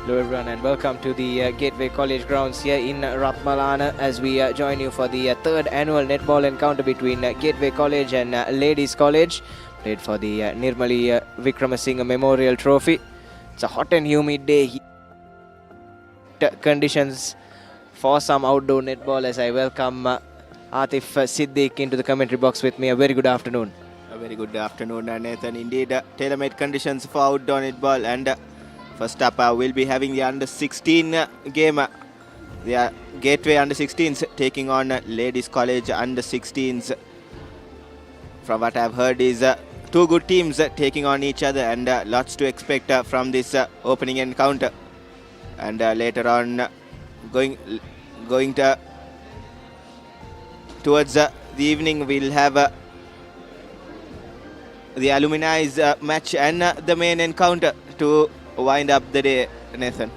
Hello everyone and welcome to the Gateway College grounds here in Ratmalana as we join you for the third annual netball encounter between Gateway College and Ladies College, played for the Nirmali Wickremesinghe Memorial Trophy. It's a hot and humid day. Conditions for some outdoor netball as I welcome Atif Siddiq into the commentary box with me. A very good afternoon. A very good afternoon, Nathan. Indeed, tailor-made conditions for outdoor netball, and first up, we'll be having the under-16 game. The Gateway under-16s taking on Ladies College under-16s. From what I've heard is two good teams taking on each other, and lots to expect from this opening encounter. And later on, going towards the evening, we'll have the Alumni's match and the main encounter to wind up the day, Nathan.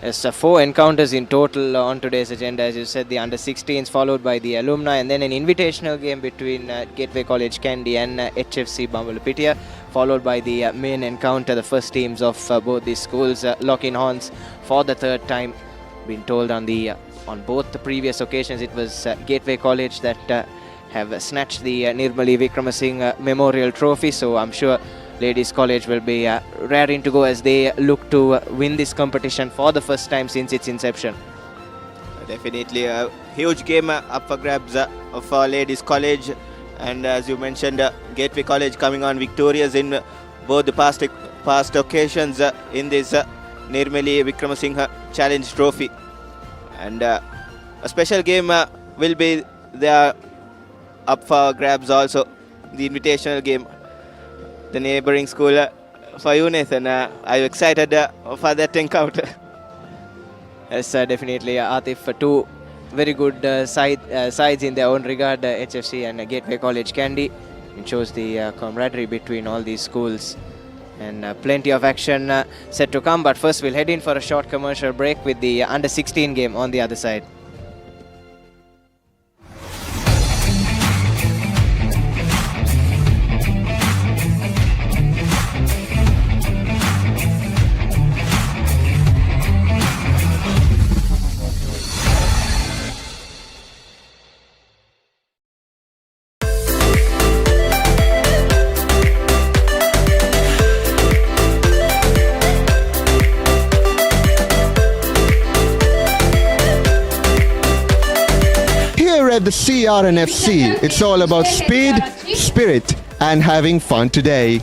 Yes, 4 encounters in total on today's agenda. As you said, the under-16s followed by the Alumni, and then an invitational game between Gateway College Kandy and HFC Bambalapitiya, followed by the main encounter. The first teams of both these schools lock in horns for the third time. Been told on both the previous occasions it was Gateway College that have snatched the Nirmali Wickremesinghe Memorial Trophy, so I'm sure Ladies College will be raring to go as they look to win this competition for the first time since its inception. Definitely a huge game up for grabs for Ladies College, and as you mentioned, Gateway College coming on victorious in both the past occasions in this Nirmali Wickremesinghe Challenge Trophy, and a special game will be there up for grabs also, the invitational game. The neighboring school for you, Nathan. Are you excited for that encounter? Yes, definitely. Atif, two very good sides in their own regard, HFC and Gateway College Kandy. It shows the camaraderie between all these schools, and plenty of action set to come. But first we'll head in for a short commercial break with the under-16 game on the other side. At the CRNFC, it's all about speed, spirit, and having fun today.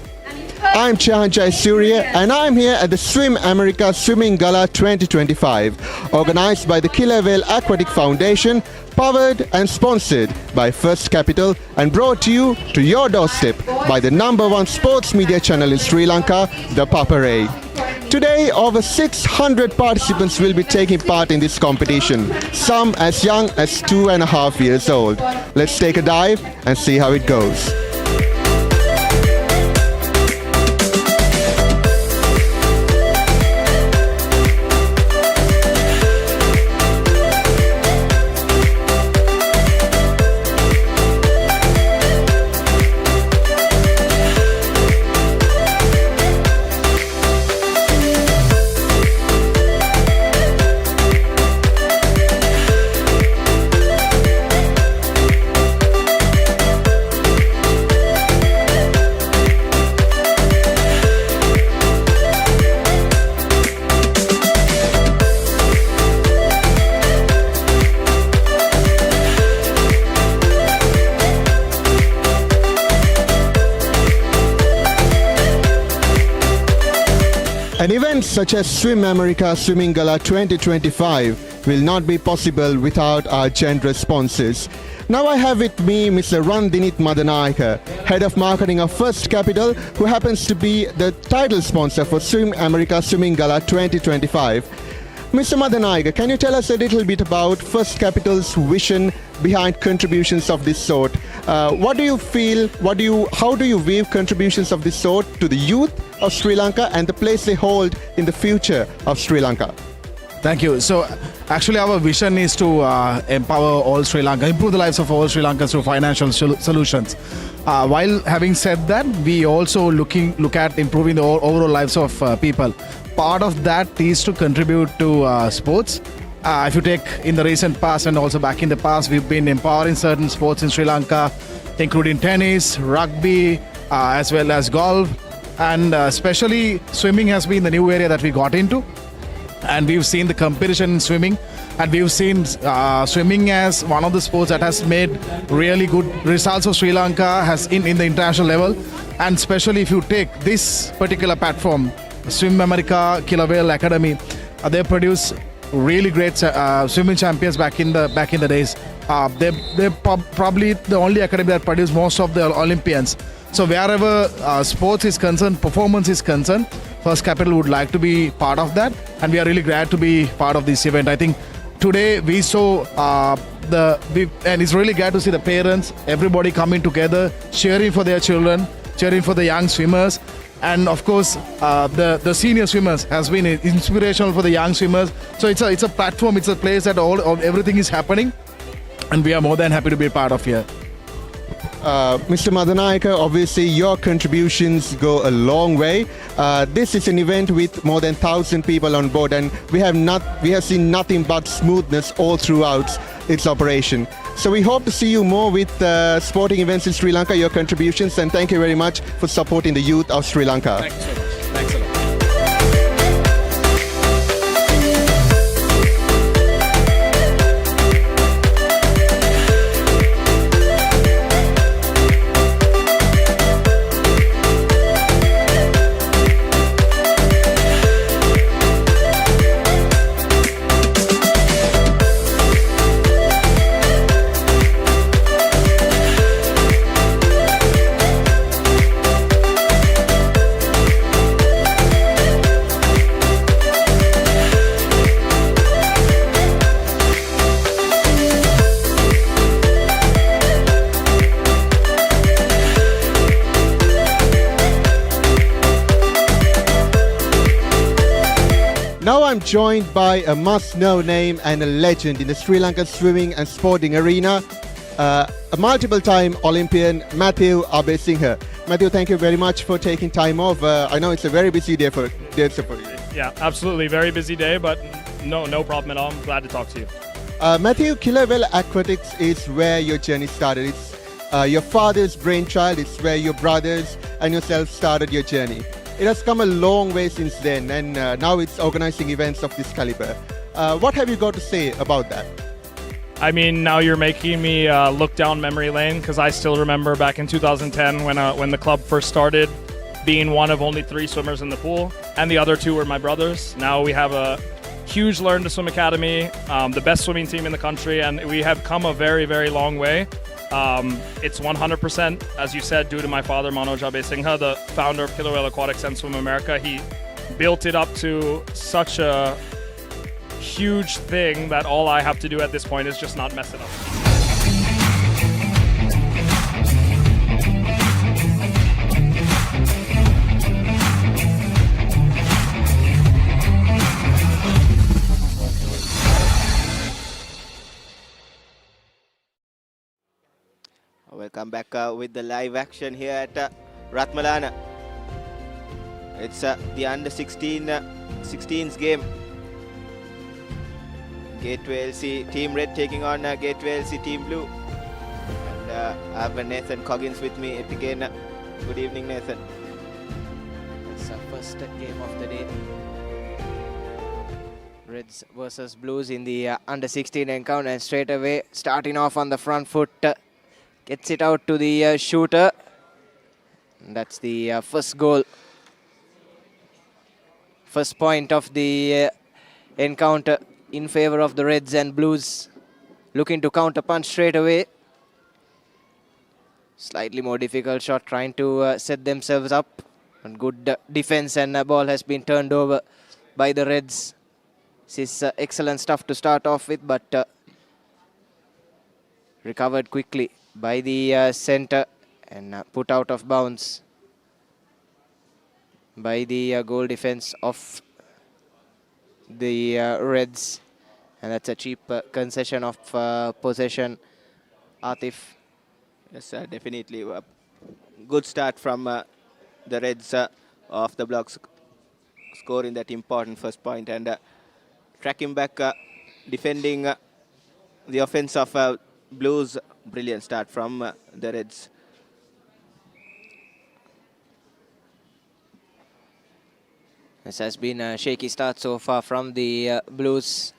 I'm Chahanchai Surya, and I'm here at the Swim America Swimming Gala 2025, organized by the Killer Whale Aquatic Foundation, powered and sponsored by First Capital, and brought to you to your doorstep by the #1 sports media channel in Sri Lanka, ThePapare. Today, over 600 participants will be taking part in this competition, some as young as 2.5 years old. Let's take a dive and see how it goes. An event such as Swim America Swimming Gala 2025 will not be possible without our generous sponsors. Now I have with me Mr. Randinit Madanayaka, Head of Marketing of First Capital, who happens to be the title sponsor for Swim America Swimming Gala 2025. Mr. Madanayaka, can you tell us a little bit about First Capital's vision behind contributions of this sort, What do you feel? How do you view contributions of this sort to the youth of Sri Lanka and the place they hold in the future of Sri Lanka? Thank you. So, actually, our vision is to empower all Sri Lanka, improve the lives of all Sri Lankans through financial solutions. While having said that, we also look at improving the overall lives of people. Part of that is to contribute to sports. If you take in the recent past and also back in the past, we've been empowering certain sports in Sri Lanka, including tennis, rugby, as well as golf, and especially swimming has been the new area that we got into. And we've seen the competition in swimming, and we've seen swimming as one of the sports that has made really good results of Sri Lanka has in the international level. And especially if you take this particular platform, Swim America Killer Whale Academy, they produce really great swimming champions back in the days. They're probably the only academy that produce most of the Olympians. So wherever sports is concerned, performance is concerned, First Capital would like to be part of that, and we are really glad to be part of this event. I think today we saw and it's really glad to see the parents, everybody coming together, cheering for their children, cheering for the young swimmers. And of course, the senior swimmers has been inspirational for the young swimmers. So it's a platform, it's a place that everything is happening, and we are more than happy to be a part of here. Mr. Madanayaka, obviously your contributions go a long way. This is an event with more than 1,000 people on board, and we have seen nothing but smoothness all throughout its operation. So we hope to see you more with sporting events in Sri Lanka, your contributions, and thank you very much for supporting the youth of Sri Lanka. Thank you so much. Thanks a lot. Now I'm joined by a must-know name and a legend in the Sri Lankan swimming and sporting arena, a multiple-time Olympian, Matthew Abesinghe. Matthew, thank you very much for taking time off. I know it's a very busy day for you. Yeah, absolutely. Very busy day, but no problem at all. I'm glad to talk to you. Matthew, Killer Whale Aquatics is where your journey started. It's your father's brainchild. It's where your brothers and yourself started your journey. It has come a long way since then, and now it's organizing events of this caliber. What have you got to say about that? I mean, now you're making me look down memory lane, because I still remember back in 2010 when the club first started, being one of only 3 swimmers in the pool, and the other 2 were my brothers. Now we have a huge Learn to Swim Academy, the best swimming team in the country, and we have come a very, very long way. It's 100%, as you said, due to my father, Manoj Abesinghe, the founder of Killer Whale Aquatics and Swim America. He built it up to such a huge thing that all I have to do at this point is just not mess it up. Welcome back with the live action here at Ratmalana. It's the under 16s game. Gateway LC Team Red taking on Gateway LC Team Blue. And I have Nathan Coggins with me again. Good evening, Nathan. It's our first game of the day. Reds versus Blues in the under 16 encounter, and straight away starting off on the front foot. Gets it out to the shooter. And that's the first goal. First point of the encounter in favor of the Reds, and Blues looking to counter punch straight away. Slightly more difficult shot, trying to set themselves up. And good defense, and the ball has been turned over by the Reds. This is excellent stuff to start off with, but recovered quickly by the center and put out of bounds by the goal defense of the Reds, and that's a cheap concession of possession. Atif. Yes, definitely. Good start from the Reds off the blocks, scoring that important first point and tracking back, defending the offense of Blues. Brilliant start from the Reds. This has been a shaky start so far from the Blues.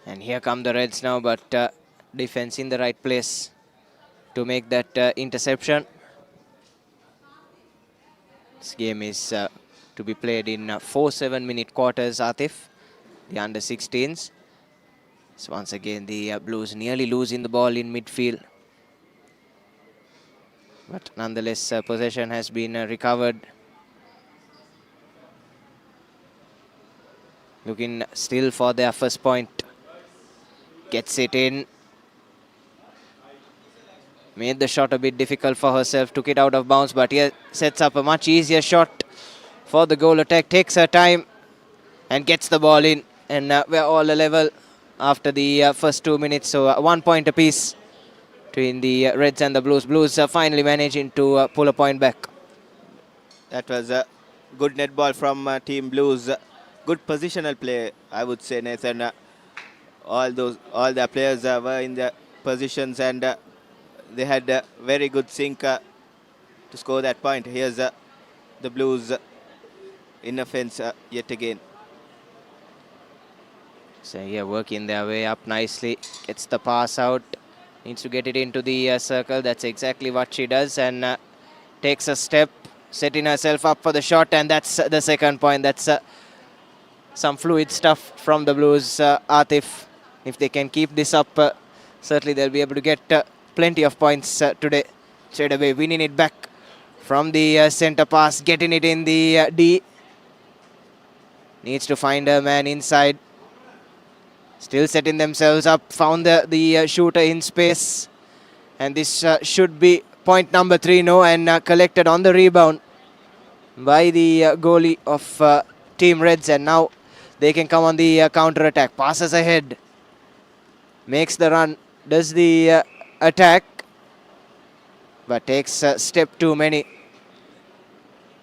And here come the Reds now, but defense in the right place to make that interception. This game is to be played in 4 7-minute quarters, Atif, the under-16s. So once again, the Blues nearly losing the ball in midfield. But nonetheless, possession has been recovered. Looking still for their first point. Gets it in. Made the shot a bit difficult for herself. Took it out of bounds, but here sets up a much easier shot for the goal attack. Takes her time and gets the ball in. And we're all a level after the first 2 minutes. So 1 point apiece between the Reds and the Blues. Blues finally managing to pull a point back. That was a good netball from Team Blues. Good positional play, I would say, Nathan. All the players were in the positions and they had a very good sync to score that point. Here's the Blues in offense yet again. So here working their way up nicely. Gets the pass out. Needs to get it into the circle. That's exactly what she does, and takes a step, setting herself up for the shot, and that's the second point. That's some fluid stuff from the Blues, Atif. If they can keep this up, certainly they'll be able to get plenty of points today. Straight away winning it back from the center pass, getting it in the D. Needs to find a man inside. Still setting themselves up, found the shooter in space. And this should be point number 3, no, and collected on the rebound by the goalie of Team Reds. And now they can come on the counter attack. Passes ahead. Makes the run, does the attack, but takes a step too many.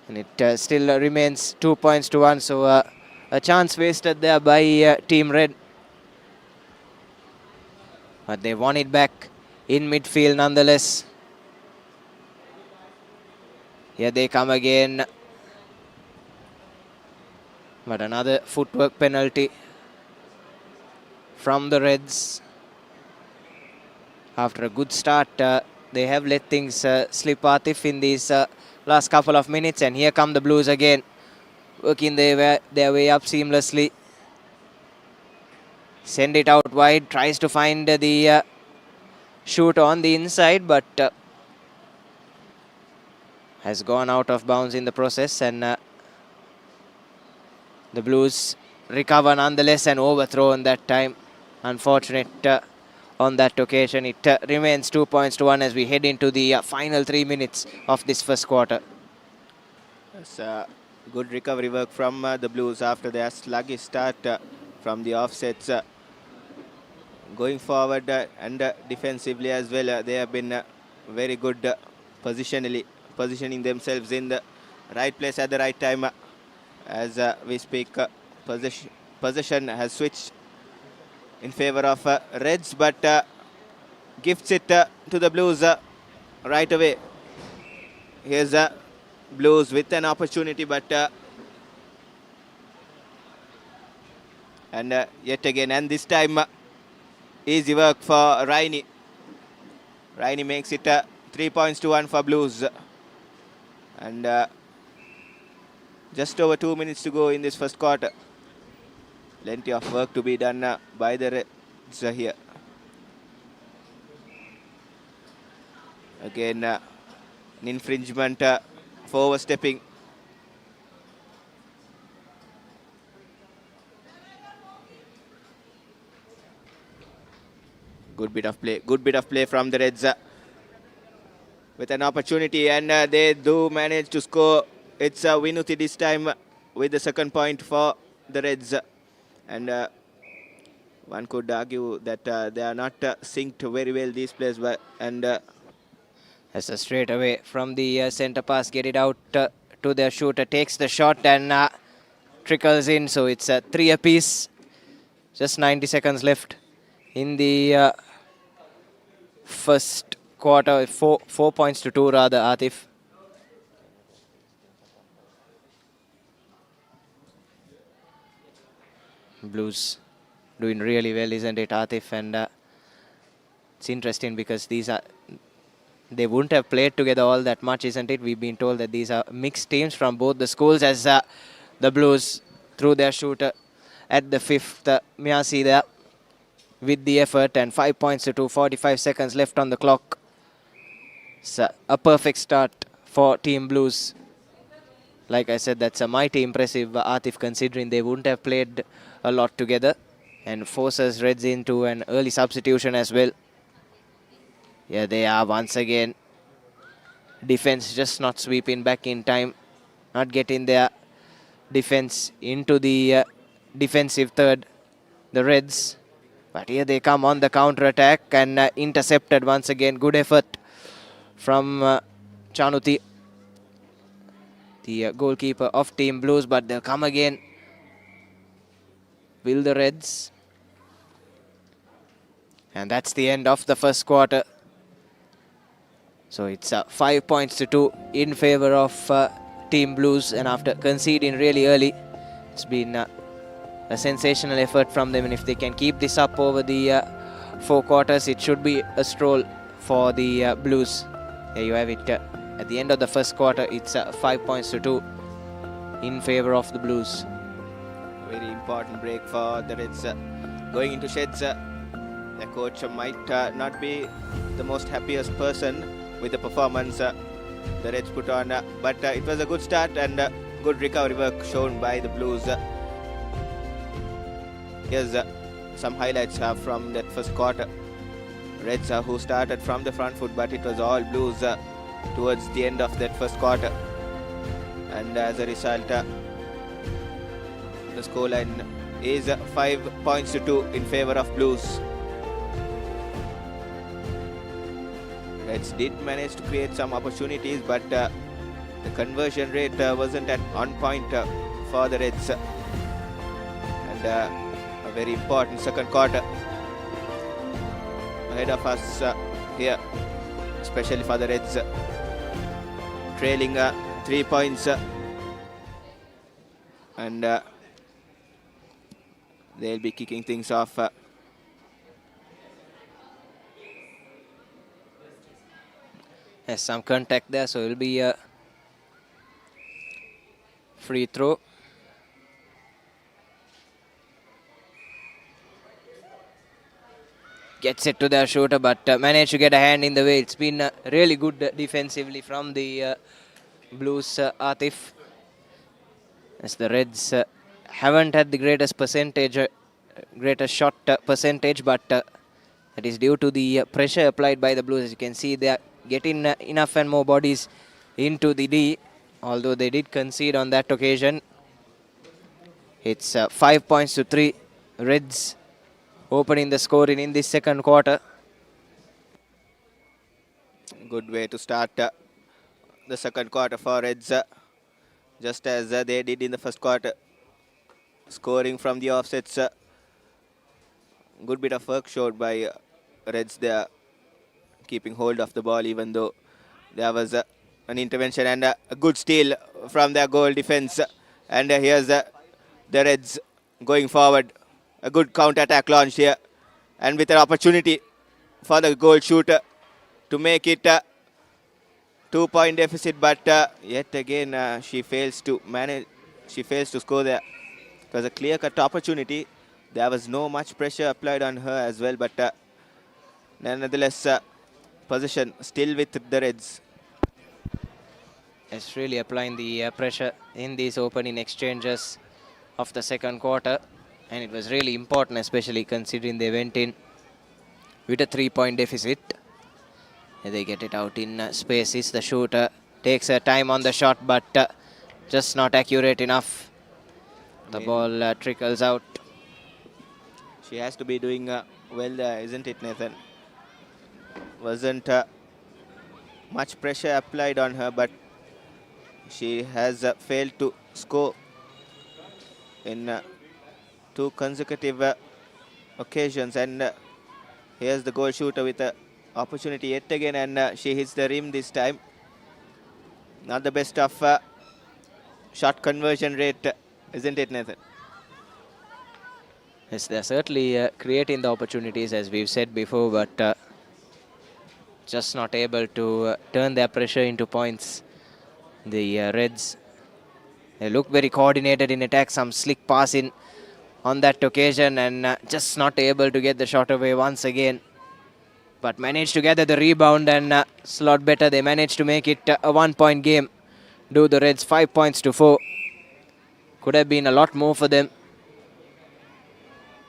And it still remains 2 points to 1. So a chance wasted there by Team Red. But they won it back in midfield nonetheless. Here they come again. But another footwork penalty from the Reds. After a good start, they have let things slip, Atif, in these last couple of minutes. And here come the Blues again, working their way up seamlessly. Send it out wide, tries to find the shoot on the inside, but has gone out of bounds in the process. And the Blues recover nonetheless and overthrown that time. Unfortunate on that occasion. It remains 2 points to 1 as we head into the final 3 minutes of this first quarter. That's good recovery work from the Blues after their sluggish start from the offsets. Going forward and defensively as well, they have been very good positioning themselves in the right place at the right time. As we speak, possession has switched in favor of Reds, but gifts it to the Blues right away. Here's Blues with an opportunity, but and yet again, and this time easy work for Raini. Raini makes it 3 points to 1 for Blues, and just over 2 minutes to go in this first quarter. Plenty of work to be done by the Reds here. Again, an infringement for overstepping. Good bit of play from the Reds with an opportunity, and they do manage to score. It's Vinuthi this time with the second point for the Reds, and one could argue that they are not synced very well, these players, and As a straight away from the centre pass, get it out to their shooter, takes the shot and trickles in. So it's 3 apiece. Just 90 seconds left in the first quarter. 4 points to 2 rather, Atif. Blues doing really well, isn't it, Atif? And it's interesting because they wouldn't have played together all that much, isn't it? We've been told that these are mixed teams from both the schools, as the Blues threw their shooter at the fifth. Miyasi there with the effort, and 5 points to 2, 45 seconds left on the clock. It's a perfect start for Team Blues. Like I said, that's a mighty impressive, Atif, considering they wouldn't have played a lot together, and forces Reds into an early substitution as well. Yeah, they are once again. Defense just not sweeping back in time, not getting their defense into the defensive third, the Reds. But here they come on the counter-attack and intercepted once again. Good effort from Chanuti, the goalkeeper of Team Blues, but they'll come again. Will the Reds? And that's the end of the first quarter. So it's 5 points to 2 in favor of Team Blues, and after conceding really early, it's been a sensational effort from them, and if they can keep this up over the 4 quarters, it should be a stroll for the Blues. There you have it. At the end of the first quarter, it's 5 points to 2 in favor of the Blues. Very important break for the Reds. Going into sheds, the coach might not be the most happiest person with the performance the Reds put on, but it was a good start and good recovery work shown by the Blues. Here's some highlights from that first quarter. Reds who started from the front foot, but it was all Blues towards the end of that first quarter, and as a result the scoreline is 5 points to 2 in favor of Blues. Reds did manage to create some opportunities, but the conversion rate wasn't on point for the Reds, and a very important second quarter ahead of us here, especially for the Reds, trailing 3 points, and they'll be kicking things off. Has some contact there, so it will be a free throw. Gets it to their shooter, but managed to get a hand in the way. It's been really good defensively from the Blues, Atif, as the Reds haven't had the greatest percentage, greatest shot percentage, but that is due to the pressure applied by the Blues. As you can see, they are getting enough and more bodies into the D, although they did concede on that occasion. It's 5 points to 3. Reds opening the scoring in this second quarter. Good way to start the second quarter for Reds, just as they did in the first quarter, scoring from the offsets. Good bit of work showed by Reds there, keeping hold of the ball even though there was an intervention, and a good steal from their goal defense. And here's the Reds going forward. A good counter-attack launch here, and with an opportunity for the goal shooter to make it 2-point deficit, but yet again she fails to manage. She fails to score there. It was a clear-cut opportunity. There was no much pressure applied on her as well, but nonetheless, possession still with the Reds. It's really applying the pressure in these opening exchanges of the second quarter, and it was really important, especially considering they went in with a 3-point deficit. They get it out in spaces. The shooter takes her time on the shot, but just not accurate enough. The ball trickles out. She has to be doing well there, isn't it, Nathan? Wasn't much pressure applied on her, but she has failed to score in 2 consecutive occasions. And here's the goal shooter with an opportunity yet again, and she hits the rim this time. Not the best of shot conversion rate, isn't it, Nathan? Yes, they're certainly creating the opportunities, as we've said before, but just not able to turn their pressure into points. The Reds, they look very coordinated in attack, some slick passing on that occasion, and just not able to get the shot away once again. But managed to gather the rebound, and it's a lot better. They managed to make it a 1-point game. Do the Reds 5 points to 4. Could have been a lot more for them.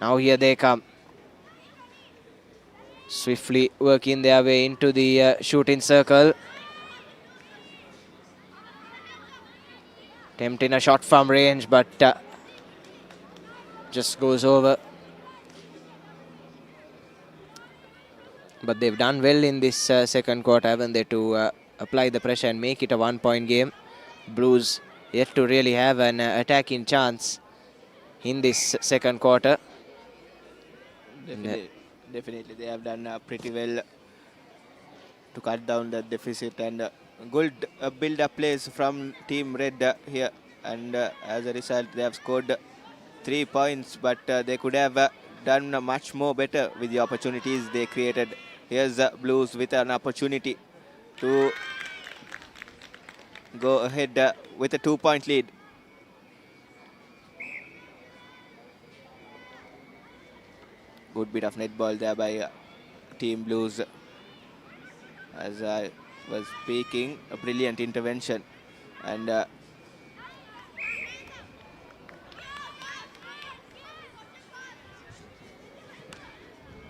Now here they come. Swiftly working their way into the shooting circle. Attempting a shot from range, but just goes over. But they've done well in this second quarter, haven't they, to apply the pressure and make it a 1-point game. Blues yet to really have an attacking chance in this second quarter. Definitely, they have done pretty well to cut down the deficit, and good build-up plays from Team Red here, and as a result they have scored 3 points, but they could have done much more better with the opportunities they created. Here's Blues with an opportunity to go ahead with a 2-point lead. Good bit of netball there by Team Blues. As I was speaking, a brilliant intervention, and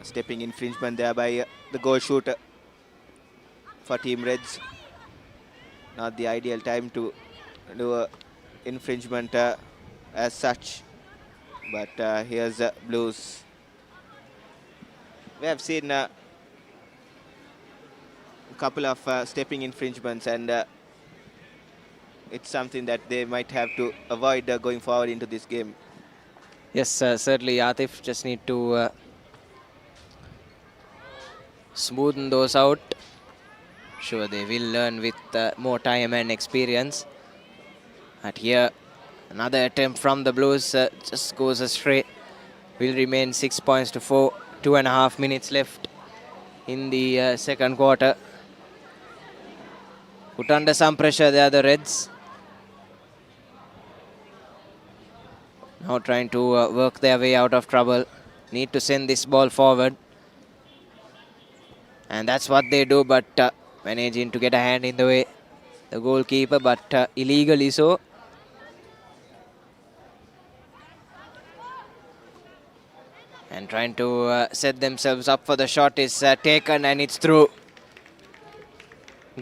stepping infringement there by the goal shooter for Team Reds. Not the ideal time to do a infringement as such, but here's Blues. We have seen a couple of stepping infringements, and it's something that they might have to avoid going forward into this game. Yes, certainly Atif just need to smoothen those out. Sure, they will learn with more time and experience. But here, another attempt from the Blues just goes astray. Will remain 6 points to 4. 2.5 minutes left in the second quarter. Put under some pressure there, the Reds. Now trying to work their way out of trouble. Need to send this ball forward. And that's what they do, but managing to get a hand in the way. The goalkeeper, but illegally so. And trying to set themselves up for the shot is taken, and it's through.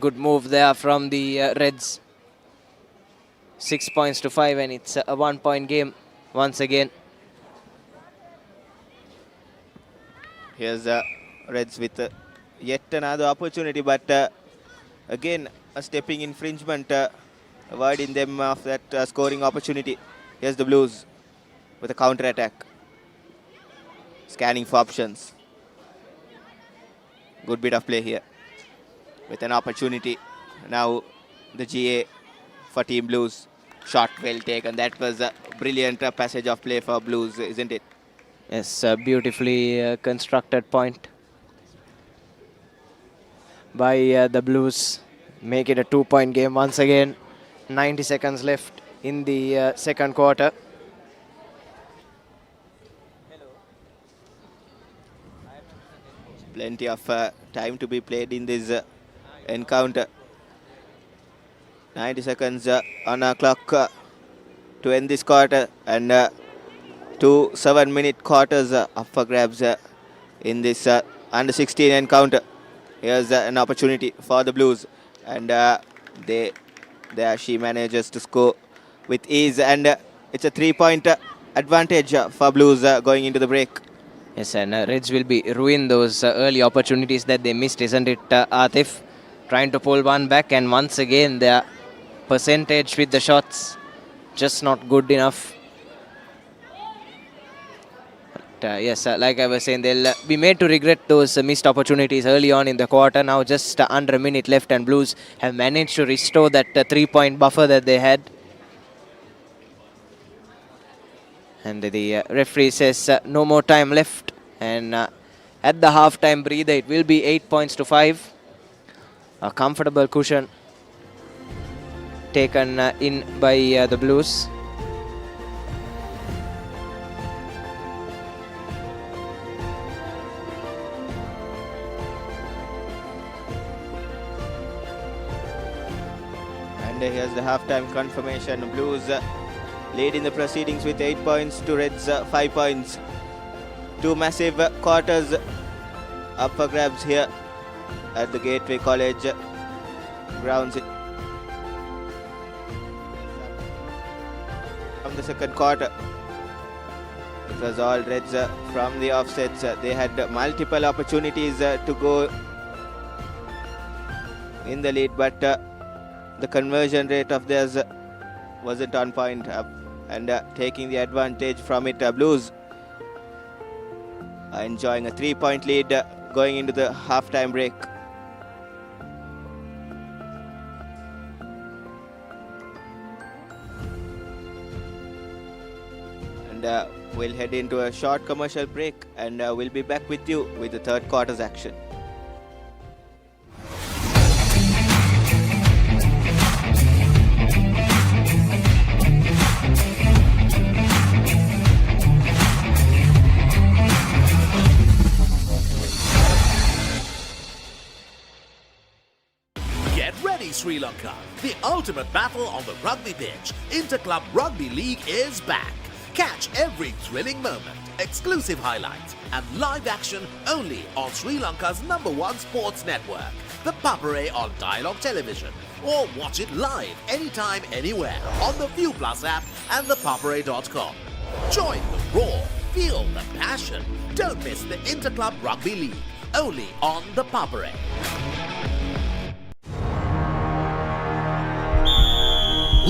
Good move there from the Reds. 6 points to 5, and it's a 1-point game once again. Here's Reds with yet another opportunity, but again a stepping infringement, avoiding them of that scoring opportunity. Here's the Blues with a counter attack. Scanning for options. Good bit of play here with an opportunity. Now the GA for Team Blues. Shot well taken. That was a brilliant passage of play for Blues, isn't it? Yes, a beautifully constructed point by the Blues. Make it a 2-point game once again. 90 seconds left in the second quarter. Plenty of time to be played in this encounter. 90 seconds on our clock to end this quarter, and 2 7-minute quarters up for grabs in this under 16 encounter. Here's an opportunity for the Blues, and there she manages to score with ease, and it's a 3-point advantage for Blues going into the break. Yes, and Reds will be ruin those early opportunities that they missed, isn't it, Atif? Trying to pull one back, and once again their percentage with the shots just not good enough. But, yes, like I was saying, they'll be made to regret those missed opportunities early on in the quarter. Now just under a minute left, and Blues have managed to restore that 3-point buffer that they had. And the referee says no more time left, and at the half-time breather it will be 8 points to 5. A comfortable cushion taken in by the Blues. And here's the halftime confirmation. Blues lead in the proceedings with 8 points to Reds 5 points. Two massive quarters up for grabs here at the Gateway College grounds. From the second quarter, it was all Reds from the offsets. They had multiple opportunities to go in the lead, but the conversion rate of theirs wasn't on point, and taking the advantage from it, Blues are enjoying a 3-point lead going into the halftime break. And we'll head into a short commercial break, and we'll be back with you with the third quarter's action. Sri Lanka. The ultimate battle on the rugby pitch. Interclub Rugby League is back. Catch every thrilling moment, exclusive highlights and live action only on Sri Lanka's #1 sports network, the Papare on Dialog Television, or watch it live anytime, anywhere on the ViU Plus app and thepapare.com. Join the roar, feel the passion. Don't miss the Interclub Rugby League, only on the Papare.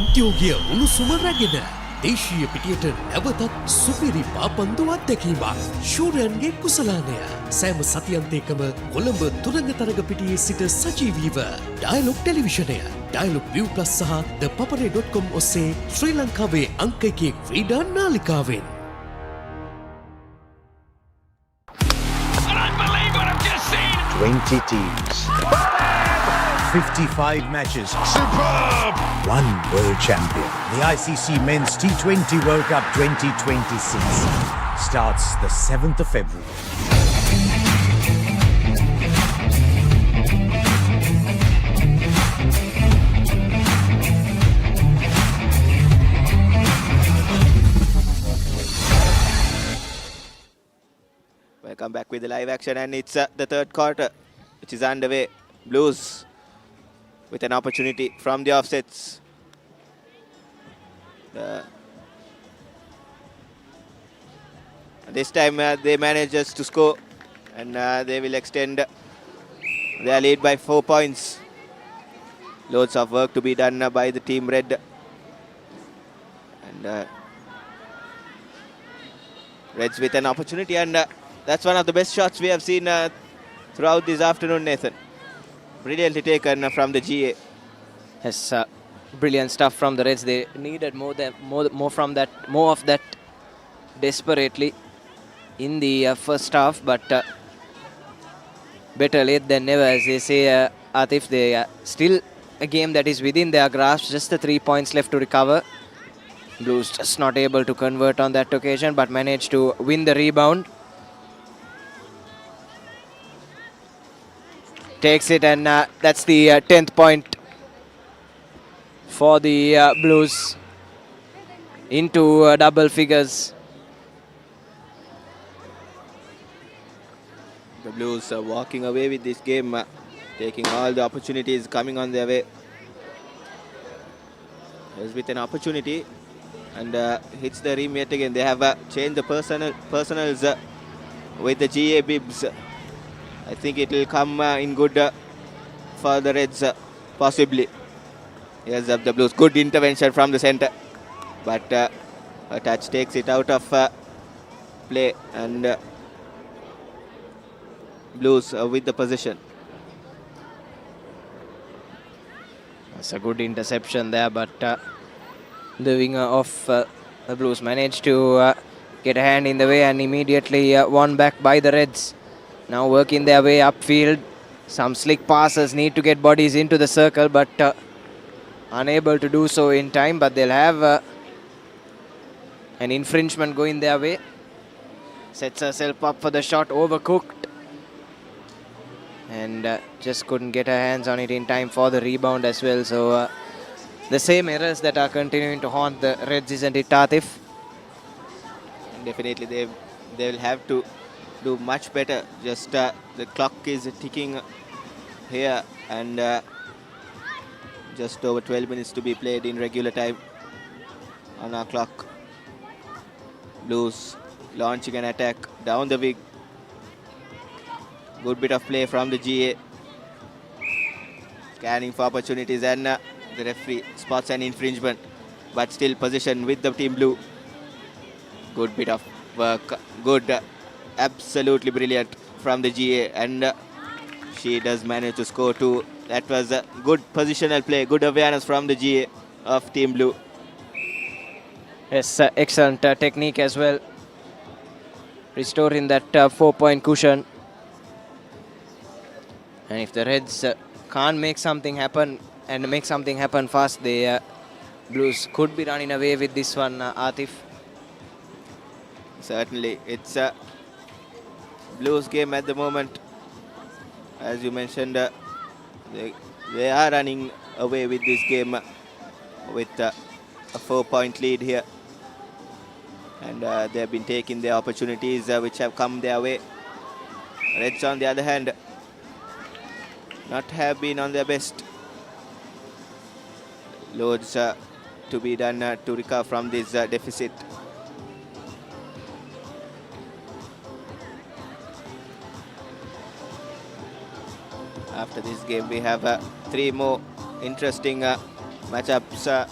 උද්‍යෝගය උණුසුම රැගෙන දේශීය පිටියට නැවතත් සුපිරි පාපන්දු අත්දැකීමක් ශූරයන්ගේ කුසලානය සෑම සතියන්තයකම කොළඹ තුරංගතරග පිටියේ සිට සජීවීව dialogue ටෙලිවිෂනය dialogue ViU Plus සහ ThePapare.com ඔස්සේ ශ්‍රී ලංකාවේ අංක 1 ක්‍රීඩා නාලිකාවෙන් 20 teams. 55 matches. Superb! One world champion. The ICC Men's T20 World Cup 2026 starts the 7th of February. Welcome back with the live action, and it's the third quarter, which is underway. Blues with an opportunity from the offsets. This time they manage to score, and they will extend their lead by 4 points. Loads of work to be done by the team red. And Reds with an opportunity, and that's one of the best shots we have seen throughout this afternoon, Nathan. Brilliantly taken from the GA. Yes, brilliant stuff from the Reds. They needed more of that desperately in the first half, but better late than never, as they say. Atif, they still a game that is within their grasp. Just the 3 points left to recover. Blues just not able to convert on that occasion, but managed to win the rebound. Takes it, and that's the 10th point for the Blues into double figures. The The Blues are walking away with this game, taking all the opportunities coming on their way. Is with an opportunity and hits the rim yet again. They have changed the personals with the GA bibs. I think it will come in good for the Reds, possibly. Yes, the Blues. Good intervention from the center, but a touch takes it out of play, and Blues with the possession. It's a good interception there, but the winger of the Blues managed to get a hand in the way and immediately won back by the Reds. Now working their way upfield. Some slick passes, need to get bodies into the circle, but unable to do so in time. But they'll have an infringement going their way. Sets herself up for the shot, overcooked. And just couldn't get her hands on it in time for the rebound as well. So the same errors that are continuing to haunt the Reds, isn't it, Atif? Definitely they will have to do much better. Just the clock is ticking here, and just over 12 minutes to be played in regular time on our clock. Blues launching an attack down the wing. Good bit of play from the GA. Scanning for opportunities, and the referee spots an infringement, but still possession with the team blue. Good bit of work. Good, absolutely brilliant from the GA, and she does manage to score too. That was a good positional play, good awareness from the GA of team blue. Yes, excellent technique as well. Restoring that 4-point cushion. And if the Reds can't make something happen and make something happen fast, the Blues could be running away with this one, Atif. Certainly, it's a Blues game at the moment. As you mentioned, they are running away with this game with a 4-point lead here. And they have been taking their opportunities which have come their way. Reds, on the other hand, not have been on their best. Loads to be done to recover from this deficit. After this game, we have 3 more interesting matchups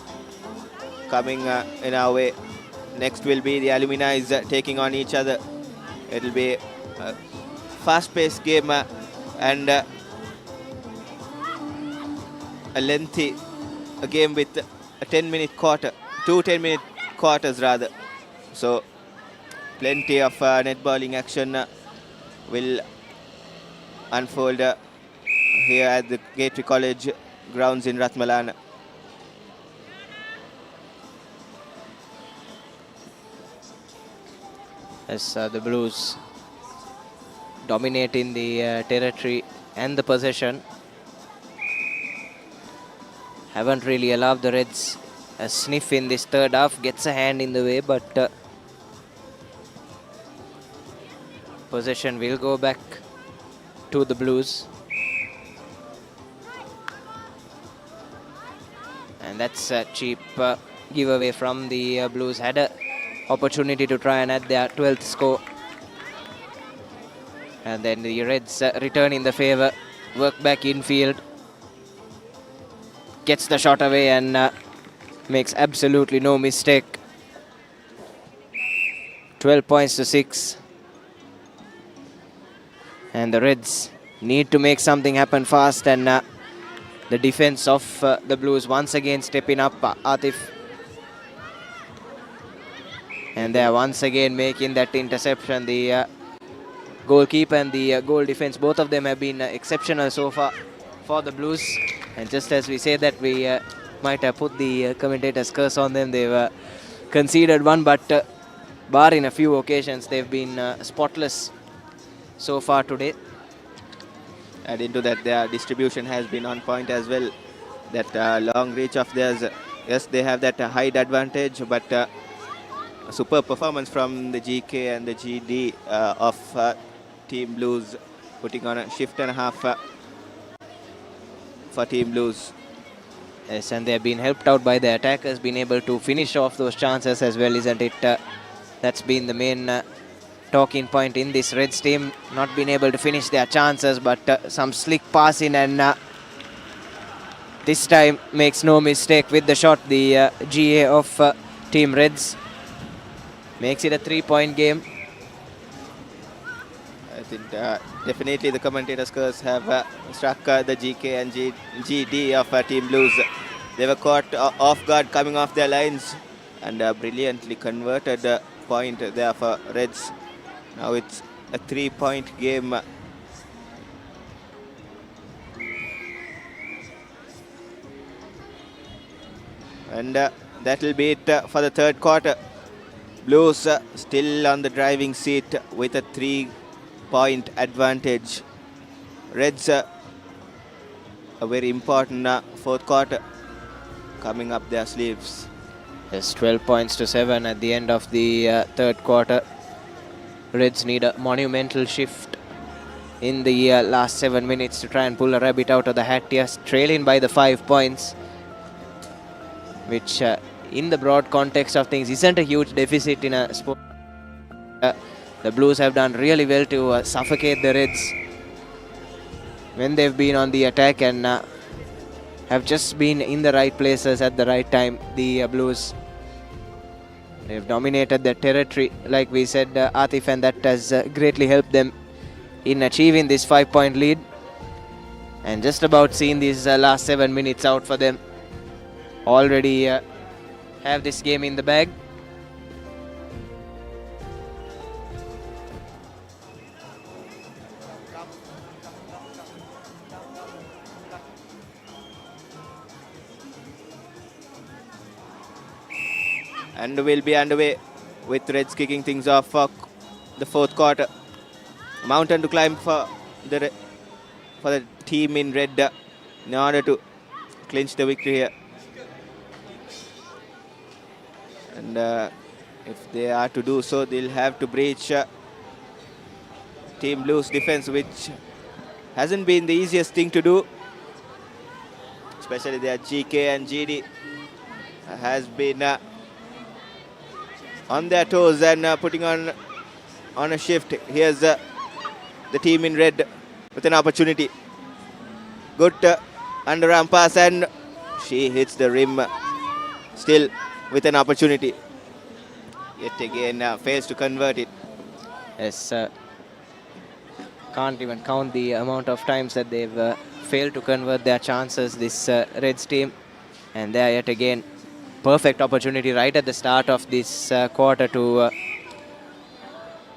coming in our way. Next will be the Alumni taking on each other. It will be a fast-paced game and a lengthy game with a 10-minute quarter, 2 10-minute quarters rather. So plenty of netballing action will unfold here at the Gateway College grounds in Ratmalana. As the Blues dominating the territory and the possession. Haven't really allowed the Reds a sniff in this third half. Gets a hand in the way, but possession will go back to the Blues. And that's a cheap giveaway from the Blues. Had a opportunity to try and add their 12th score. And then the Reds return in the favor. Work back infield. Gets the shot away and makes absolutely no mistake. 12 points to 6. And the Reds need to make something happen fast, and the defense of the Blues once again stepping up, Atif. And they are once again making that interception. The goalkeeper and the goal defense, both of them have been exceptional so far for the Blues. And just as we say that, we might have put the commentator's curse on them. They've conceded one, but bar in a few occasions, they've been spotless so far today. Add into that, their distribution has been on point as well. That long reach of theirs, yes, they have that height advantage, but a superb performance from the GK and the GD of Team Blues putting on a shift and a half for Team Blues. Yes, and they've been helped out by the attackers, been able to finish off those chances as well, isn't it? That's been the main talking point in this Reds team. Not been able to finish their chances, but some slick passing, and this time makes no mistake with the shot. The GA of Team Reds makes it a 3-point game. I think definitely the commentators' curse have struck the GK and GD of Team Blues. They were caught off guard coming off their lines and brilliantly converted the point there for Reds. Now it's a 3-point game. And that will be it for the third quarter. Blues still on the driving seat with a 3-point advantage. Reds a very important fourth quarter coming up their sleeves. Yes, 12 points to 7 at the end of the third quarter. Reds need a monumental shift in the last 7 minutes to try and pull a rabbit out of the hat. Yes, trailing by the 5 points, which in the broad context of things isn't a huge deficit in a sport. The Blues have done really well to suffocate the Reds when they've been on the attack, and have just been in the right places at the right time. The Blues, they've dominated their territory, like we said, Atif, and that has greatly helped them in achieving this 5-point lead, and just about seen these last 7 minutes out for them. Already have this game in the bag. And we'll be underway with Reds kicking things off for the fourth quarter. Mountain to climb for the team in red in order to clinch the victory here. And if they are to do so, they'll have to breach Team Blues defense, which hasn't been the easiest thing to do. Especially their GK and GD has been on their toes and putting on a shift. Here's the team in red with an opportunity. Good underarm pass, and she hits the rim. Still with an opportunity. Yet again fails to convert it. Yes, can't even count the amount of times that they've failed to convert their chances, this Reds team. And there yet again, perfect opportunity right at the start of this quarter to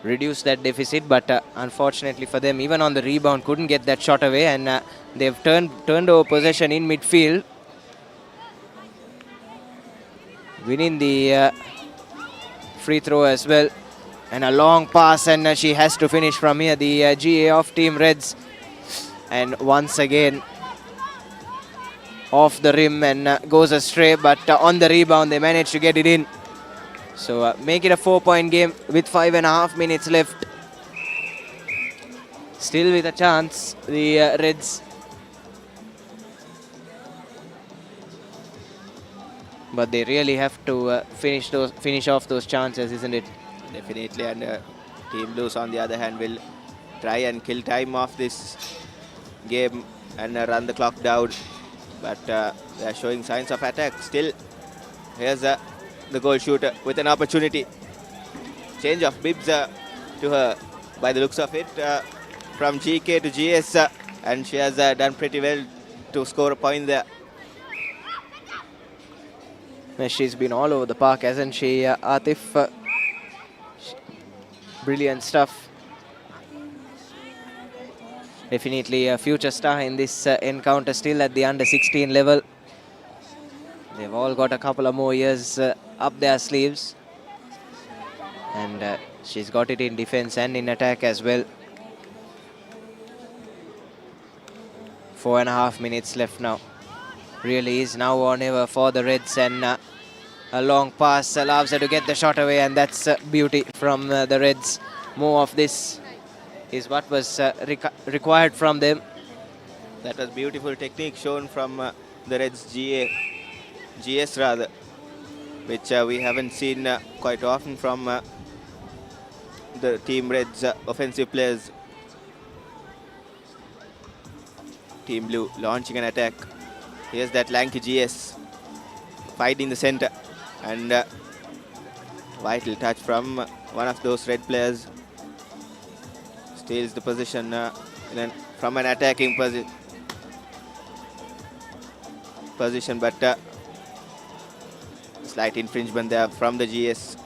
reduce that deficit, but unfortunately for them, even on the rebound, couldn't get that shot away, and they've turned over possession in midfield, winning the free throw as well. And a long pass, and she has to finish from here, the GA of Team Reds. And once again off the rim and goes astray, but on the rebound they managed to get it in. So make it a 4-point game with 5.5 minutes left. Still with a chance, the Reds. But they really have to finish off those chances, isn't it? Definitely, and Team Blues on the other hand will try and kill time off this game and run the clock down. But they are showing signs of attack still. Here's the goal shooter with an opportunity. Change of bibs to her by the looks of it, from GK to GS, and she has done pretty well to score a point there. She's been all over the park, hasn't she, Atif? Brilliant stuff. Definitely a future star in this encounter, still at the under-16 level. They've all got a couple of more years up their sleeves. And she's got it in defense and in attack as well. 4.5 minutes left now. Really is now or never for the Reds, and a long pass allows her to get the shot away, and that's beauty from the Reds. More of this. is what was required from them. That was beautiful technique shown from the Reds GS rather, which we haven't seen quite often from the Team Reds offensive players. Team Blue launching an attack. Here's that lanky GS fighting the center, and vital touch from one of those red players. Steals the position from an attacking position, but slight infringement there from the GS.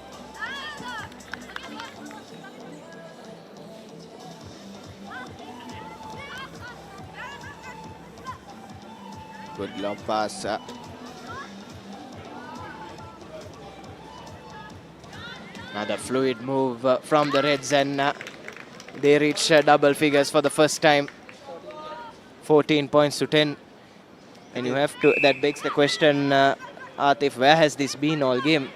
Good long pass. Another fluid move from the Reds, and they reach double figures for the first time. 14 points to 10. And you have to, that begs the question, Atif, where has this been all game?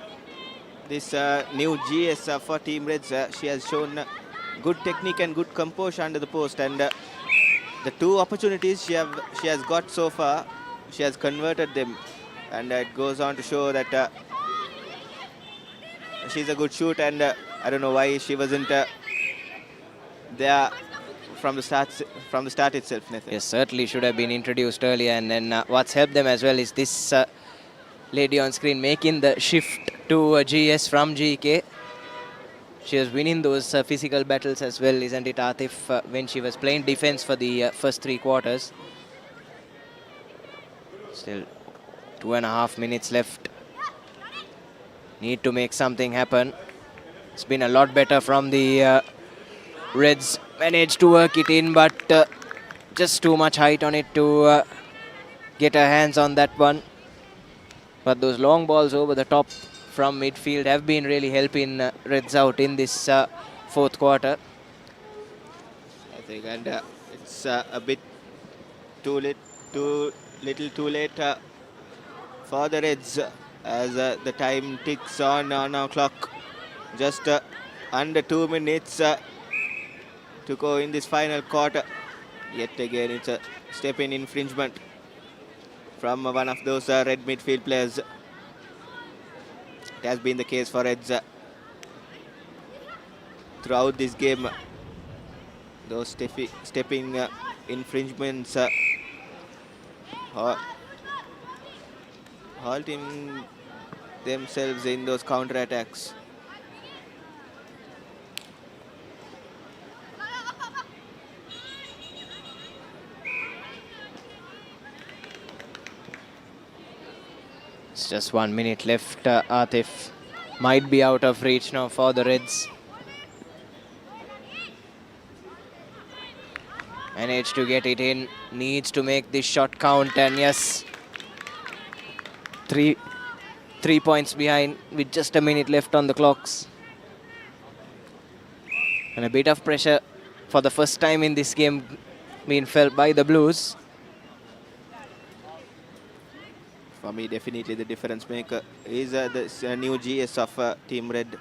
This new GS for Team Reds, she has shown good technique and good composure under the post, and the two opportunities she has got so far, she has converted them, and it goes on to show that she's a good shooter, and I don't know why she wasn't there from the start itself, Nathan. Yes, certainly should have been introduced earlier, and then what's helped them as well is this lady on screen making the shift to GS from GK. She was winning those physical battles as well, isn't it, Atif, when she was playing defense for the first 3 quarters. Still 2.5 minutes left. Need to make something happen. It's been a lot better from the Reds. Managed to work it in, but just too much height on it to get her hands on that one. But those long balls over the top from midfield have been really helping Reds out in this fourth quarter. I think, and it's a bit too little too late for the Reds as the time ticks on our clock. Just under 2 minutes to go in this final quarter. Yet again, it's a step-in infringement from one of those red midfield players. It has been the case for Reds throughout this game. Those stepping infringements halting themselves in those counter-attacks. It's just 1 minute left. Atif might be out of reach now for the Reds. Managed to get it in. Needs to make this shot count, and yes, three points behind with just a minute left on the clocks. And a bit of pressure for the first time in this game being felt by the Blues. For me, definitely the difference maker is the new GS of Team Red.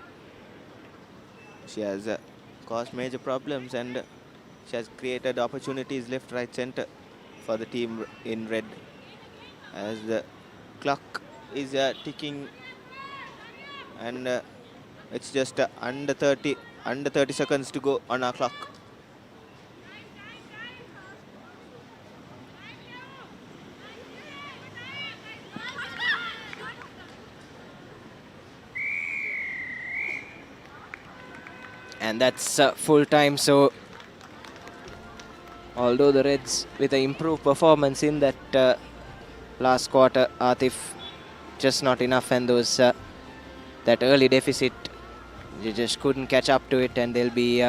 She has caused major problems, and she has created opportunities left, right, center for the team in red. As the clock is ticking, and it's just under 30 seconds to go on our clock. And that's full time, so although the Reds with an improved performance in that last quarter, Atif, just not enough, and those that early deficit, they just couldn't catch up to it, and they'll be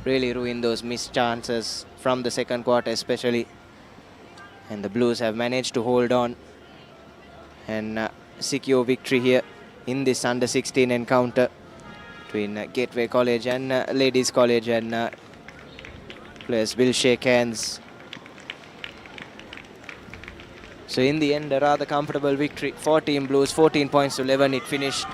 really ruin those missed chances from the second quarter especially. And the Blues have managed to hold on and secure victory here in this under-16 encounter between Gateway College and Ladies College, and players will shake hands. So in the end, a rather comfortable victory for Team Blues. 14 points to 11 it finished.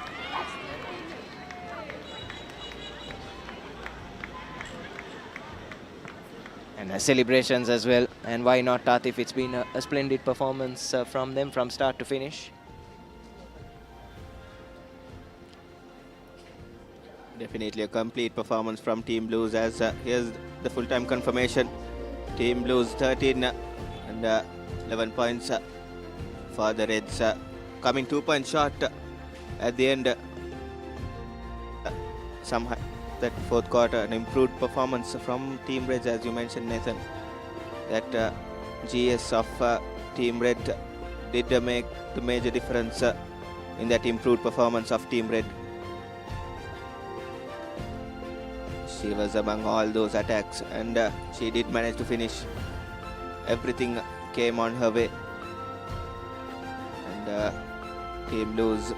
celebrations as well. And why not Tatif? It's been a splendid performance from them from start to finish. Definitely a complete performance from Team Blues, as here's the full-time confirmation. Team Blues 13 and 11 points for the Reds, coming 2 points short at the end. Somehow that fourth quarter, an improved performance from Team Reds, as you mentioned, Nathan. That GS of Team Red did make the major difference in that improved performance of Team Red. She was among all those attacks, and she did manage to finish. Everything came on her way, and Team Blues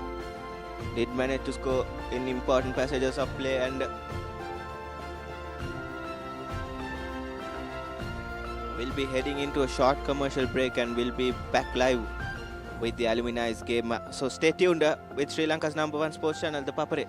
did manage to score in important passages of play, and we'll be heading into a short commercial break, and we'll be back live with the Alumni's game. So stay tuned with Sri Lanka's #1 sports channel, ThePapare.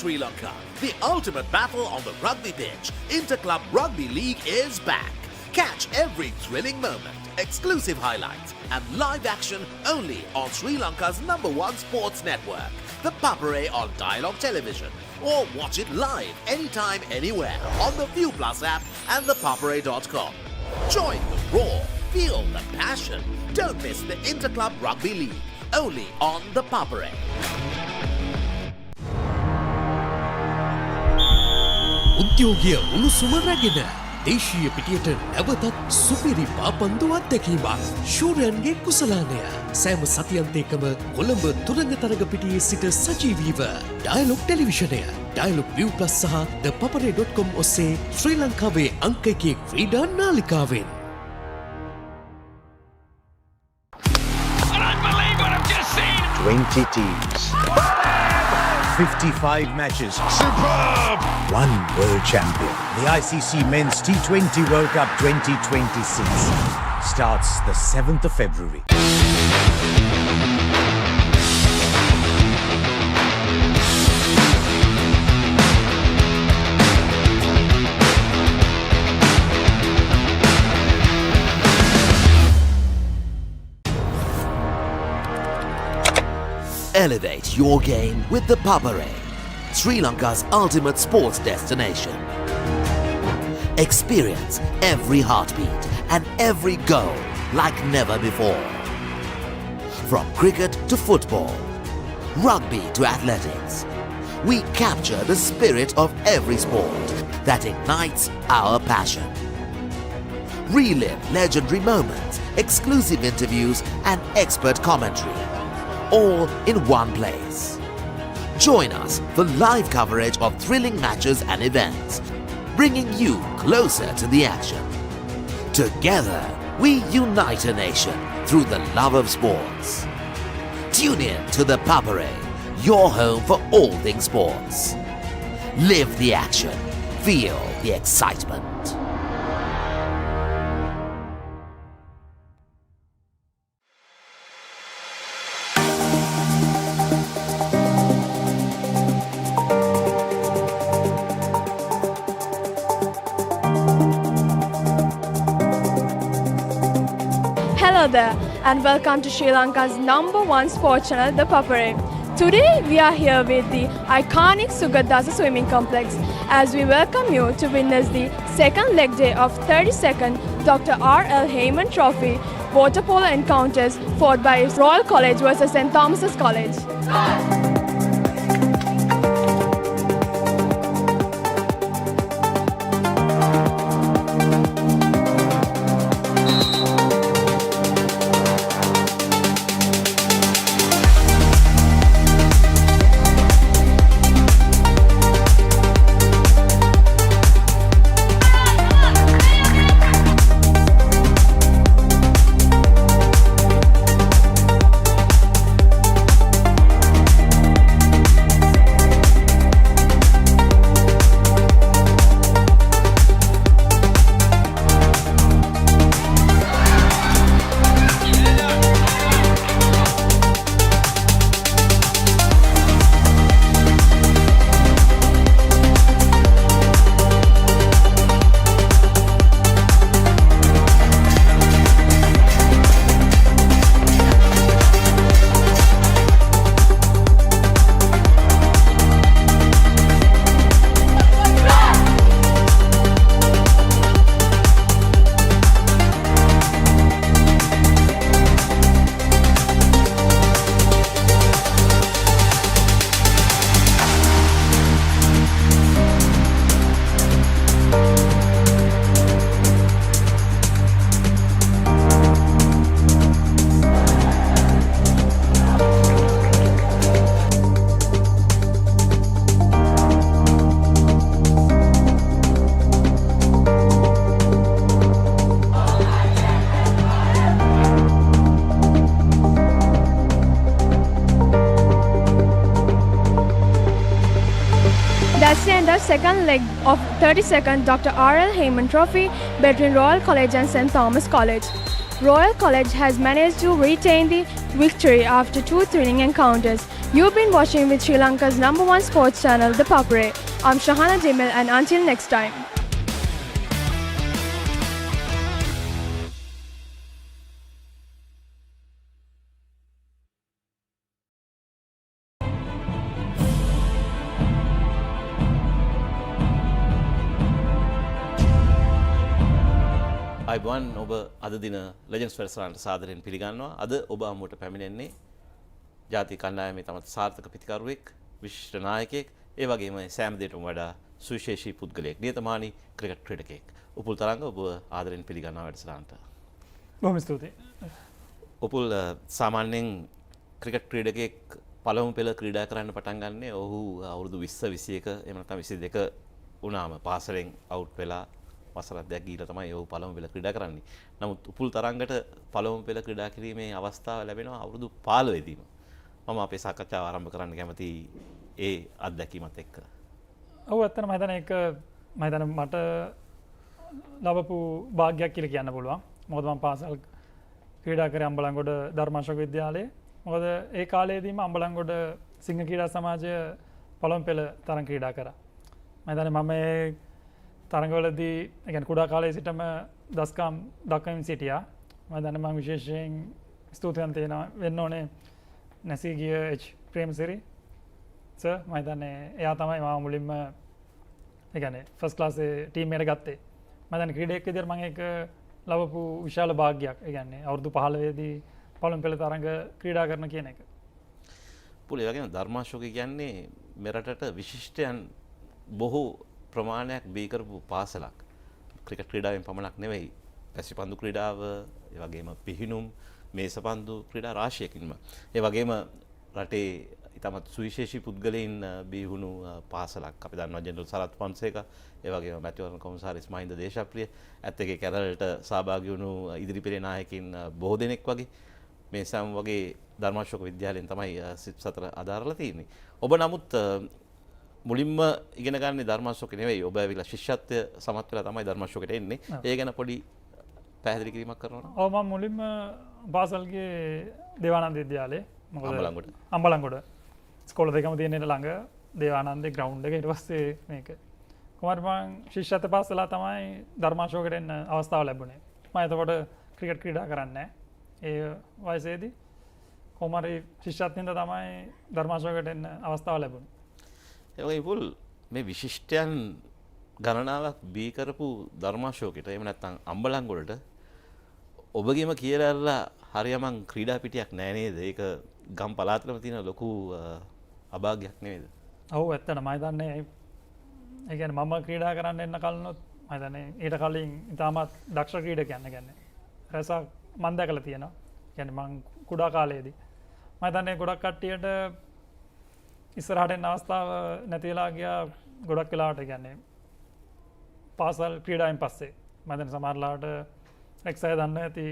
Sri Lanka. The ultimate battle on the rugby pitch. Interclub Rugby League is back. Catch every thrilling moment, exclusive highlights, and live action only on Sri Lanka's #1 sports network, ThePapare on Dialog Television. Or watch it live anytime, anywhere on the ViU Plus app and thepapare.com. Join the roar, feel the passion. Don't miss the Interclub Rugby League, only on ThePapare. උද්‍යෝගය උණුසුම රැගෙන දේශීය පිටියට නැවතත් සුපිරි පාපන්දු අත්දැකීමක් ශූරයන්ගේ කුසලානය සෑම සතියන්තයකම කොළඹ තුරංගතරග පිටියේ සිට සජීවීව dialogue ටෙලිවිෂනය dialogue ViU Plus සහ thepapare.com ඔස්සේ ශ්‍රී ලංකාවේ අංක 1 ක්‍රීඩා නාලිකාවෙන් 20 teams. 55 matches. Superb! One world champion. The ICC Men's T20 World Cup 2026 starts the 7th of February. Elevate your game with the Papare, Sri Lanka's ultimate sports destination. Experience every heartbeat and every goal like never before. From cricket to football, rugby to athletics, we capture the spirit of every sport that ignites our passion. Relive legendary moments, exclusive interviews and expert commentary, all in one place. Join us for live coverage of thrilling matches and events, bringing you closer to the action. Together, we unite a nation through the love of sports. Tune in to the Papare, your home for all things sports. Live the action, feel the excitement. Hello there and welcome to Sri Lanka's #1 sports channel, ThePapare. Today we are here with the iconic Sugadasa swimming complex as we welcome you to witness the second leg day of 32nd Dr. R.L. Heyman Trophy water polo encounters fought by Royal College versus St. Thomas's College. That's the end of second leg of 32nd Dr. R.L. Heyman Trophy between Royal College and St. Thomas College. Royal College has managed to retain the victory after 2 thrilling encounters. You've been watching with Sri Lanka's #1 sports channel, ThePapare. I'm Shahana Dimil and until next time. අයිබෝන් ඔබ අද දින ලෙජන්ඩ්ස් වැඩසටහනට සාදරයෙන් පිළිගන්නවා. අද ඔබ අමුවට පැමිණෙන්නේ ජාතික කණ්ඩායමේ තමත් සාර්ථක පිතිකරුවෙක්, විශිෂ්ට නායකයෙක්, ඒ වගේම සෑම දෙයකටම වඩා සුවිශේෂී පුද්ගලයෙක්, නියතමානී ක්‍රිකට් ක්‍රීඩකයෙක්. උපුල් තරංග ඔබ ආදරයෙන් පිළිගන්නවා වැඩසටහනට. බොහොම ස්තුතියි. උපුල් සාමාන්‍යයෙන් ක්‍රිකට් ක්‍රීඩකයෙක් පළමු පෙළ ක්‍රීඩා කරන්න පටන් ගන්න ඔහු අවුරුදු 20 21 එහෙම නැත්නම් 22 වුණාම පාසලෙන් අවුට් වෙලා වසරක් දෙකක් ගිහිලා තමයි ඔහු පළමු පෙළ ක්‍රීඩා කරන්නේ. නමුත් උපුල් තරංගට පළමු පෙළ ක්‍රීඩා කිරීමේ අවස්ථාව ලැබෙනවා අවුරුදු 15 දීම. මම අපේ සාකච්ඡාව ආරම්භ කරන්න කැමතියි ඒ අත්දැකීමත් එක්ක. ඔව් ඇත්තටම මම හිතන්නේ මට ලැබපු වාග්යක් කියලා කියන්න පුළුවන්. මොකද මම පාසල් ක්‍රීඩා කරේ අම්බලන්ගොඩ ධර්මාශෝක විද්‍යාලයේ. මොකද ඒ කාලේදීම අම්බලන්ගොඩ සිංහ ක්‍රීඩා සමාජය පළමු පෙළ තරඟ ක්‍රීඩා කරා. මම හිතන්නේ මම ඒ තරඟවලදී يعني කුඩා කාලයේ සිටම දස්කම් දක්වමින් සිටියා. මම දන්නේ මම විශේෂයෙන් ස්තුතිවන්ත වෙන්න ඕනේ නැසී ගිය H ප්‍රේමසිරි සර්. මම හිතන්නේ එයා තමයි මම මුලින්ම ඒ කියන්නේ ෆස්ට් ක්ලාස් ටීම් එකට ගත්තේ. මම දන්නේ ක්‍රීඩකයෙක් විදිහට මම ඒක ලැබපු විශාල භාග්යක්. ඒ කියන්නේ අවුරුදු 15 දී පළමු පෙළ තරඟ ක්‍රීඩා කරන කියන එක. පුලේ වගේම ධර්මාශෝක කියන්නේ මෙරටට විශිෂ්ටයන් බොහෝ ප්‍රමාණයක් බී කරපු පාසලක්. ක්‍රිකට් ක්‍රීඩාවෙන් පමණක් නෙවෙයි, පැසිපන්දු ක්‍රීඩාව, ඒ වගේම පිහිනුම්, මේසපන්දු ක්‍රීඩා රාශියකින්ම. ඒ වගේම රටේ ඉතාමත් සුවිශේෂී පුද්ගලයන් බී වුණු පාසලක්. අපි දන්නවා ජෙනරල් සරත් ෆොන්සේකා, ඒ වගේම මැතිවරණ කොමසාරිස් මහින්ද දේශප්‍රිය, ඇත් එකේ කැරල්ට සහභාගී වුණු ඉදිරිපෙළේ නායකින් බොහෝ දෙනෙක් වගේ මේ සෑම වගේ ධර්මාශෝක විද්‍යාලයෙන් තමයි සිත් සතර අදාරලා තියෙන්නේ. ඔබ නමුත් මුලින්ම ඉගෙන ගන්නේ ධර්මාශෝක නෙවෙයි. ඔබ ඇවිල්ලා ශිෂ්‍යත්වය සමත් වෙලා තමයි ධර්මාශෝකයට එන්නේ. ඒ ගැන පොඩි පැහැදිලි කිරීමක් කරනවා. ඔව් මම මුලින්ම පාසල්ගේ දේවානන්ද විද්‍යාලයේ අම්බලන්ගොඩ. අම්බලන්ගොඩ ස්කෝල දෙකම තියෙන ළඟ දේවානන්ද ග්‍රවුන්ඩ් එක. ඊට පස්සේ මේක කොහොමද මම ශිෂ්‍යත්ව පාසලා තමයි ධර්මාශෝකයට එන්න අවස්ථාව ලැබුණේ. මම එතකොට ක්‍රිකට් ක්‍රීඩා කරන්නේ නැහැ. ඒ වයසේදී කොහොමරි ශිෂ්‍යත්වින්ද තමයි ධර්මාශෝකයට එන්න අවස්ථාව ලැබුණේ. ඒ වගේ පුල් මේ විශිෂ්ටයන් ගණනාවක් බී කරපු ධර්මාශෝකයට එහෙම නැත්නම් අම්බලන්ගොඩට ඔබගේම කියලා හරියමං ක්‍රීඩා පිටියක් නෑ නේද? ඒක ගම් පළාතටම තියෙන ලොකු අභාග්‍යයක් නෙවෙයිද? ඔව් ඇත්තට මම දන්නේ ඒ කියන්නේ මම ක්‍රීඩා කරන්න එන්න කලිනුත් මම දන්නේ ඊට කලින් ඉතාමත් දක්ෂ ක්‍රීඩකයන් කියන්නේ රසක් මම දැකලා තියෙනවා. කියන්නේ මං කුඩා කාලයේදී මම දන්නේ ගොඩක් කට්ටියට ඉස්සරහට එන්න අවස්ථාව නැති වෙලා ගියා ගොඩක් වෙලාවට කියන්නේ පාසල් ක්‍රීඩාවෙන් පස්සේ මම දන්නේ සමහරලාට එක්සය දන්න ඇති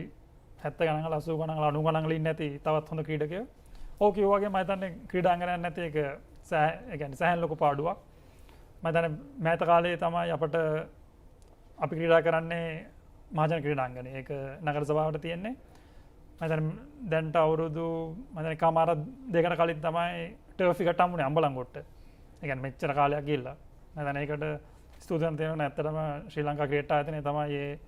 70 ගණන් 80 ගණන් 90 ගණන් වල ඉන්නේ නැති තවත් හොඳ ක්‍රීඩකයෝ. ඕක ඒ වගේ මම දන්නේ ක්‍රීඩාංගනයක් නැති එක ඒ කියන්නේ සෑහෙන ලොකු පාඩුවක්. මම දන්නේ මෑත කාලේ තමයි අපිට අපි ක්‍රීඩා කරන්නේ මහජන ක්‍රීඩාංගනේ. ඒක නගර සභාවට තියෙන්නේ. මම දන්නේ දැන්ට අවුරුදු මම දන්නේ කමාර දෙකකට කලින් තමයි ටර්ෆ් එකට හම්බුනේ අම්බලන්ගොඩට. ඒ කියන්නේ මෙච්චර කාලයක් ගිහිල්ලා. මම දන්නේ ඒකට ස්තුතිවන්ත වෙනවා ඇත්තටම ශ්‍රී ලංකා ක්‍රිකට් ආයතනය තමයි මේ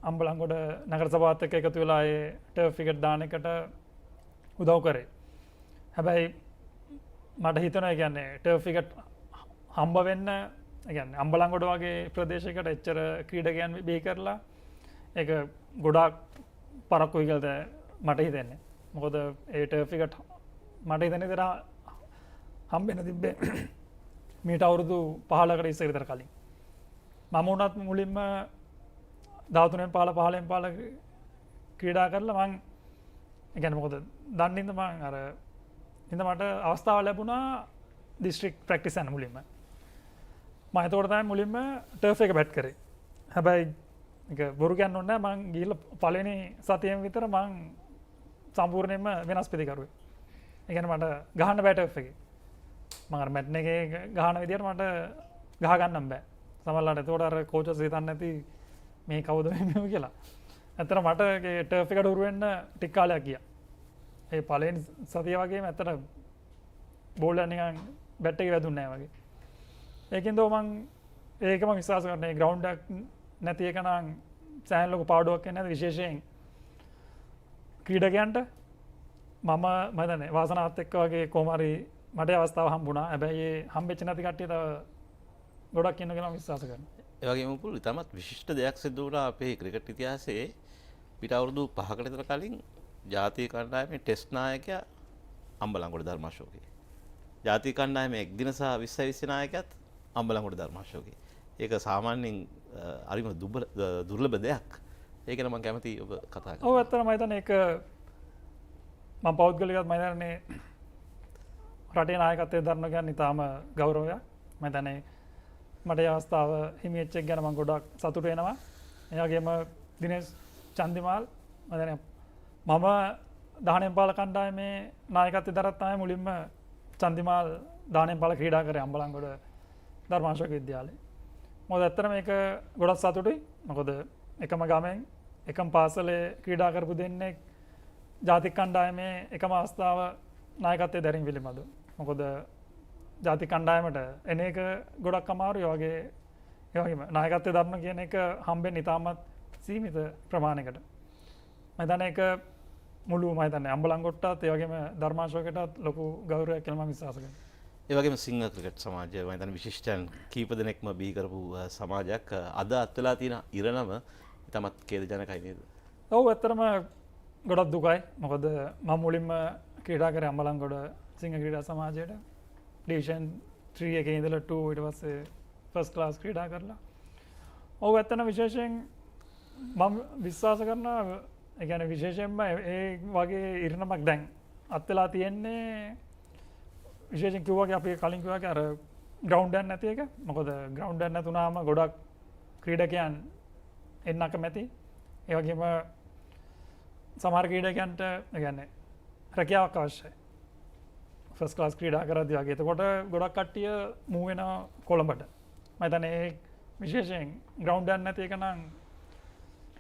අම්බලන්ගොඩ නගර සභාවත් එක්ක එකතු වෙලා ඒ ටර්ෆ් එකට දාන එකට උදව් කරේ. හැබැයි මට හිතෙනවා කියන්නේ ටර්ෆ් එකට හම්බ වෙන්න කියන්නේ අම්බලන්ගොඩ වගේ ප්‍රදේශයකට එච්චර ක්‍රීඩකයන් බිහි කරලා ඒක ගොඩාක් පරක්කුයි කියලා මට හිතෙන්නේ. මොකද ඒ ටර්ෆ් එකට මට හිතෙන්නේ විතර හම්බෙන්න තිබ්බේ මීට අවුරුදු 15කට ඉස්සර විතර කලින්. මම උනත් මුලින්ම 13න් 15 ක්‍රීඩා කරලා මං ඒ කියන්නේ මොකද දන්නින්ද මං අර ඉතින් මට අවස්ථාව ලැබුණා දිස්ත්‍රික් ප්‍රැක්ටිස් යන මුලින්ම. මම ඒතකොට තමයි මුලින්ම ටර්ෆ් එක බැට් කරේ. හැබැයි ඒක බොරු කියන්න ඕනේ නැහැ මං ගිහලා පළවෙනි සතියෙම විතර මං සම්පූර්ණයෙන්ම වෙනස් පිළිකරුවේ. ඒ කියන්නේ මට ගහන්න බෑ ටර්ෆ් එකේ. මම අර මැට් එකේ ගහන විදියට මට ගහ ගන්නම් බෑ. සමහරවිට ඒතකොට අර කෝචස් හිතන්නේ නැති මේ කවුද මේ කියලා. ඇත්තට මට ඒ ටර්ෆ් එකට උරු වෙන්න ටික කාලයක් ගියා. ඒ පළවෙනි සතිය වගේම ඇත්තට බෝල් එක නිකන් බැට් එකේ වැදුන්නේ නැහැ වගේ. ඒකෙන්ද මම ඒකම විශ්වාස කරන්නේ ග්‍රවුන්ඩ් එකක් නැති එක නම් සෑහෙන ලොකු පාඩුවක් වෙන්නේ නැහැ විශේෂයෙන් ක්‍රීඩකයන්ට. මම දන්නේ වාසනාවත් එක්ක වගේ කොහොම හරි මට අවස්ථාව හම්බුණා. හැබැයි ඒ හම්බෙච්ච නැති කට්ටිය තව ගොඩක් ඉන්න කියලා විශ්වාස කරනවා. ඒ වගේම පුල් ඉතාමත් විශිෂ්ට දෙයක් සිදු වුණා අපේ ක්‍රිකට් ඉතිහාසයේ. පිට අවුරුදු 5කට විතර කලින් ජාතික කණ්ඩායමේ ටෙස්ට් 나යකයා අම්බලන්ගොඩ ධර්මාශෝකේ. ජාතික කණ්ඩායමේ එක්දින සහ 20 නායකයාත් අම්බලන්ගොඩ ධර්මාශෝකේ. ඒක සාමාන්‍යයෙන් අරිම දුර්ලභ දෙයක්. ඒක නම් මම කැමතියි ඔබ කතා කරන්න. ඔව් ඇත්තටම මම හිතන්නේ ඒක මම පෞද්ගලිකවත් මම හිතන්නේ රටේ නායකත්වයේ දරන කියන්නේ ඉතාම ගෞරවයක්. මම හිතන්නේ මට ඒ අවස්ථාව හිමි වෙච්ච එක ගැන මම ගොඩක් සතුටු වෙනවා. ඒ වගේම දිනේෂ් චන්දිමාල් මම හිතන්නේ මම 19 පාල කණ්ඩායමේ නායකත්වයේ දරත් තමයි මුලින්ම චන්දිමාල් 19 පාල ක්‍රීඩා කරේ අම්බලන්ගොඩ ධර්මාශෝක විද්‍යාලයේ. මොකද ඇත්තට මේක ගොඩක් සතුටුයි. මොකද එකම ගමෙන් එකම පාසලේ ක්‍රීඩා කරපු දෙන්නෙක් ජාතික කණ්ඩායමේ එකම අවස්ථාව නායකත්වයේ දැරීම පිළිබඳව. මොකද ජාතික කණ්ඩායමට එන එක ගොඩක් අමාරුයි. ඒ වගේම නායකත්වයේ දරන කියන එක හම්බෙන්නේ ඉතාමත් සීමිත ප්‍රමාණයකට. මම හිතන්නේ ඒක මුළු මම හිතන්නේ අම්බලන්ගොඩටත් ඒ වගේම ධර්මාශෝකයටත් ලොකු ගෞරවයක් කියලා මම විශ්වාස කරනවා. ඒ වගේම සිංහ ක්‍රිකට් සමාජය මම හිතන්නේ විශිෂ්ටයන් කීප දෙනෙක්ම බිහි කරපු සමාජයක්. අද අත් වෙලා තියෙන ඉරණම ඉතාමත් ඛේදජනකයි නේද? ඔව් ඇත්තටම ගොඩක් දුකයි. මොකද මම මුලින්ම ක්‍රීඩා කරේ අම්බලන්ගොඩ සිංහ ක්‍රීඩා සමාජයට. ඩිවිෂන් 3 එකේ ඉඳලා 2 ඊට පස්සේ ෆස්ට් ක්ලාස් ක්‍රීඩා කරලා. ඔව් ඇත්තටම විශේෂයෙන් මම විශ්වාස කරනවා ඒ කියන්නේ විශේෂයෙන්ම ඒ වගේ ඉරණමක් දැන් අත් වෙලා තියෙන්නේ විශේෂයෙන් කිව්වාගේ අපි කලින් කිව්වාගේ අර ග්‍රවුන්ඩ් එකක් නැති එක. මොකද ග්‍රවුන්ඩ් එකක් නැතුණාම ගොඩක් ක්‍රීඩකයන් එන්න අකමැති. ඒ වගේම සමහර ක්‍රීඩකයන්ට ඒ කියන්නේ රැකියාවක් අවශ්‍යයි. ෆස්ට් ක්ලාස් ක්‍රීඩා කරද්දී වගේ. එතකොට ගොඩක් කට්ටිය මූව් වෙනවා කොළඹට. මම හිතන්නේ විශේෂයෙන් ග්‍රවුන්ඩ් එකක් නැති එක නම්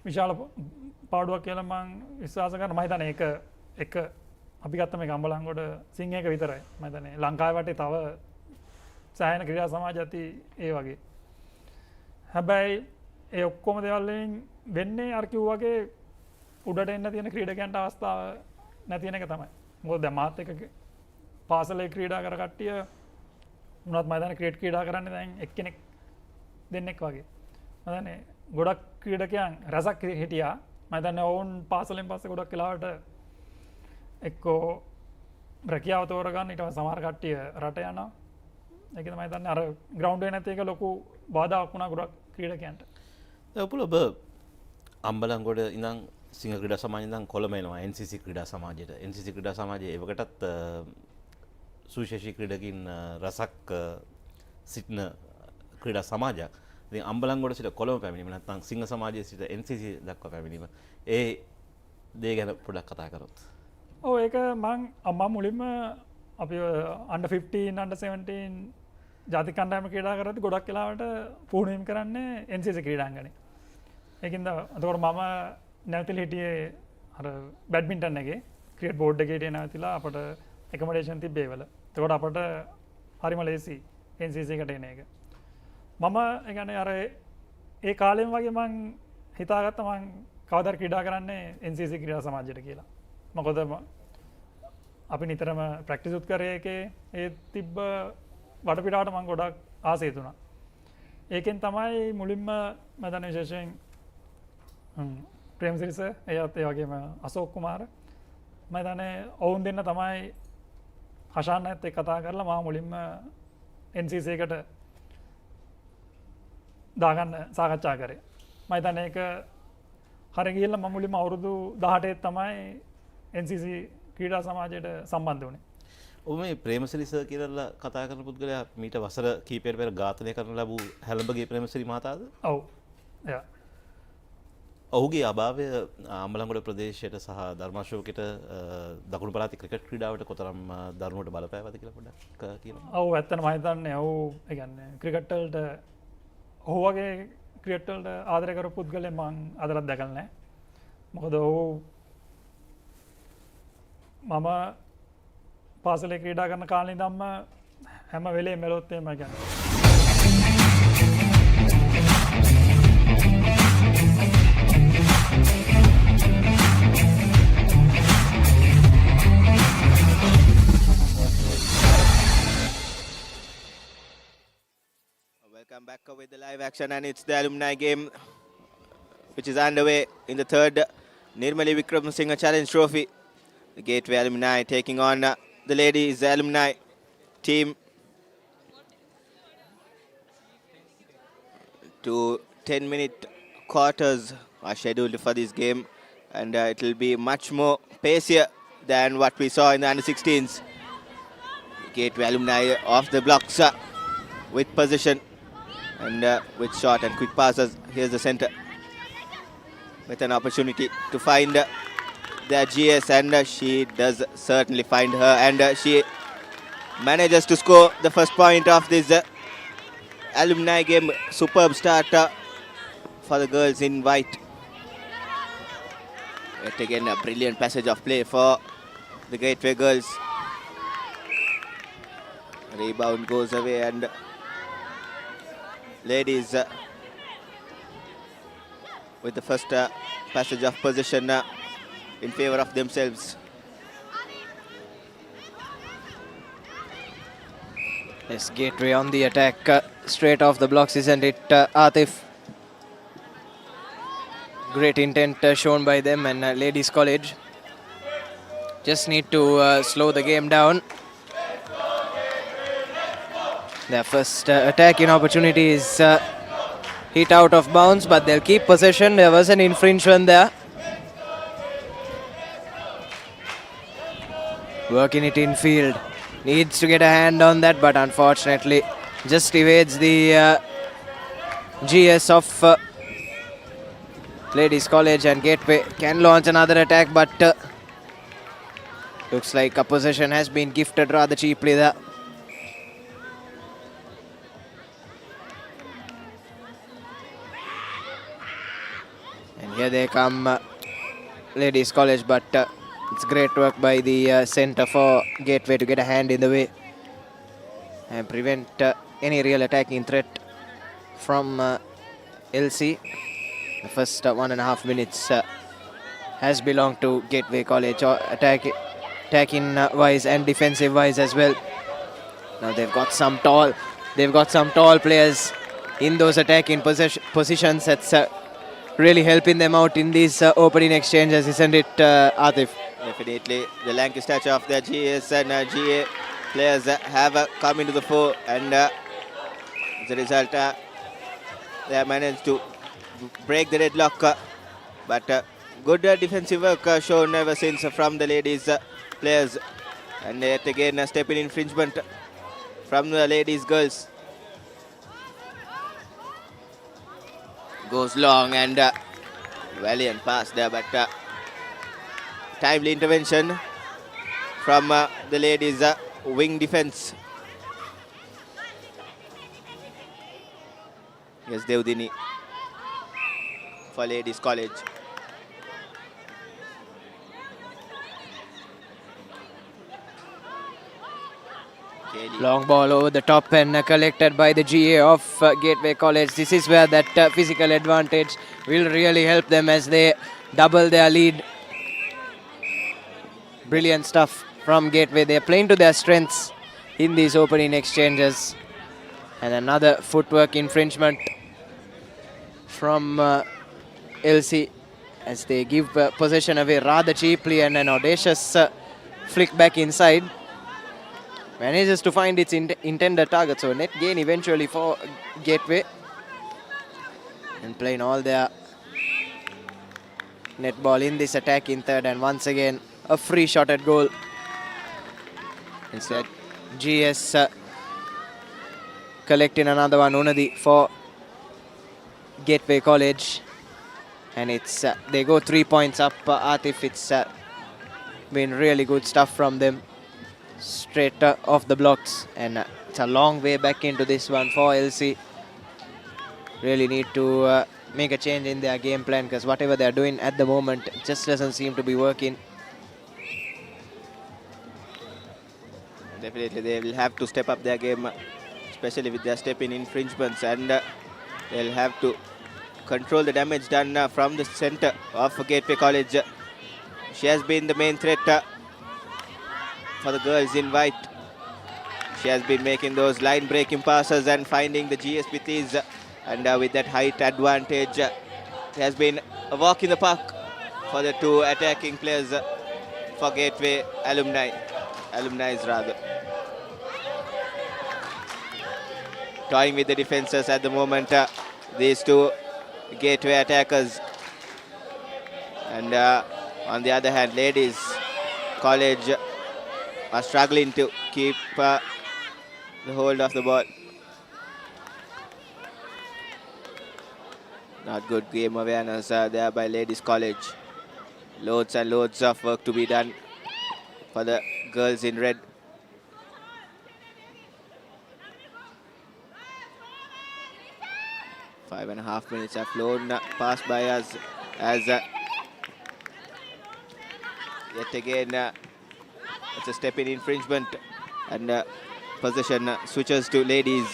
විශාල පාඩුවක් කියලා මම විශ්වාස කරනවා. මම හිතන්නේ ඒක අපි ගත්ත මේක අම්බලන්ගොඩ සිංහයක විතරයි. මම හිතන්නේ ලංකාවේ වටේ තව සෑහෙන ක්‍රීඩා සමාජ ඇති ඒ වගේ. හැබැයි ඒ ඔක්කොම දේවල් වලින් වෙන්නේ අර කිව්වාගේ උඩට එන්න තියෙන ක්‍රීඩකයන්ට අවස්ථාව නැති වෙන එක තමයි. මොකද දැන් මාත් එක්ක පාසලේ ක්‍රීඩා කර කට්ටිය උනත් මයිදාන ක්‍රීඩා කරන්නේ දැන් එක්කෙනෙක් දෙන්නෙක් වගේ. මම දන්නේ ගොඩක් ක්‍රීඩකයන් රසක් හිටියා. මම දන්නේ ඔවුන් පාසලෙන් පස්සේ ගොඩක් වෙලාවට එක්කෝ රැකියාව තෝරගන්න ඊට පස්සේ සමහර කට්ටිය රට යනවා. ඒක තමයි දන්නේ අර ග්‍රවුන්ඩ් එක නැති එක ලොකු බාධාවක් වුණා ගොඩක් ක්‍රීඩකයන්ට. ඔබ අම්බලන්ගොඩ ඉඳන් සිංහ ක්‍රීඩා සමාජය ඉඳන් කොළඹ එනවා NCC ක්‍රීඩා සමාජයට. NCC ක්‍රීඩා සමාජයේ එවකටත් සුවිශේෂී ක්‍රීඩකින් රසක් සිටින ක්‍රීඩා සමාජයක්. ඉතින් අම්බලන්ගොඩ සිට කොළඹ පැමිණීම නැත්නම් සිංහ සමාජයේ සිට NCC දක්වා පැමිණීම ඒ දේ ගැන පොඩ්ඩක් කතා කරොත්. ඔව් ඒක මම මුලින්ම අපි under 15 under 17 ජාතික කණ්ඩායම ක්‍රීඩා කරද්දී ගොඩක් වෙලාවට පුහුණුවීම් කරන්නේ NCC ක්‍රීඩාංගණේ. ඒකින්ද එතකොට මම නැවතිලා හිටියේ අර බැඩ්මින්ටන් එකේ ක්‍රිකට් බෝඩ් එකේ හිටියේ නැවතිලා අපට එකමඩේෂන් තිබ්බේ වල. එතකොට අපට හරිම ලේසි NCC එකට එන එක. මම ඒ කියන්නේ අර ඒ කාලෙම වගේ මං හිතාගත්තා මං කවදාද ක්‍රීඩා කරන්නේ NCC ක්‍රීඩා සමාජයට කියලා. මොකද අපි නිතරම ප්‍රැක්ටිස් උත් කරේ එකේ ඒ තිබ්බ වටපිටාවට මම ගොඩක් ආසයි තුණා. ඒකෙන් තමයි මුලින්ම මම දන්නේ විශේෂයෙන් ප්‍රේමසිරි සර් එයත් ඒ වගේම අශෝක් කුමාර මම දන්නේ ඔවුන් දෙන්න තමයි හෂාන්නත් එක්ක කතා කරලා මම මුලින්ම NCC එකට දාගන්න සාකච්ඡා කරේ. මම දන්නේ ඒක හරිය ගිහිල්ලා මම මුලින්ම අවුරුදු 18 තමයි NCC ක්‍රීඩා සමාජයට සම්බන්ධ වුණේ. ඔබ මේ ප්‍රේමසිරි සර් කියලා කතා කරන පුද්ගලයා මීට වසර කීපයකට පෙර ඝාතනය කරන ලැබූ හැලඹගේ ප්‍රේමසිරි මහතාද? ඔව්. එයා. ඔහුගේ අභාවය අම්බලන්ගොඩ ප්‍රදේශයට සහ ධර්මාශෝකයට දකුණු පළාතේ ක්‍රිකට් ක්‍රීඩාවට කොතරම් දරුණුවට බලපෑවද කියලා පොඩ්ඩක් කියන්න. ඔව් ඇත්තටම මම හිතන්නේ ඔව් ඒ කියන්නේ ක්‍රිකට් වලට ඔහු වගේ ක්‍රිකට් වලට ආදරය කරපු පුද්ගලයෙක් මම අදලත් දැකලා නැහැ. මොකද ඔහු මම පාසලේ ක්‍රීඩා කරන කාලේ ඉඳන්ම හැම වෙලේම මෙලොත් එහෙම කියන්නේ. Welcome back with the live action, and it's the alumni game which is underway in the third Nirmali Wickremesinghe Challenge Trophy. The Gateway Alumni taking on the ladies alumni team. 2 10-minute quarters are scheduled for this game, and it will be much more pacier than what we saw in the under-16s. Gateway Alumni off the blocks with position and with short and quick passes. Here's the center with an opportunity to find their GS, and she does certainly find her, and she manages to score the first point of this alumni game. Superb start for the girls in white. Yet again a brilliant passage of play for the Gateway girls. Rebound goes away, and ladies with the first passage of possession in favor of themselves. Yes, Gateway on the attack, straight off the blocks, isn't it, Atif? Great intent shown by them, and Ladies College just need to slow the game down. Their first attacking opportunity is hit out of bounds, but they'll keep possession. There was an infringement there. Working it in field. Needs to get a hand on that, but unfortunately just evades the GS of Ladies College, and Gateway can launch another attack, but looks like a possession has been gifted rather cheaply there. And here they come, Ladies College, but it's great work by the center for Gateway to get a hand in the way and prevent any real attacking threat from LC. The first 1.5 minutes has belonged to Gateway College, attacking wise and defensive wise as well. Now they've got some tall players in those attacking positions. That's really helping them out in these opening exchanges, isn't it, Atif? Definitely, the lanky stature of the GS and GA players have come into the fore, and as a result, they have managed to break the deadlock. But good defensive work shown ever since from the ladies players, and yet again a step in infringement from the ladies girls. Goes long and valiant pass there, but timely intervention from the ladies wing defense. Yes, Devdini for ladies college. Long ball over the top and collected by the GA of Gateway College. This is where that physical advantage will really help them as they double their lead. Brilliant stuff from Gateway. They're playing to their strengths in these opening exchanges. And another footwork infringement from LC as they give possession away rather cheaply, and an audacious flick back inside. Manages to find its intended target, so net gain eventually for Gateway. And playing all their netball in this attack in third, and once again a free shot at goal. Instead, GS collecting another one, Unadi for Gateway College. And it's they go 3 points up. Atif, it's been really good stuff from them. Straight off the blocks, and it's a long way back into this one for LC. Really need to make a change in their game plan, because whatever they're doing at the moment just doesn't seem to be working. Definitely they will have to step up their game, especially with their step in infringements, and they'll have to control the damage done from the center of Gateway College. She has been the main threat for the girls in white. She has been making those line breaking passes and finding the GS with ease, and with that height advantage, it has been a walk in the park for the two attacking players for Gateway Alumni rather. Toying with the defenses at the moment, these two Gateway attackers. And on the other hand, ladies college are struggling to keep the hold of the ball. Not good game awareness there by ladies college. Loads and loads of work to be done for the girls in red. Five and a half minutes have flown past by us as yet again it's a step in infringement, and possession switches to ladies.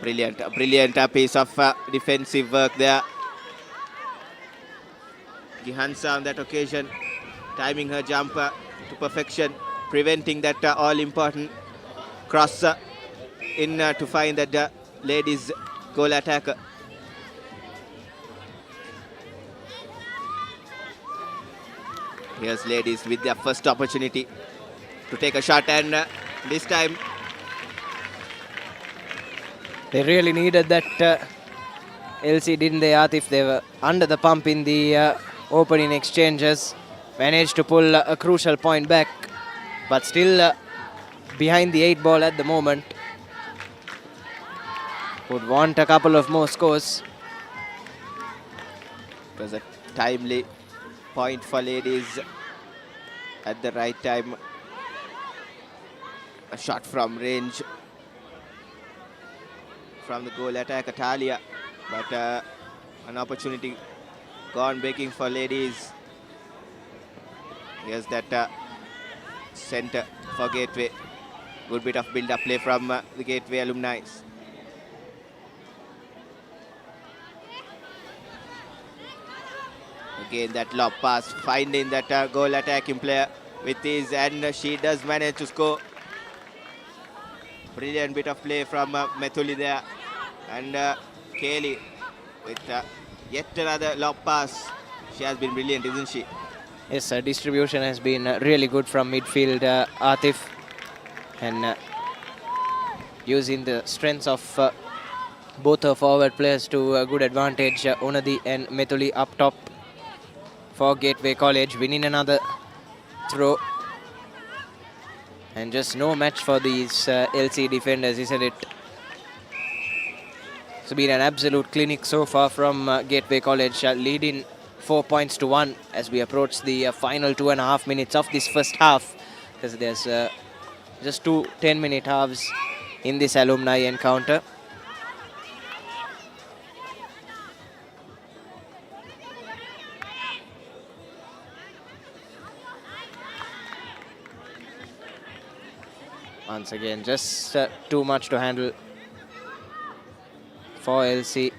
Brilliant piece of defensive work there. Gihansa on that occasion, timing her jump to perfection, preventing that all-important cross in to find that ladies goal attacker. Here's ladies with their first opportunity to take a shot, and this time they really needed that LC, didn't they, Atif? They were under the pump in the opening exchanges. Managed to pull a crucial point back, but still behind the 8 ball at the moment. Would want a couple of more scores. It was a timely point for ladies at the right time. A shot from range from the goal attacker Talia, but an opportunity gone begging for ladies. Here's that center for Gateway. Good bit of build-up play from the Gateway alumni. Again, that lob pass, finding that goal attacking player with ease, and she does manage to score. Brilliant bit of play from Methuli there. And Kaylee with yet another lob pass. She has been brilliant, isn't she? Yes, distribution has been really good from midfield, Atif. And using the strengths of both her forward players to good advantage. Onadi and Methuli up top for Gateway College, winning another throw. And just no match for these LC defenders, isn't it? It's been an absolute clinic so far from Gateway College, leading 4 points to 1 as we approach the final 2.5 minutes of this first half, because there's just 2 10-minute halves in this alumni encounter. Once again, just too much to handle for LC.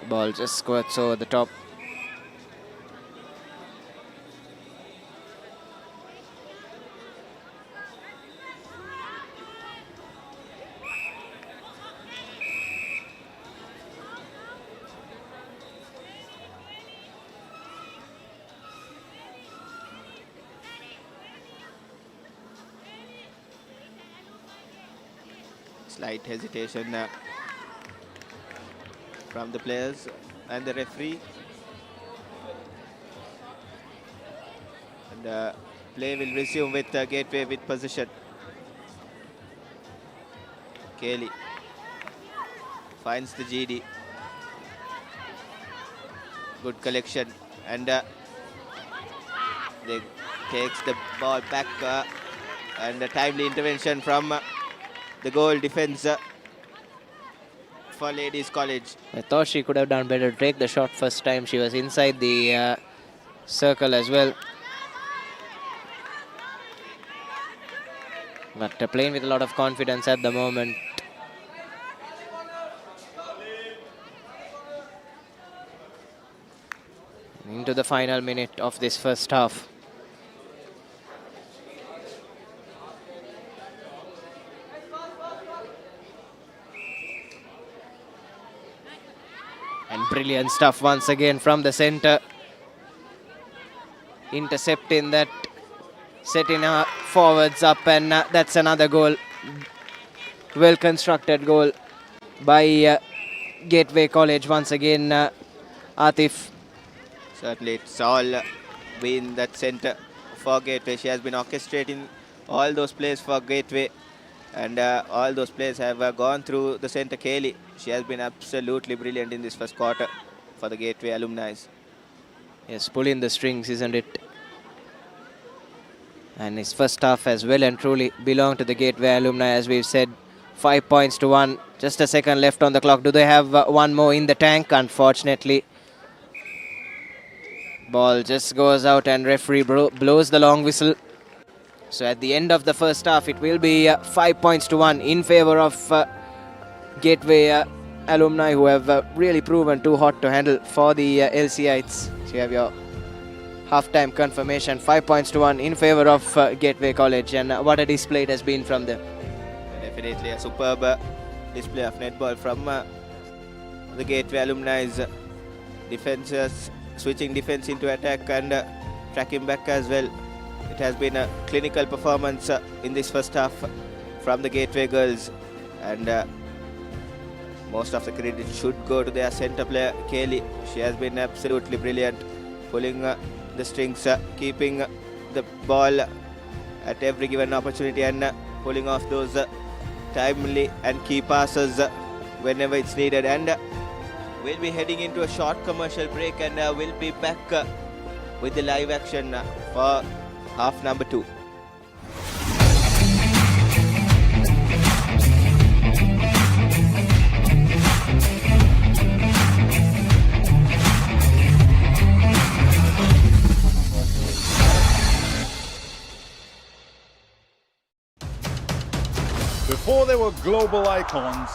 Ball just squirts over the top. Slight hesitation from the players and the referee. And play will resume with Gateway with possession. Kaylee finds the GD. Good collection, and they takes the ball back, and a timely intervention from the goal defense for Ladies College. I thought she could have done better to take the shot first time. She was inside the circle as well. But playing with a lot of confidence at the moment. Into the final minute of this first half. And brilliant stuff once again from the center. Intercepting that, setting our forwards up, and that's another goal. Well constructed goal by Gateway College once again, Atif. Certainly, it's all been that center for Gateway. She has been orchestrating all those plays for Gateway, and all those plays have gone through the center, Kaylee. She has been absolutely brilliant in this first quarter for the Gateway alumni. Yes, pulling the strings, isn't it? And his first half has well and truly belonged to the Gateway alumni, as we've said. 5 points to 1. Just a second left on the clock. Do they have one more in the tank? Unfortunately. Ball just goes out and referee blows the long whistle. So at the end of the first half, it will be 5 points to 1 in favor of Gateway alumni, who have really proven too hot to handle for the LCites. So you have your half-time confirmation, 5 points to 1 in favor of Gateway College, and what a display it has been from them. Definitely a superb display of netball from the Gateway alumni's defenses, switching defense into attack and tracking back as well. It has been a clinical performance in this first half from the Gateway girls, and most of the credit should go to their center player, Kaylee. She has been absolutely brilliant, pulling the strings, keeping the ball at every given opportunity, and pulling off those timely and key passes whenever it's needed. And we'll be heading into a short commercial break, and we'll be back with the live action for half number 2. Before they were global icons,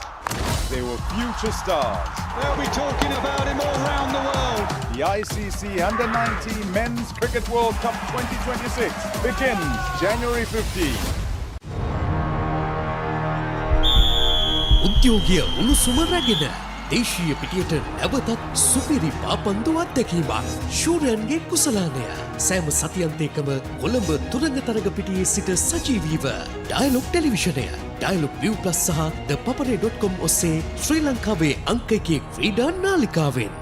they were future stars. They'll be talking about him all around the world. ICC Under-19 Men's Cricket World Cup 2026 begins January 15. උද්‍යෝගය උණුසුම රැගෙන දේශීය පිටියට නැවතත් සුපිරි පාපන්දු අත්දැකීමක් ශූරයන්ගේ කුසලානය සෑම සතියන්තයකම කොළඹ තුරංග තරග පිටියේ සිට සජීවීව dialogue ටෙලිවිෂනය dialogue ViU+ සහ ThePapare.com ඔස්සේ ශ්‍රී ලංකාවේ අංක 1 ක්‍රීඩා නාලිකාවෙන්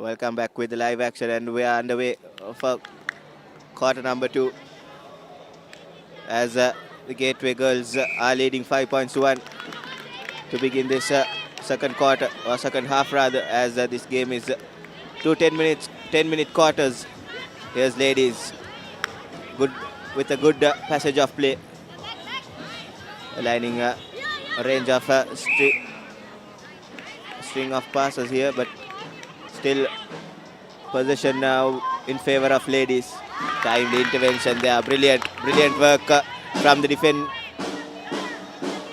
Welcome back with the live action, and we are underway for quarter number 2 as the Gateway girls are leading 5 points to 1 to begin this second quarter, or second half rather, as this game is 10-minute quarters. Here's ladies, good with a good passage of play, aligning a range of string of passes here, but still possession now in favor of ladies. Timely intervention there, brilliant work from the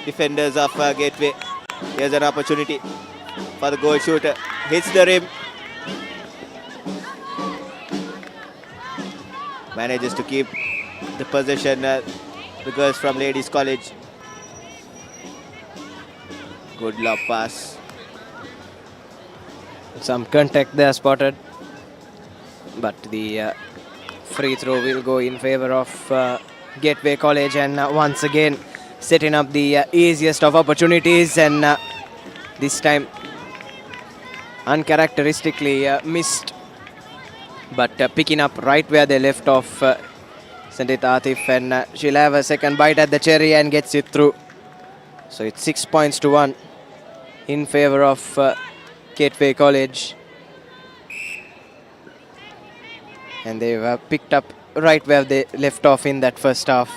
defenders of Gateway. Here's an opportunity for the goal shooter, hits the rim, manages to keep the possession, the girls from Ladies College. Good lob pass. Some contact there spotted, but the free throw will go in favor of Gateway College, and once again setting up the easiest of opportunities, and this time uncharacteristically missed, but picking up right where they left off, Sandit Atif, and she'll have a second bite at the cherry and gets it through. So it's 6 points to 1 in favor of Gateway College, and they've picked up right where they left off in that first half.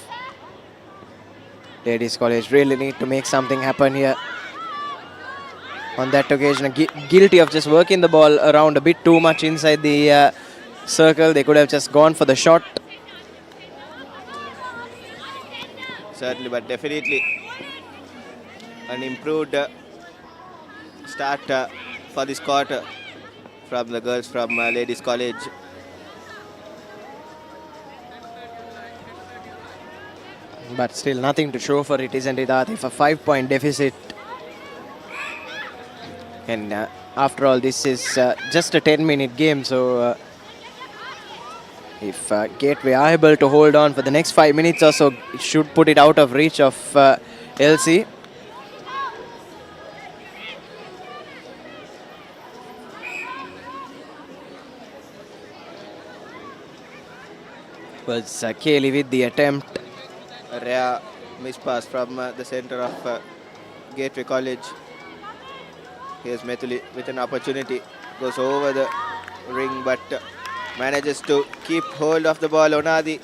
Ladies College really need to make something happen here. On that occasion, guilty of just working the ball around a bit too much inside the circle. They could have just gone for the shot. Certainly, but definitely an improved start for this quarter from the girls from Ladies College. But still nothing to show for it, isn't it, Atif? A 5-point deficit. And after all, this is just a 10-minute game, so if Gateway are able to hold on for the next 5 minutes or so, it should put it out of reach of LC. Was Kaylee with the attempt. A rare miss pass from the center of Gateway College. Here's Methuli with an opportunity. Goes over the ring but manages to keep hold of the ball. Onadi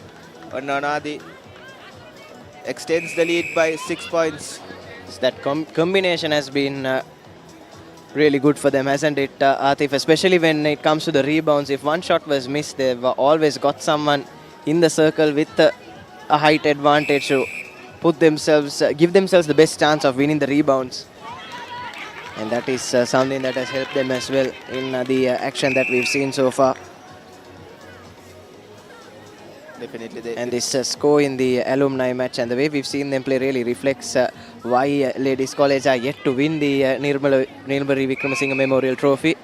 extends the lead by 6 points. That combination has been really good for them, hasn't it, Atif? Especially when it comes to the rebounds. If one shot was missed, they've always got someone in the circle with a height advantage to give themselves the best chance of winning the rebounds. And that is something that has helped them as well in the action that we've seen so far. Definitely. And this score in the Alumni match and the way we've seen them play really reflects why Ladies College are yet to win the Nirmali Wickremesinghe Memorial Trophy.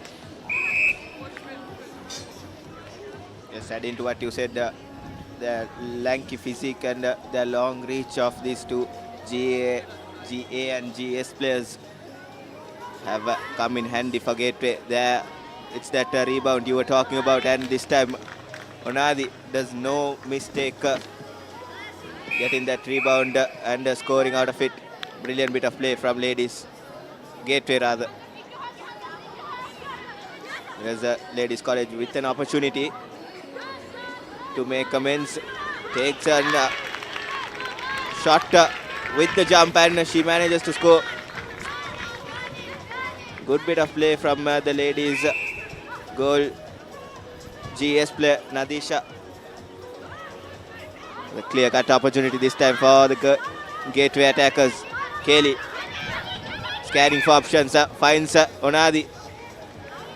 Just adding to what you said, the lanky physique and the long reach of these two GA and GS players have come in handy for Gateway. There, it's that rebound you were talking about, and this time Onadi does no mistake getting that rebound and scoring out of it. Brilliant bit of play from Ladies. Gateway rather. There's a Ladies College with an opportunity to make amends. Takes a shot with the jump and she manages to score. Good bit of play from the Ladies goal. GS player Nadisha. The clear-cut opportunity this time for the Gateway attackers. Kaylee scanning for options, finds Onadi.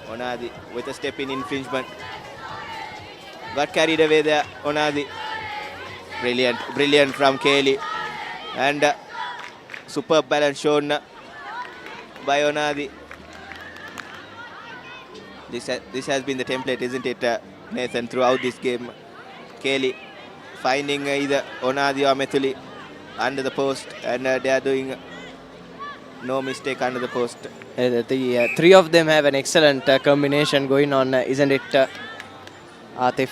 Onadi with a step-in infringement. Got carried away there, Onadi. Brilliant from Kaylee. And superb balance shown by Onadi. This has been the template, isn't it, Nathan, throughout this game. Kaylee finding either Onadi or Methuli under the post, and they are doing no mistake under the post. The three of them have an excellent combination going on, isn't it, Atif?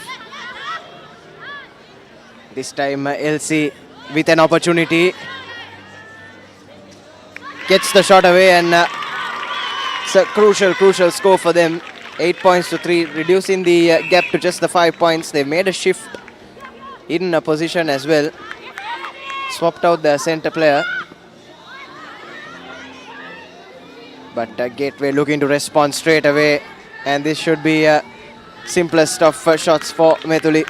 This time LC with an opportunity. Gets the shot away, and it's a crucial score for them. 8 points to 3, reducing the gap to just the 5 points. They've made a shift in a position as well. Swapped out the center player. But Gateway looking to respond straight away. And this should be simplest of shots for Methuli.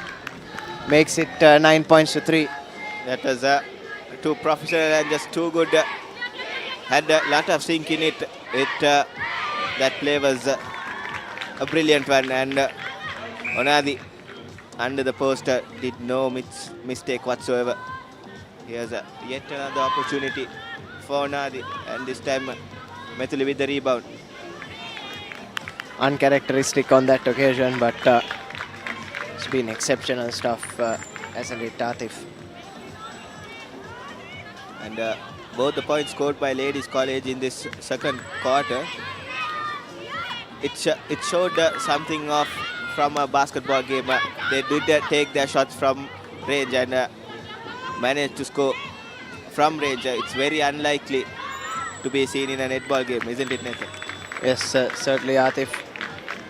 Makes it 9 points to 3. That was too professional and just too good. Had a lot of sink in it. That play was a brilliant one, and Onadi under the post did no mistake whatsoever. Here's yet another opportunity for Onadi, and this time Methuli with the rebound. Uncharacteristic on that occasion, but it's been exceptional stuff, hasn't it, Atif? And both the points scored by Ladies College in this second quarter, it showed something from a basketball game. They did take their shots from range and managed to score from range. It's very unlikely to be seen in a netball game, isn't it, Nathan? Yes, certainly, Atif.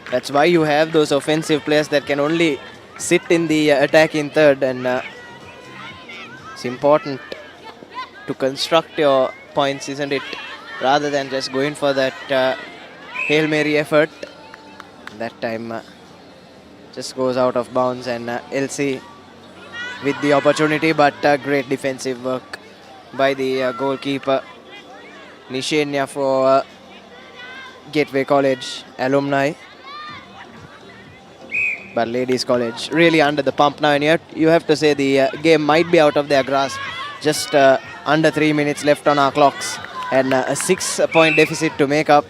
That's why you have those offensive players that can only sit in the attacking third, and it's important to construct your points, isn't it? Rather than just going for that Hail Mary effort. That time just goes out of bounds, and LC with the opportunity, but great defensive work by the goalkeeper Nishenya for Gateway College Alumni. But Ladies College really under the pump now, and yet you have to say the game might be out of their grasp Just under 3 minutes left on our clocks, and a 6-point deficit to make up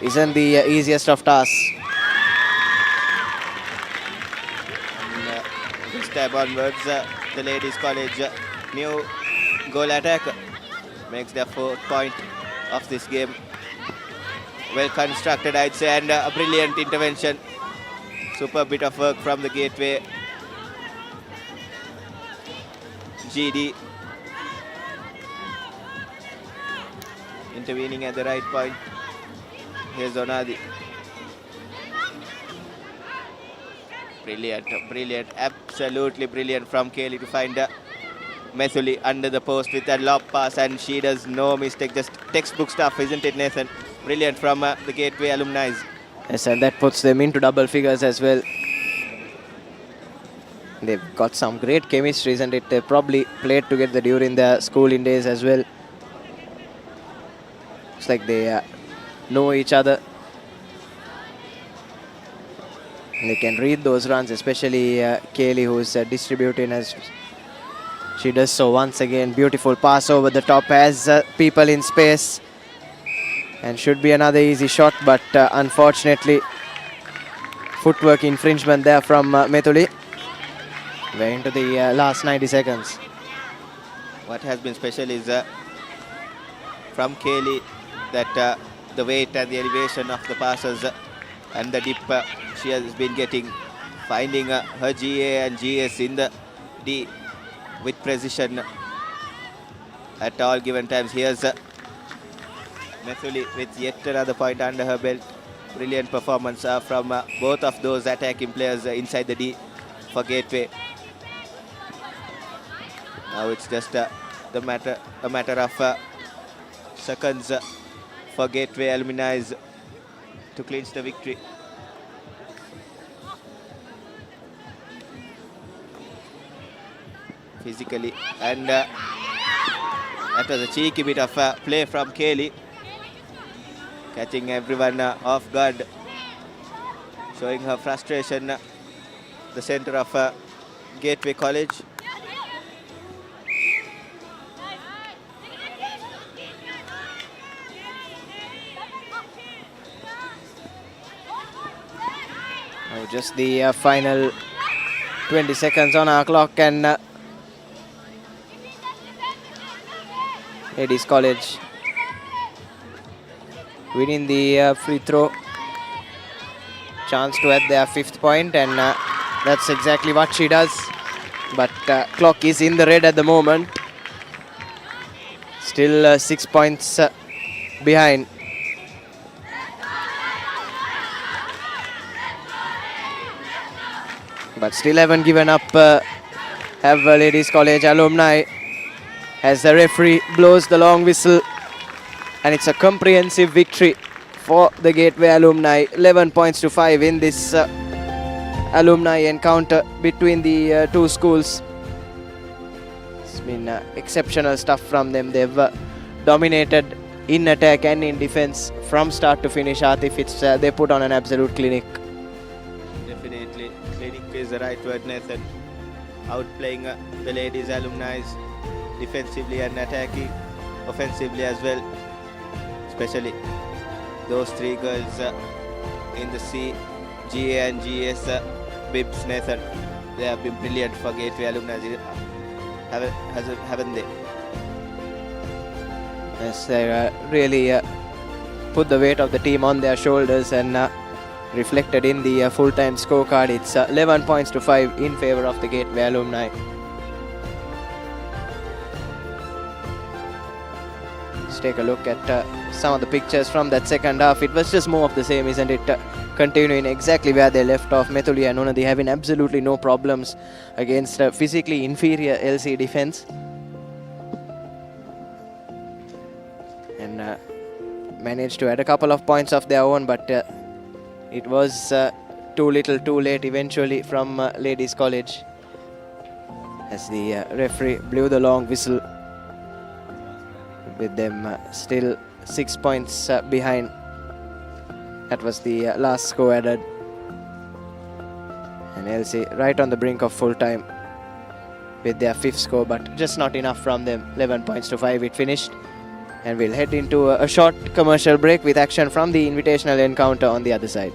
isn't the easiest of tasks. And, this time onwards, the Ladies College new goal attack makes their 4th point of this game. Well constructed, I'd say, and a brilliant intervention. Super bit of work from the Gateway GD. Intervening at the right point. Here's Onadi. Brilliant, absolutely brilliant from Kaylee to find Methuli under the post with a lob pass, and she does no mistake. Just textbook stuff, isn't it, Nathan? Brilliant from the Gateway Alumni. Yes, and that puts them into double figures as well. They've got some great chemistry, isn't it? They probably played together during their schooling days as well. Looks like they know each other. They can read those runs, especially Kaylee, who's distributing as she does so once again. Beautiful pass over the top, has people in space, and should be another easy shot, but unfortunately footwork infringement there from Methuli. We're into the last 90 seconds. What has been special is from Kaylee that the weight and the elevation of the passes and the dip she has been getting, finding her GA and GS in the D with precision at all given times. Here's Methuli with yet another point under her belt. Brilliant performance from both of those attacking players inside the D for Gateway. Now it's just a matter of seconds for Gateway Alumni to clinch the victory. Physically, and that was a cheeky bit of play from Kaylee, catching everyone off guard, showing her frustration, the center of Gateway College. Now just the final 20 seconds on our clock, and Ladies College winning the free throw. Chance to add their 5th point, and that's exactly what she does. But clock is in the red at the moment. Still 6 points behind. But still haven't given up, have Ladies College Alumni, as the referee blows the long whistle, and it's a comprehensive victory for the Gateway Alumni. 11 points to 5 in this alumni encounter between the two schools. It's been exceptional stuff from them. They've dominated in attack and in defense from start to finish. Atif, it's they put on an absolute clinic. Definitely, clinic is the right word, Nathan. Outplaying the Ladies Alumni defensively and attacking offensively as well, especially those 3 girls in the C, GA and GS bibs, Nathan. They have been brilliant for Gateway Alumni, haven't they? Yes, they really put the weight of the team on their shoulders, and reflected in the full-time scorecard. It's 11 points to 5 in favor of the Gateway Alumni. Let's take a look at some of the pictures from that second half. It was just more of the same, isn't it? Continuing exactly where they left off. Methuli and Onadi having absolutely no problems against a physically inferior LC defense. And managed to add a couple of points of their own, but it was too little too late eventually from Ladies College, as the referee blew the long whistle, with them still 6 points behind. That was the last score added, and LC right on the brink of full time with their 5th score, but just not enough from them. 11 points to 5 it finished. And we'll head into a short commercial break with action from the Invitational encounter on the other side.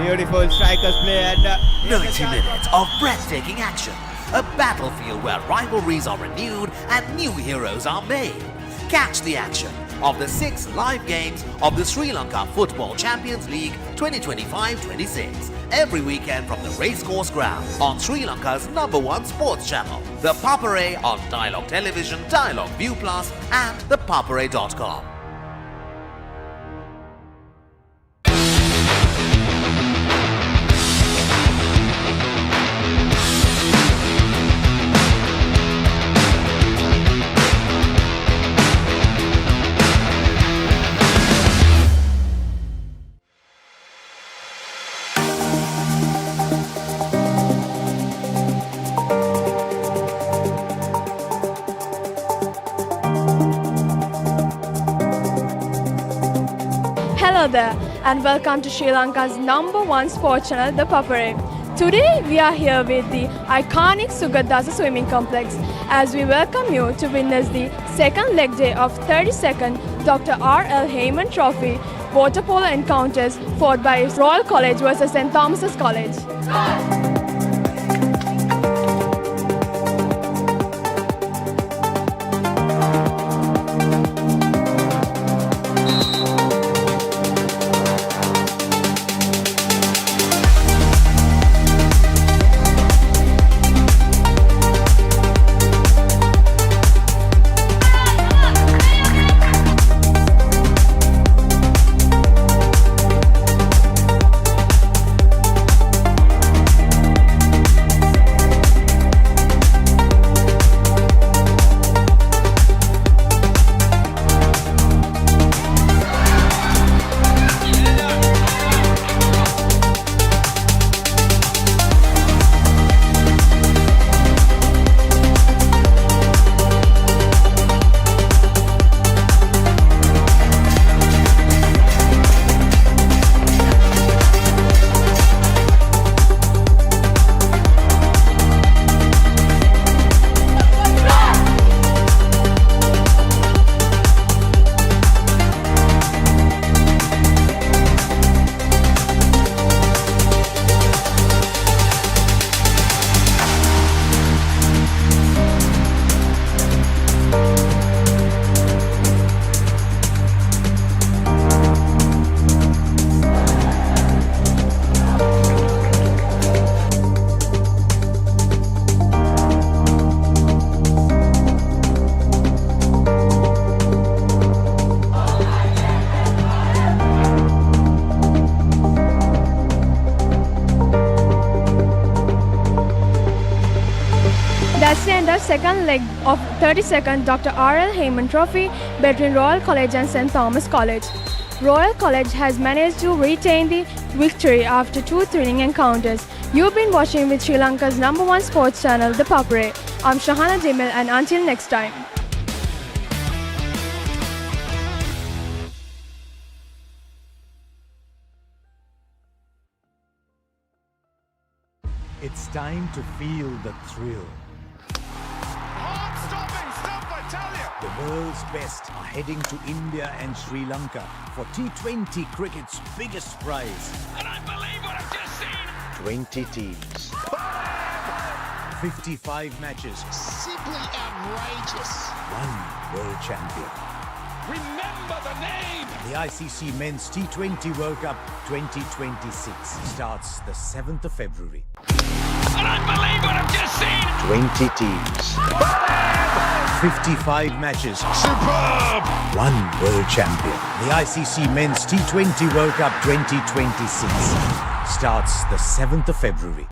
Beautiful strikers play and 90 minutes of breathtaking action. A battlefield where rivalries are renewed and new heroes are made. Catch the action of the 6 live games of the Sri Lanka Football Champions League 2025-26 every weekend from the Racecourse Ground on Sri Lanka's #1 sports channel, The Papare on Dialog Television, Dialog ViU Plus and ThePapare.com. Hello there and welcome to Sri Lanka's #1 sports channel, The Papare. Today we are here with the iconic Sugadasa swimming complex as we welcome you to witness the second leg day of 32nd Dr. R.L. Heyman Trophy water polo encounters fought by Royal College versus St. Thomas's College. That's the end of second leg of 32nd Dr. R.L. Heyman Trophy between Royal College and St. Thomas College. Royal College has managed to retain the victory after 2 thrilling encounters. You've been watching with Sri Lanka's #1 sports channel, The Papare. I'm Shahana Dimil and until next time. It's time to feel the thrill. The world's best are heading to India and Sri Lanka for T20 cricket's biggest prize. And I believe what I've just seen! 20 teams. 55 matches. Simply outrageous. One world champion. Remember the name. The ICC Men's T20 World Cup 2026 starts the 7th of February. I don't believe what I've just seen. 20 teams. 55 matches. Superb. One world champion. The ICC Men's T20 World Cup 2026 starts the 7th of February.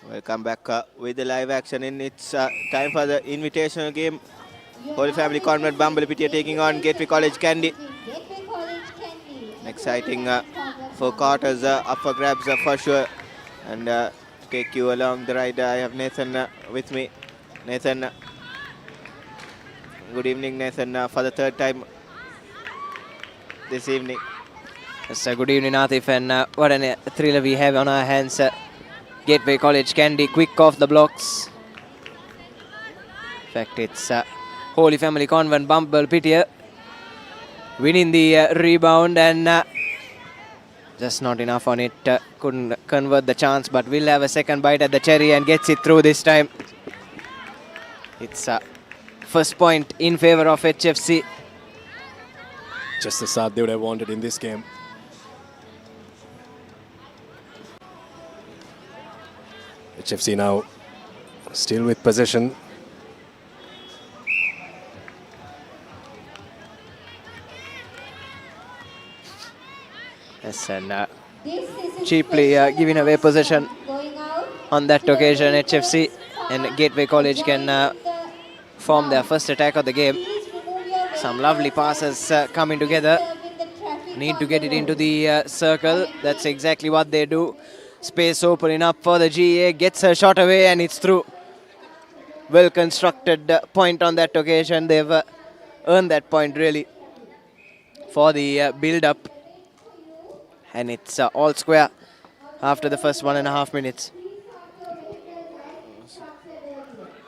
Welcome back with the live action, and it's time for the invitational game. Holy Family Convent Bumblebee taking on Gateway College Kandy. Exciting 4 quarters up for grabs for sure. And to take you along the ride, I have Nathan with me. Nathan, good evening, Nathan, for the 3rd time this evening. Yes, good evening, Atif, and what a thriller we have on our hands. Gateway College Kandy quick off the blocks. In fact, it's Holy Family Convent Bumblebee winning the rebound, and just not enough on it. Couldn't convert the chance, but will have a second bite at the cherry and gets it through this time. It's first point in favor of HFC. Just the start they would have wanted in this game. HFC now still with possession. Yes, and cheaply giving away possession on that occasion. HFC and Gateway College can form their first attack of the game. Some lovely passes coming together. Need to get it into the circle. That's exactly what they do. Space opening up for the GA. Gets a shot away and it's through. Well constructed point on that occasion. They've earned that point really for the build up. And it's all square after the first 1.5 minutes.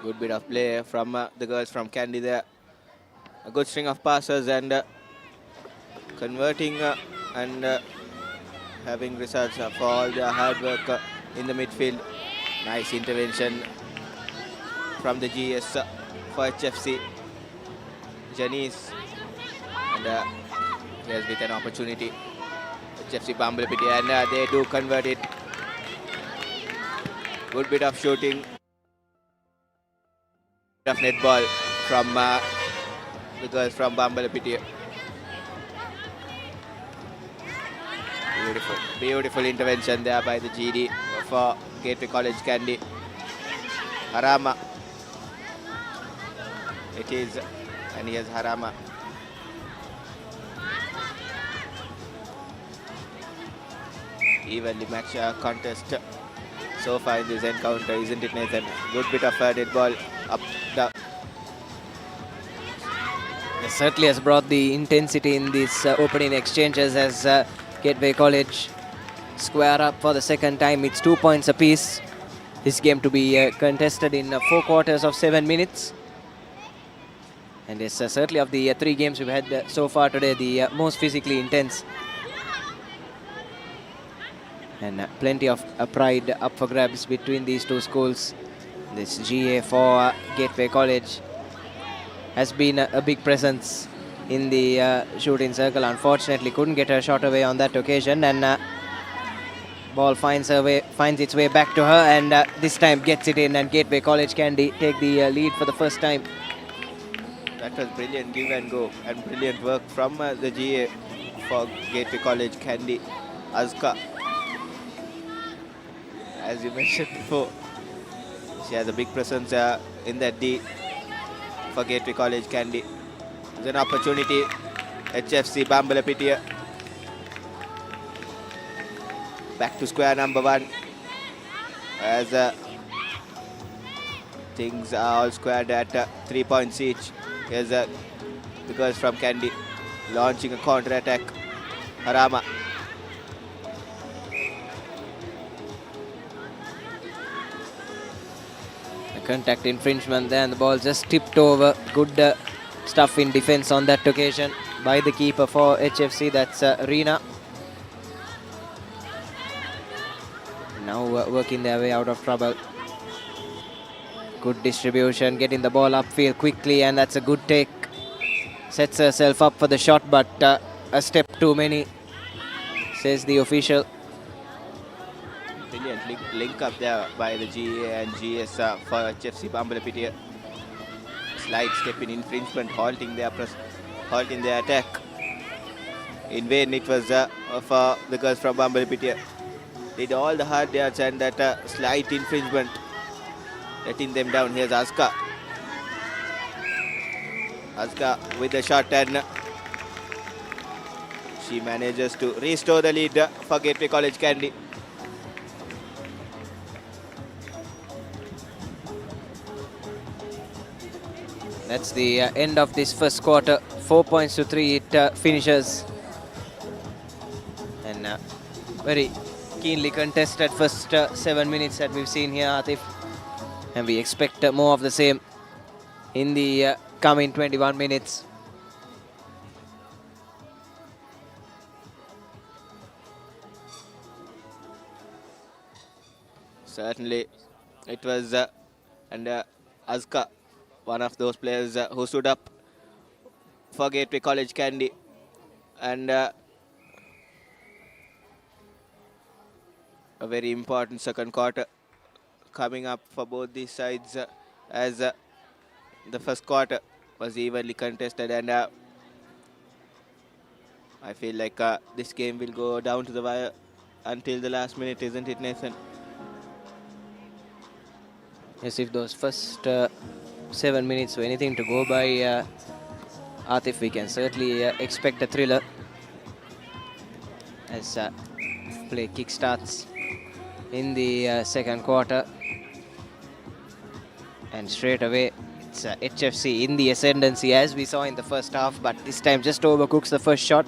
Good bit of play from the girls from Kandy there. A good string of passes and converting and having results for all their hard work in the midfield. Nice intervention from the GS for HFC. Janice, and here's with an opportunity. HFC Bumblebee, and they do convert it. Good bit of shooting. Of netball from the girls from Bumblebee. Beautiful intervention there by the GD for Gateway College Kandy. Harama. It is, and here's Harama. Evenly match contest so far in this encounter, isn't it, Nathan? Good bit of dead ball up the. It certainly has brought the intensity in these opening exchanges as Gateway College square up for the second time. It's 2 points apiece. This game to be contested in 4 quarters of 7 minutes. And it's certainly of the 3 games we've had so far today, the most physically intense. And plenty of pride up for grabs between these two schools. This GA for Gateway College has been a big presence in the shooting circle. Unfortunately, couldn't get her shot away on that occasion, and ball finds its way back to her, and this time gets it in, and Gateway College can take the lead for the first time. That was brilliant give and go, and brilliant work from the GA for Gateway College Kandy. Azka, as you mentioned before, she has a big presence in that D for Gateway College Kandy. There's an opportunity. HFC Bambalapitiya back to square number 1 as things are all squared at 3 points each. Here's the girls from Kandy launching a counter attack. Harama. Contact infringement there, and the ball just tipped over. Good stuff in defense on that occasion by the keeper for HFC, that's Reena. Now working their way out of trouble. Good distribution, getting the ball upfield quickly, and that's a good take. Sets herself up for the shot, but a step too many, says the official. Brilliant link up there by the GA and GS for HFC Bambalapitiya. Slight step in infringement, halting their attack. In vain it was for the girls from Bambalapitiya. Did all the hard yards and that slight infringement, letting them down. Here's Aska. Aska with the shot, and she manages to restore the lead for Gateway College Kandy. That's the end of this first quarter. 4 points to 3 it finishes. And very keenly contested first 7 minutes that we've seen here, Atif. And we expect more of the same in the coming 21 minutes. Certainly, it was Azka, one of those players who stood up for Gateway College Kandy, and a very important second quarter coming up for both these sides as the first quarter was evenly contested, and I feel like this game will go down to the wire until the last minute, isn't it, Nathan? Yes, if those first 7 minutes were anything to go by, Atif, we can certainly expect a thriller as play kickstarts in the second quarter. And straight away, it's HFC in the ascendancy as we saw in the first half, but this time just overcooks the first shot,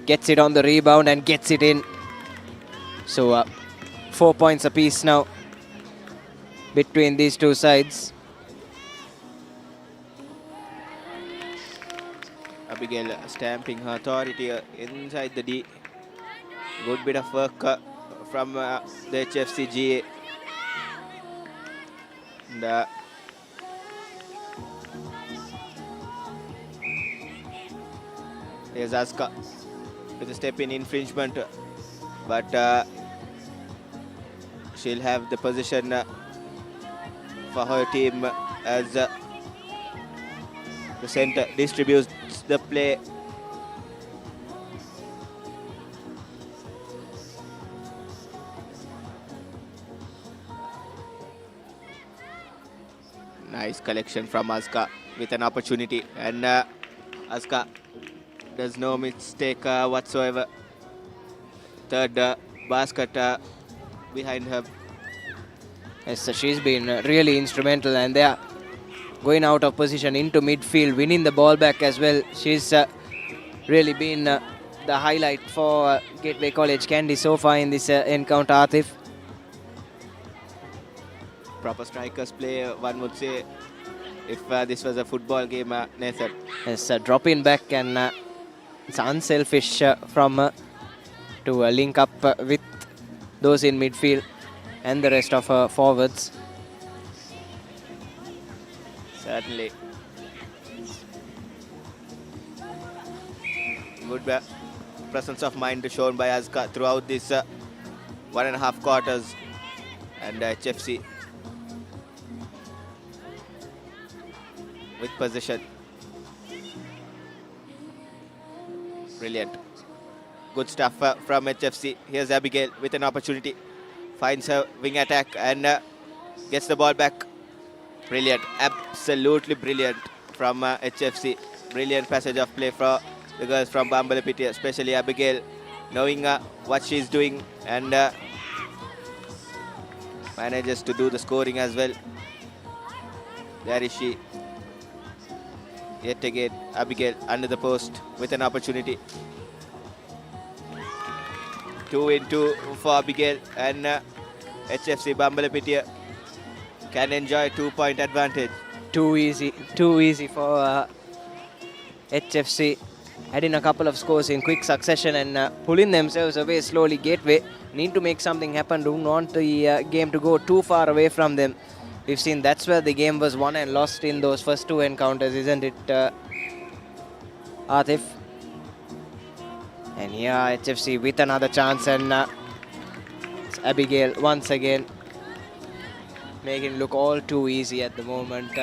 gets it on the rebound and gets it in. So 4 points apiece now between these two sides. Abigail stamping her authority inside the D. Good bit of work from the HFC GA. And, here's Aska with a step in infringement, but she'll have the position for her team as the center distributes the play. Nice collection from Aska with an opportunity, and Aska does no mistake whatsoever. Third basket behind her. Yes, so she's been really instrumental, and they are going out of position into midfield, winning the ball back as well. She's really been the highlight for Gateway College Kandy so far in this encounter, Atif. Proper strikers play, one would say, if this was a football game, Nathan. Yes, drop in back, and it's unselfish from her to link up with those in midfield and the rest of her forwards. Certainly. Good presence of mind shown by Aska throughout this 1.5 quarters, and HFC with possession. Brilliant. Good stuff from HFC. Here's Abigail with an opportunity. Finds her wing attack and gets the ball back. Brilliant. Absolutely brilliant from HFC. Brilliant passage of play for the girls from Bambalapitiya, especially Abigail, knowing what she's doing, and manages to do the scoring as well. There is she. Yet again, Abigail under the post with an opportunity. 2-2 for Abigail, and HFC Bambalapitiya can enjoy 2-point advantage. Too easy for HFC. Adding a couple of scores in quick succession and pulling themselves away slowly. Gateway need to make something happen. Don't want the game to go too far away from them. We've seen that's where the game was won and lost in those first two encounters, isn't it, Atif? And yeah, HFC with another chance, and it's Abigail once again making it look all too easy at the moment.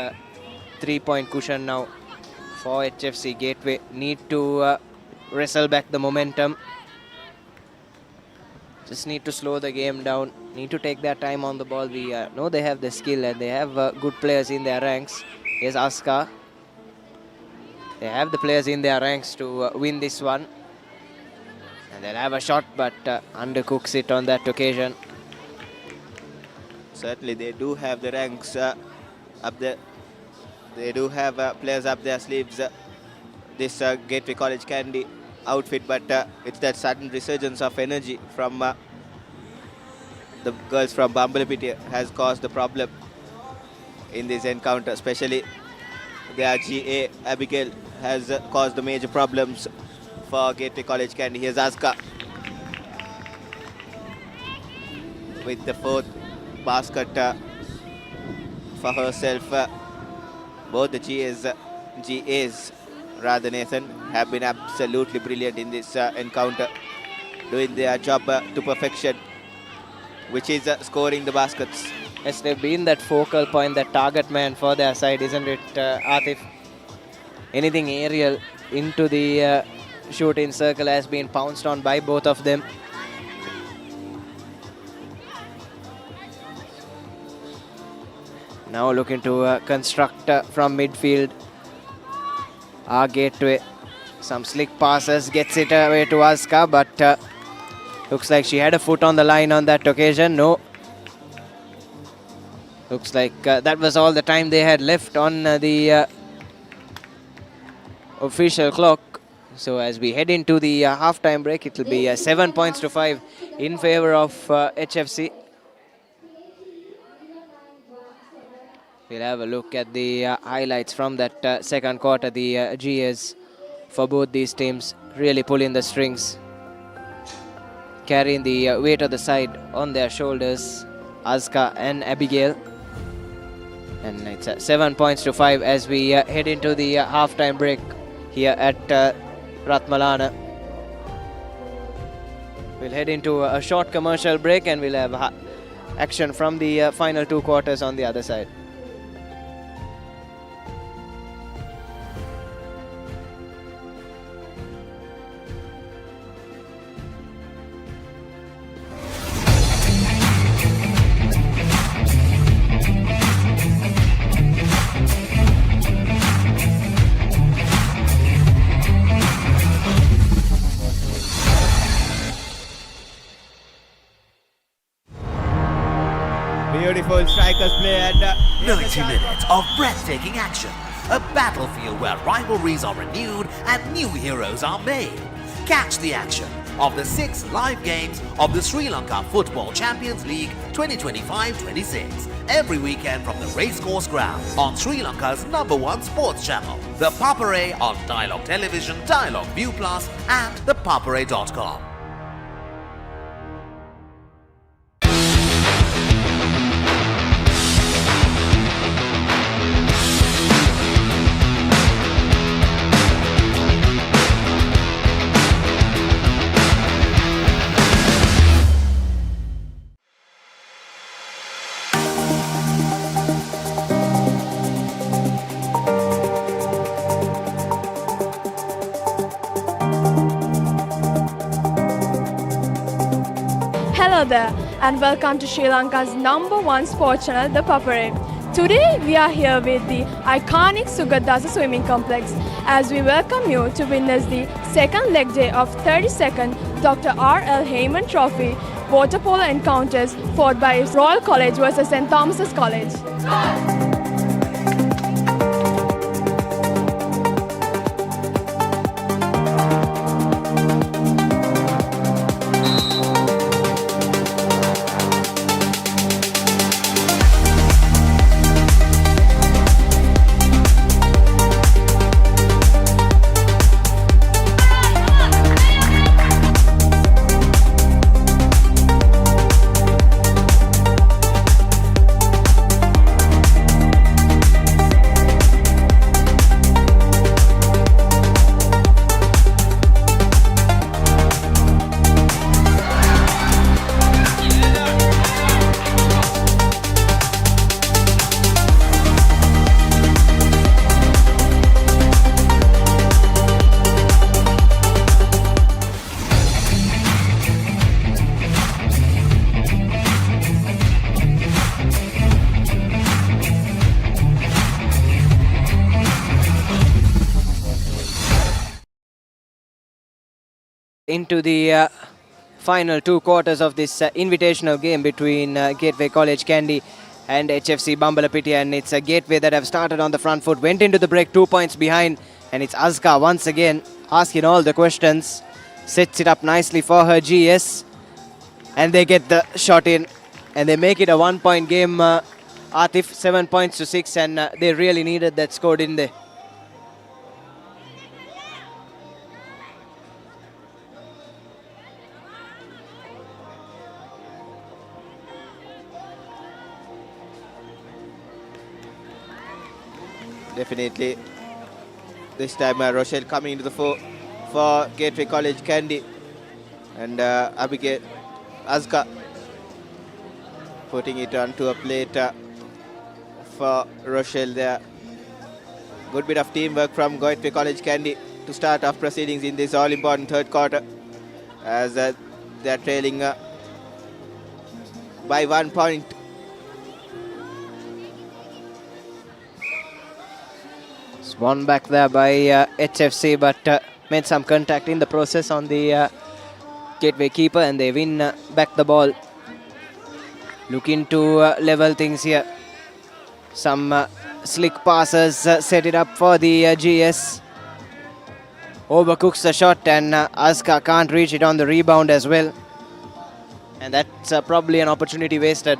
3-point cushion now for HFC. Gateway need to wrestle back the momentum. Just need to slow the game down. Need to take their time on the ball. We know they have the skill and they have good players in their ranks. Here's Aska. They have the players in their ranks to win this one. And they'll have a shot, but undercooks it on that occasion. Certainly they do have the ranks up there. They do have players up their sleeves. This Gateway College Kandy outfit, but it's that sudden resurgence of energy from the girls from Bambalapitiya has caused the problem in this encounter. Especially their GA Abigail has caused the major problems for Gateway College Kandy. Here's Aska with the fourth basket for herself. Both the GAs rather, Nathan, have been absolutely brilliant in this encounter, doing their job to perfection, which is scoring the baskets. Yes, they've been that focal point, that target man for their side, isn't it, Atif? Anything aerial into the shooting circle has been pounced on by both of them. Now looking to construct from midfield. Our gateway. Some slick passes, gets it away to Aska, but looks like she had a foot on the line on that occasion. No. Looks like that was all the time they had left on the official clock. So as we head into the half-time break, it will be 7 points to 5 in favor of HFC. We'll have a look at the highlights from that second quarter. The GS for both these teams really pulling the strings, carrying the weight of the side on their shoulders, Aska and Abigail. And it's 7 points to 5 as we head into the half-time break here at Ratmalana. We'll head into a short commercial break and we'll have action from the final two quarters on the other side. Beautiful strikers play and 90 minutes of breathtaking action. A battlefield where rivalries are renewed and new heroes are made. Catch the action of the 6 live games of the Sri Lanka Football Champions League 2025-26 every weekend from the racecourse ground on Sri Lanka's #1 sports channel, The Papare on Dialog Television, Dialog ViU Plus and ThePapare.com. Hello there and welcome to Sri Lanka's #1 sports channel, The Papare. Today we are here with the iconic Sugadasa swimming complex as we welcome you to witness the second leg day of 32nd Dr. R.L. Heyman Trophy water polo encounters fought by Royal College versus St. Thomas's College. Into the final two quarters of this invitational game between Gateway College Kandy and HFC Bambalapitiya, and it's a Gateway that have started on the front foot, went into the break 2 points behind, and it's Aska once again asking all the questions, sets it up nicely for her GS, and they get the shot in, and they make it a 1 point game. Atif 7 points to 6, and they really needed that scored in there. Definitely. This time Rochelle coming into the fore for Gateway College Kandy. And Abigail Aska putting it onto a plate for Rochelle there. Good bit of teamwork from Gateway College Kandy. to start off proceedings in this all-important third quarter as they're trailing by 1 point. It's won back there by HFC, but made some contact in the process on the Gateway keeper, and they win back the ball. Looking to level things here. Some slick passes set it up for the GS. Overcooks the shot, and Aska can't reach it on the rebound as well. And that's probably an opportunity wasted.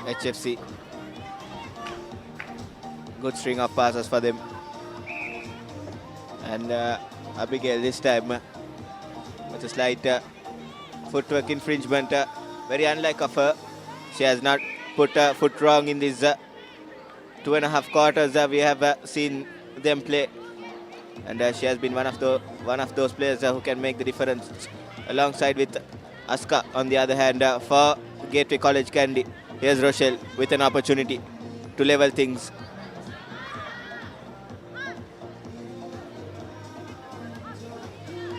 HFC. Good string of passes for them. And Abigail this time with a slight footwork infringement. Very unlike of her. She has not put her foot wrong in these 2.5 quarters we have seen them play. And she has been one of those players who can make the difference alongside with Aska. On the other hand, for Gateway College Kandy, here's Rochelle with an opportunity to level things.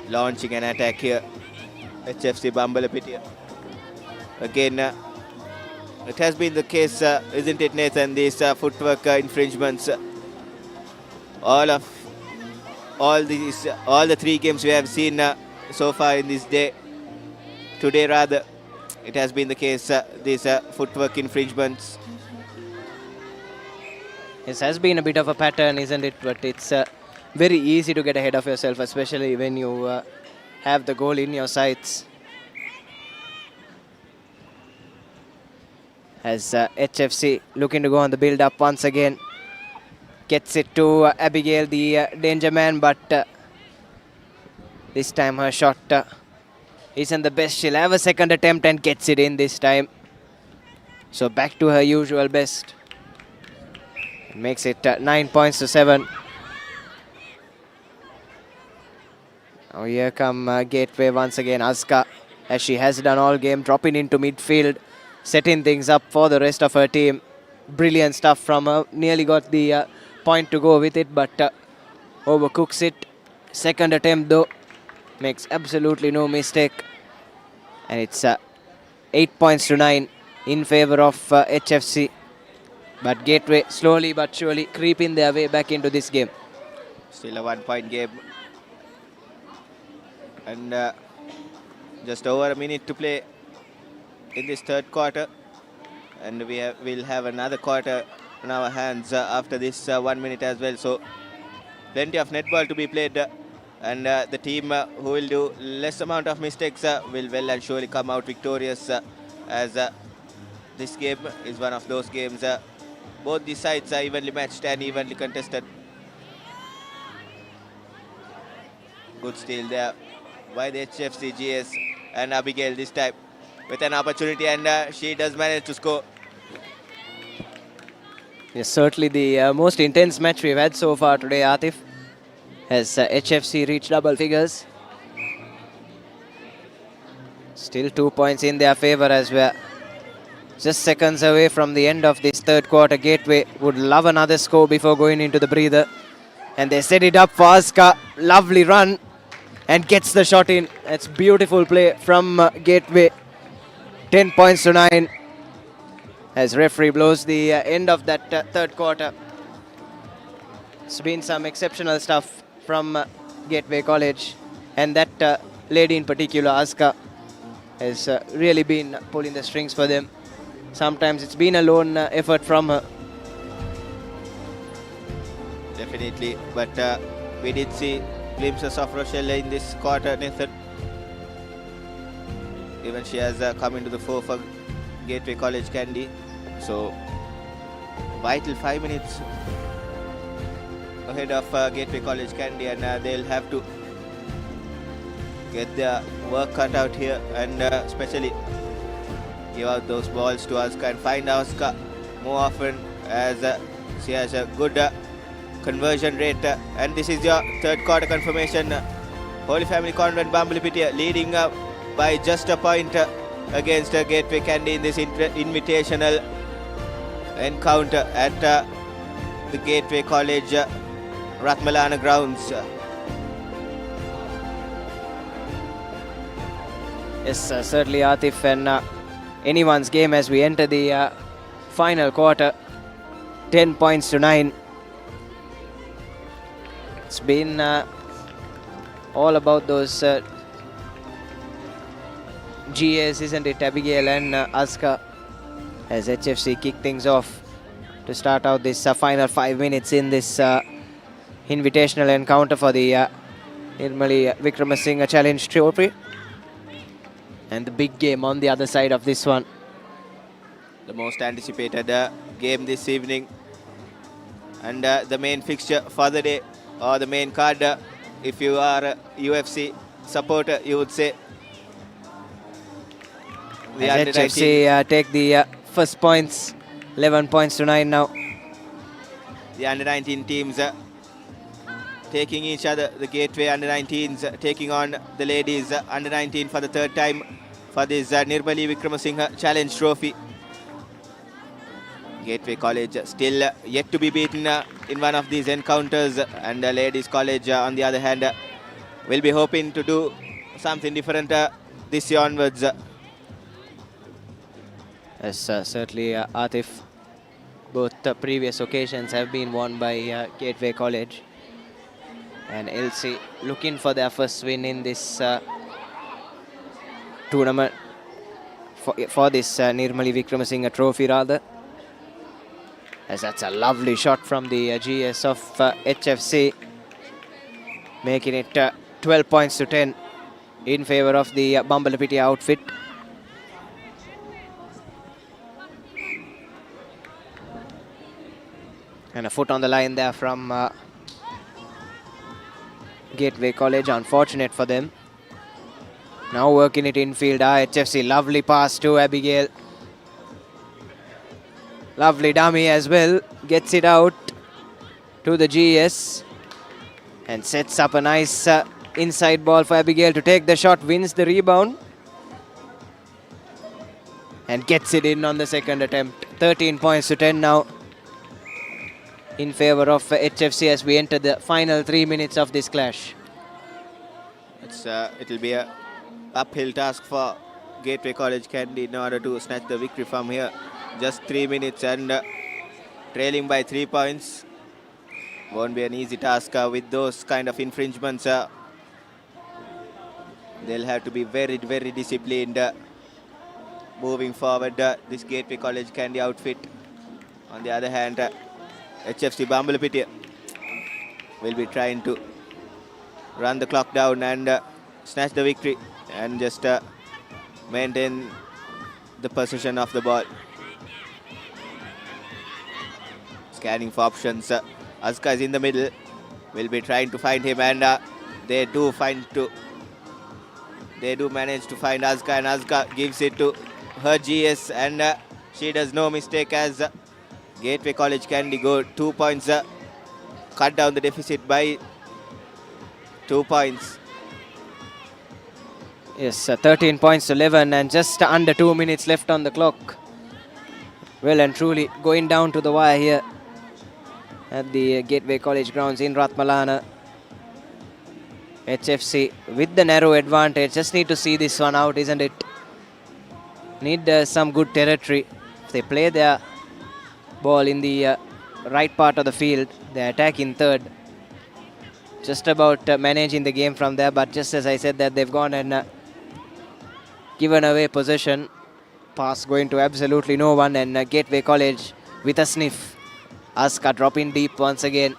Launching an attack here, HFC Bambalapitiya. Again, it has been the case, isn't it, Nathan? These footwork infringements, all the 3 games we have seen so far in this day. Today, rather, it has been the case. These footwork infringements. This has been a bit of a pattern, isn't it? But it's very easy to get ahead of yourself, especially when you have the goal in your sights. As HFC looking to go on the build-up once again. Gets it to Abigail, the danger man, but this time her shot isn't the best. She'll have a second attempt and gets it in this time. So back to her usual best. Makes it 9 points to 7. Now here come Gateway once again. Aska, as she has done all game, dropping into midfield, setting things up for the rest of her team. Brilliant stuff from her. Nearly got the point to go with it, but overcooks it. Second attempt though, makes absolutely no mistake. And it's 8 points to 9 in favor of HFC. But Gateway slowly but surely creeping their way back into this game. Still a 1-point game. And just over a minute to play in this third quarter. And we'll have another quarter in our hands after this 1 minute as well. So plenty of netball to be played. And the team who will do less amount of mistakes will well and surely come out victorious as this game is one of those games. Both these sides are evenly matched and evenly contested. Good steal there by the HFC GS, and Abigail this time with an opportunity, and she does manage to score. Yes, certainly the most intense match we've had so far today, Atif, as HFC reached double figures. Still 2 points in their favor as well. Just seconds away from the end of this third quarter. Gateway would love another score before going into the breather. And they set it up for Aska. Lovely run. And gets the shot in. That's beautiful play from Gateway. 10 points to 9. As referee blows the end of that third quarter. It's been some exceptional stuff from Gateway College. And that lady in particular, Aska, has really been pulling the strings for them. Sometimes it's been a lone effort from her. Definitely, but we did see glimpses of Rochelle in this quarter, Nathan. Even she has come into the fore for Gateway College Kandy. So, vital 5 minutes ahead of Gateway College Kandy, and they'll have to get their work cut out here, and especially give out those balls to Aska and find Aska more often, as she has a good conversion rate. And this is your third quarter confirmation. Holy Family Convent Bambalapitiya leading by just a point against Gateway Kandy in this invitational encounter at the Gateway College Ratmalana grounds. Yes, certainly Atif, and anyone's game as we enter the final quarter. 10 points to 9. It's been all about those GAs, isn't it? Abigail and Aska, as HFC kick things off to start out this final 5 minutes in this invitational encounter for the Nirmali Wickremesinghe Challenge Trophy. And the big game on the other side of this one. The most anticipated game this evening. And the main fixture for the day, or the main card, if you are a UFC supporter, you would say. The as HFC take the first points, 11 points to 9 now. The under-19 teams taking each other. The Gateway under-19s taking on the ladies under-19 for the third time for this Nirmali Wickremesinghe Challenge Trophy. Gateway College still yet to be beaten in one of these encounters, and Ladies College on the other hand will be hoping to do something different this year onwards. Yes, certainly Atif, both previous occasions have been won by Gateway College, and LC looking for their first win in this tournament for this Nirmali Wickremesinghe Trophy rather. As that's a lovely shot from the GS of HFC, making it 12 points to 10 in favor of the Bambalapitiya outfit. And a foot on the line there from Gateway College, unfortunate for them. Now working it infield, HFC, lovely pass to Abigail. Lovely dummy as well, gets it out to the GS and sets up a nice inside ball for Abigail to take the shot, wins the rebound and gets it in on the second attempt. 13 points to 10 now in favor of HFC as we enter the final 3 minutes of this clash. It'll be a uphill task for Gateway College Candy in order to snatch the victory from here. Just 3 minutes and trailing by 3 points. Won't be an easy task with those kind of infringements. They'll have to be very, very disciplined moving forward. This Gateway College Candy outfit. On the other hand, HFC Bambalapitiya will be trying to run the clock down and snatch the victory and just maintain the possession of the ball. Scanning for options. Aska is in the middle. Will be trying to find him, and they do manage to find Aska, and Aska gives it to her GS, and she does no mistake as Gateway College Candy go 2 points, cut down the deficit by 2 points. Yes, 13 points to 11 and just under 2 minutes left on the clock. Well and truly going down to the wire here at the Gateway College grounds in Ratmalana. HFC with the narrow advantage. Just need to see this one out, isn't it? Need some good territory. If they play their ball in the right part of the field, they attack in third. Just about managing the game from there, but just as I said that, they've gone and given away possession. Pass going to absolutely no one, and Gateway College with a sniff. Aska dropping deep once again.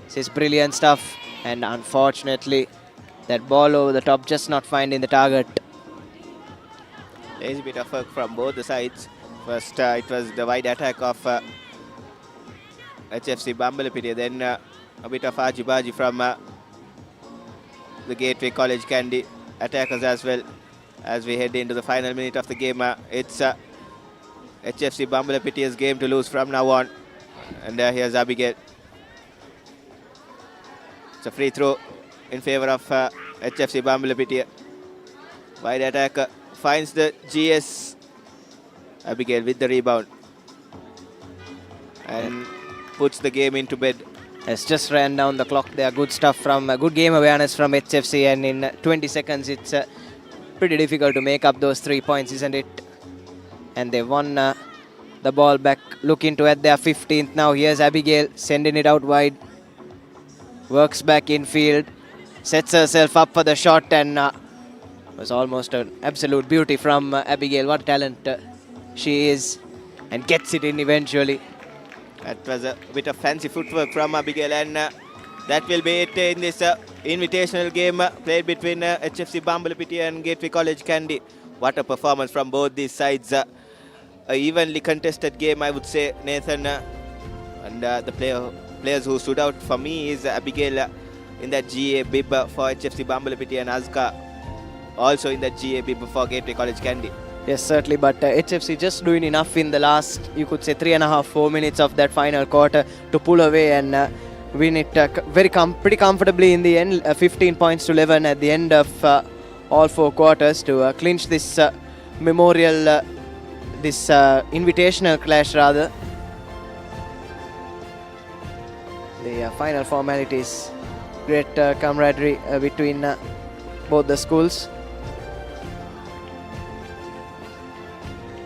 This is brilliant stuff, and unfortunately that ball over the top just not finding the target. There's a bit of work from both the sides. First it was the wide attack of HFC Bambalapitiya, then a bit of ajibaji from the Gateway College Candy attackers as well. As we head into the final minute of the game, it's HFC Bambalapitiya's game to lose from now on. And here's Abigail. It's a free throw in favor of HFC Bambalapitiya. Wide attack finds the GS. Abigail with the rebound. and puts the game into bed. Has just ran down the clock there. Good stuff from good game awareness from HFC, and in 20 seconds it's pretty difficult to make up those 3 points, isn't it? And they won the ball back, looking to at their 15th now. Here's Abigail sending it out wide. Works back infield, sets herself up for the shot, and was almost an absolute beauty from Abigail. What talent she is, and gets it in eventually. That was a bit of fancy footwork from Abigail, and that will be it in this invitational game played between HFC Bambalapitiya and Gateway College Kandy. What a performance from both these sides. A evenly contested game, I would say, Nathan. And the players who stood out for me is Abigail in that GA bib for HFC Bambalapitiya, and Azka also in that GA bib for Gateway College Kandy. Yes, certainly, but HFC just doing enough in the last, you could say, 3.5-4 minutes of that final quarter to pull away and win it pretty comfortably in the end, 15 points to 11 at the end of all 4 quarters to clinch this memorial, this invitational clash rather. The final formalities, great camaraderie between both the schools.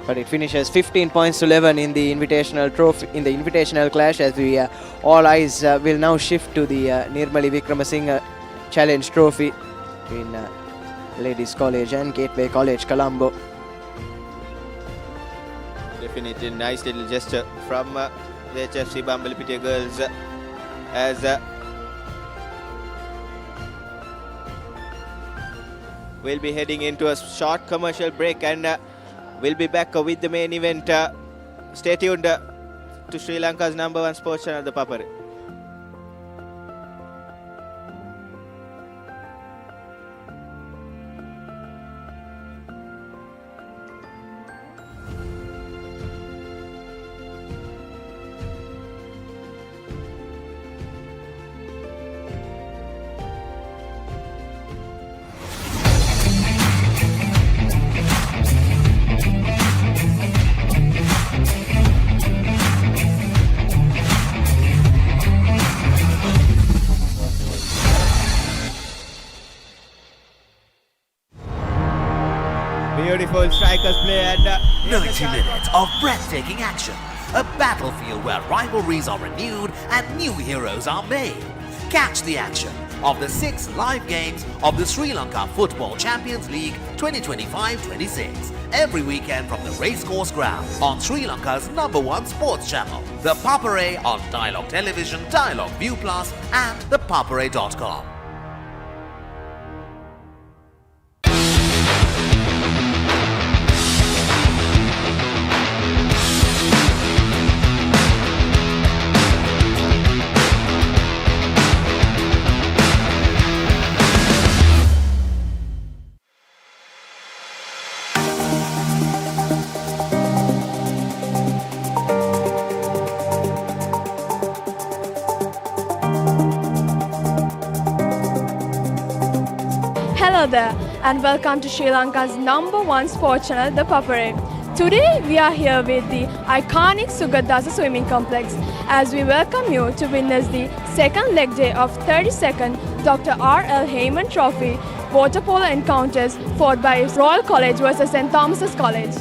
But it finishes 15 points to 11 in the invitational trophy, in the invitational clash, as we all eyes will now shift to the Nirmali Wickremesinghe Challenge Trophy in Ladies College and Gateway College Colombo. Definitely nice little gesture from the HFC Bambalapitiya girls as we'll be heading into a short commercial break, and we'll be back with the main event. Stay tuned to Sri Lanka's #1 sports channel, ThePapare. Beautiful strikers play, and 90 minutes of breathtaking action. A battlefield where rivalries are renewed and new heroes are made. Catch the action of the 6 live games of the Sri Lanka Football Champions League 2025-26 every weekend from the racecourse ground on Sri Lanka's #1 sports channel, The Papare, on Dialog Television, Dialog ViU Plus, and thepapare.com. Hello there, and welcome to Sri Lanka's #1 sports channel, ThePapare. Today we are here with the iconic Sugadasa swimming complex as we welcome you to witness the second leg day of 32nd Dr. R.L. Heyman Trophy water polo encounters fought by Royal College versus St. Thomas's College.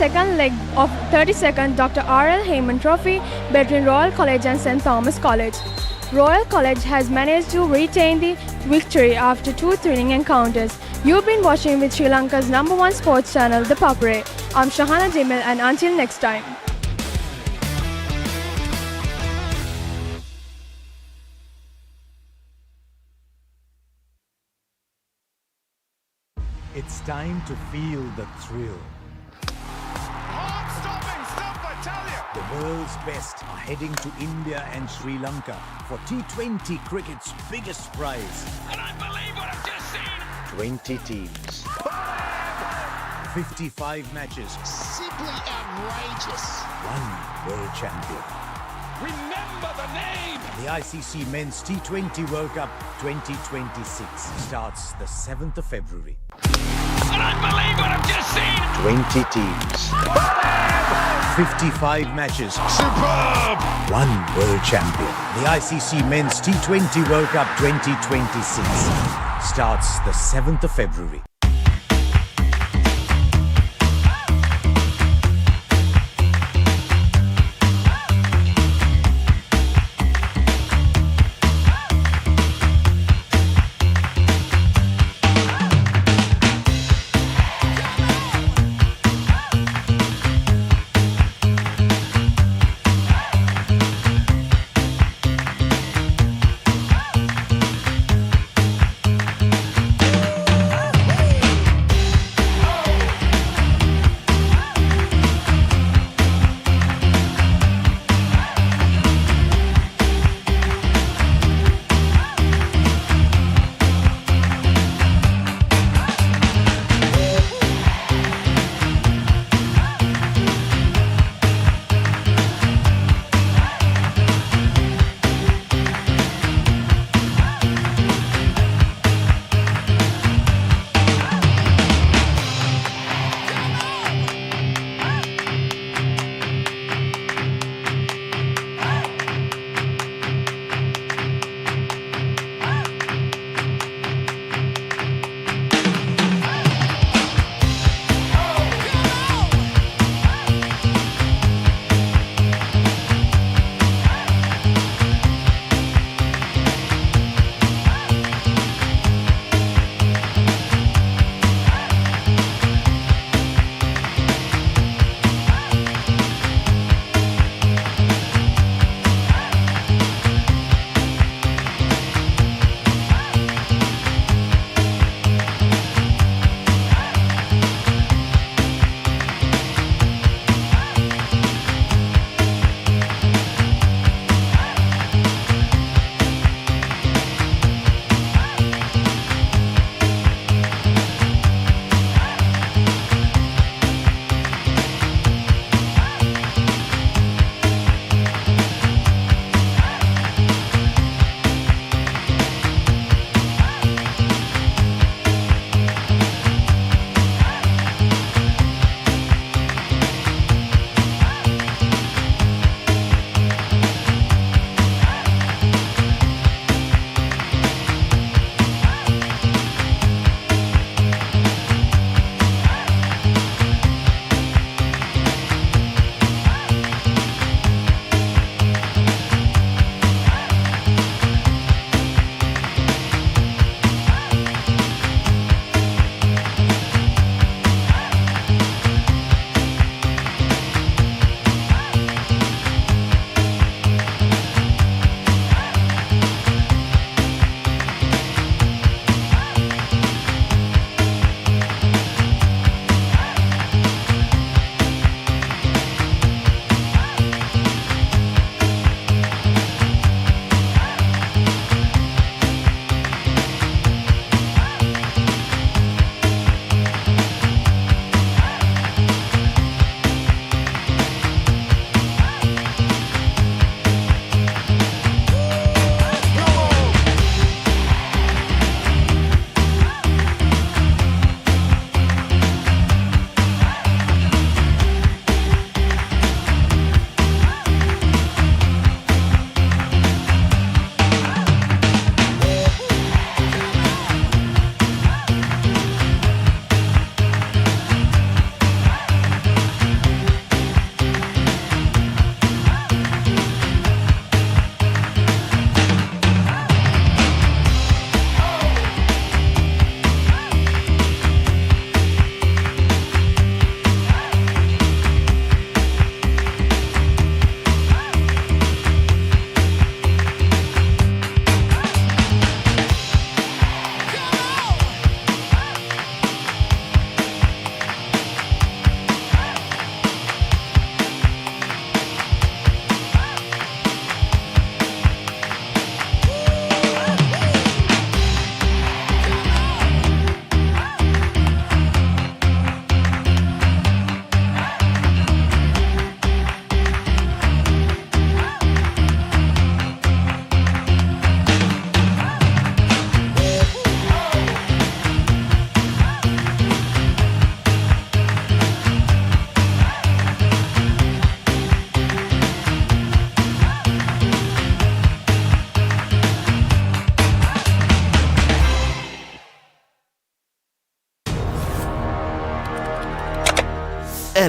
second leg of 32nd Dr. R.L. Heyman Trophy between Royal College and St. Thomas College. Royal College has managed to retain the victory after 2 thrilling encounters. You've been watching with Sri Lanka's #1 sports channel, ThePapare. I'm Shahana Dimel, and until next time. It's time to feel the thrill. The world's best are heading to India and Sri Lanka for T20 cricket's biggest prize. And I believe what I've just seen. 20 teams. 55 matches. Simply outrageous. One world champion. Remember the name. The ICC Men's T20 World Cup 2026 starts the 7th of February. And I believe what I've just seen. 20 teams. 55 matches. Superb. One world champion. The ICC Men's T20 World Cup 2026 starts the 7th of February.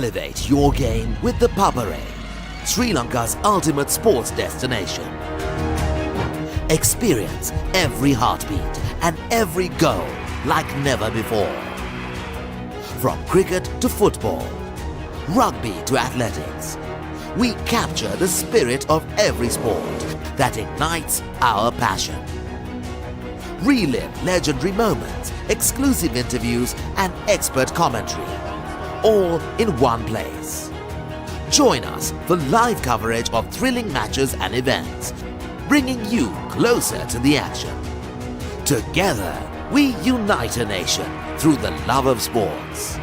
Elevate your game with the Papare, Sri Lanka's ultimate sports destination. Experience every heartbeat and every goal like never before. From cricket to football, rugby to athletics, we capture the spirit of every sport that ignites our passion. Relive legendary moments, exclusive interviews and expert commentary, all in one place. Join us for live coverage of thrilling matches and events, bringing you closer to the action. Together, we unite a nation through the love of sports.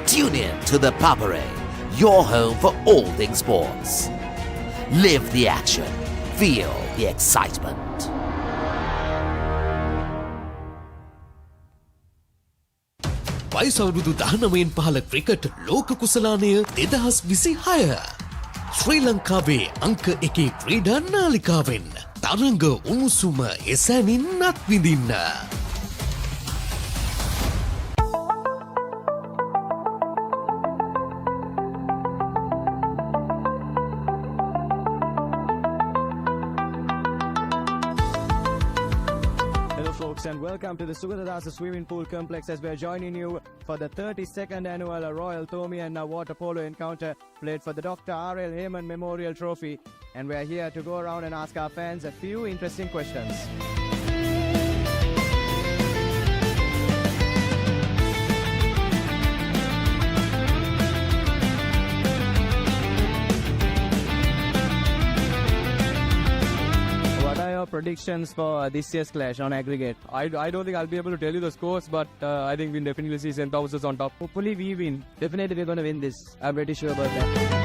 Tune in to the Papare, your home for all things sports. Live the action. Feel the excitement. වයස අවුරුදු 19න් පහළ cricket ලෝක කුසලානය 2026 ශ්‍රී ලංකාවේ අංක 1 ක්‍රීඩා නාලිකාවෙන් තරඟ උණුසුම එසැනින් අත්විඳින්න. And welcome to the Sugadadasa Swimming Pool Complex as we are joining you for the 32nd annual Royal Thomian Water Polo Encounter played for the Dr. R.L. Heyman Memorial Trophy, and we are here to go around and ask our fans a few interesting questions. Predictions for this year's clash on aggregate? I don't think I'll be able to tell you the scores, but I think we'll definitely see St. Thomas on top. Hopefully we win. Definitely we're going to win this. I'm pretty sure about that.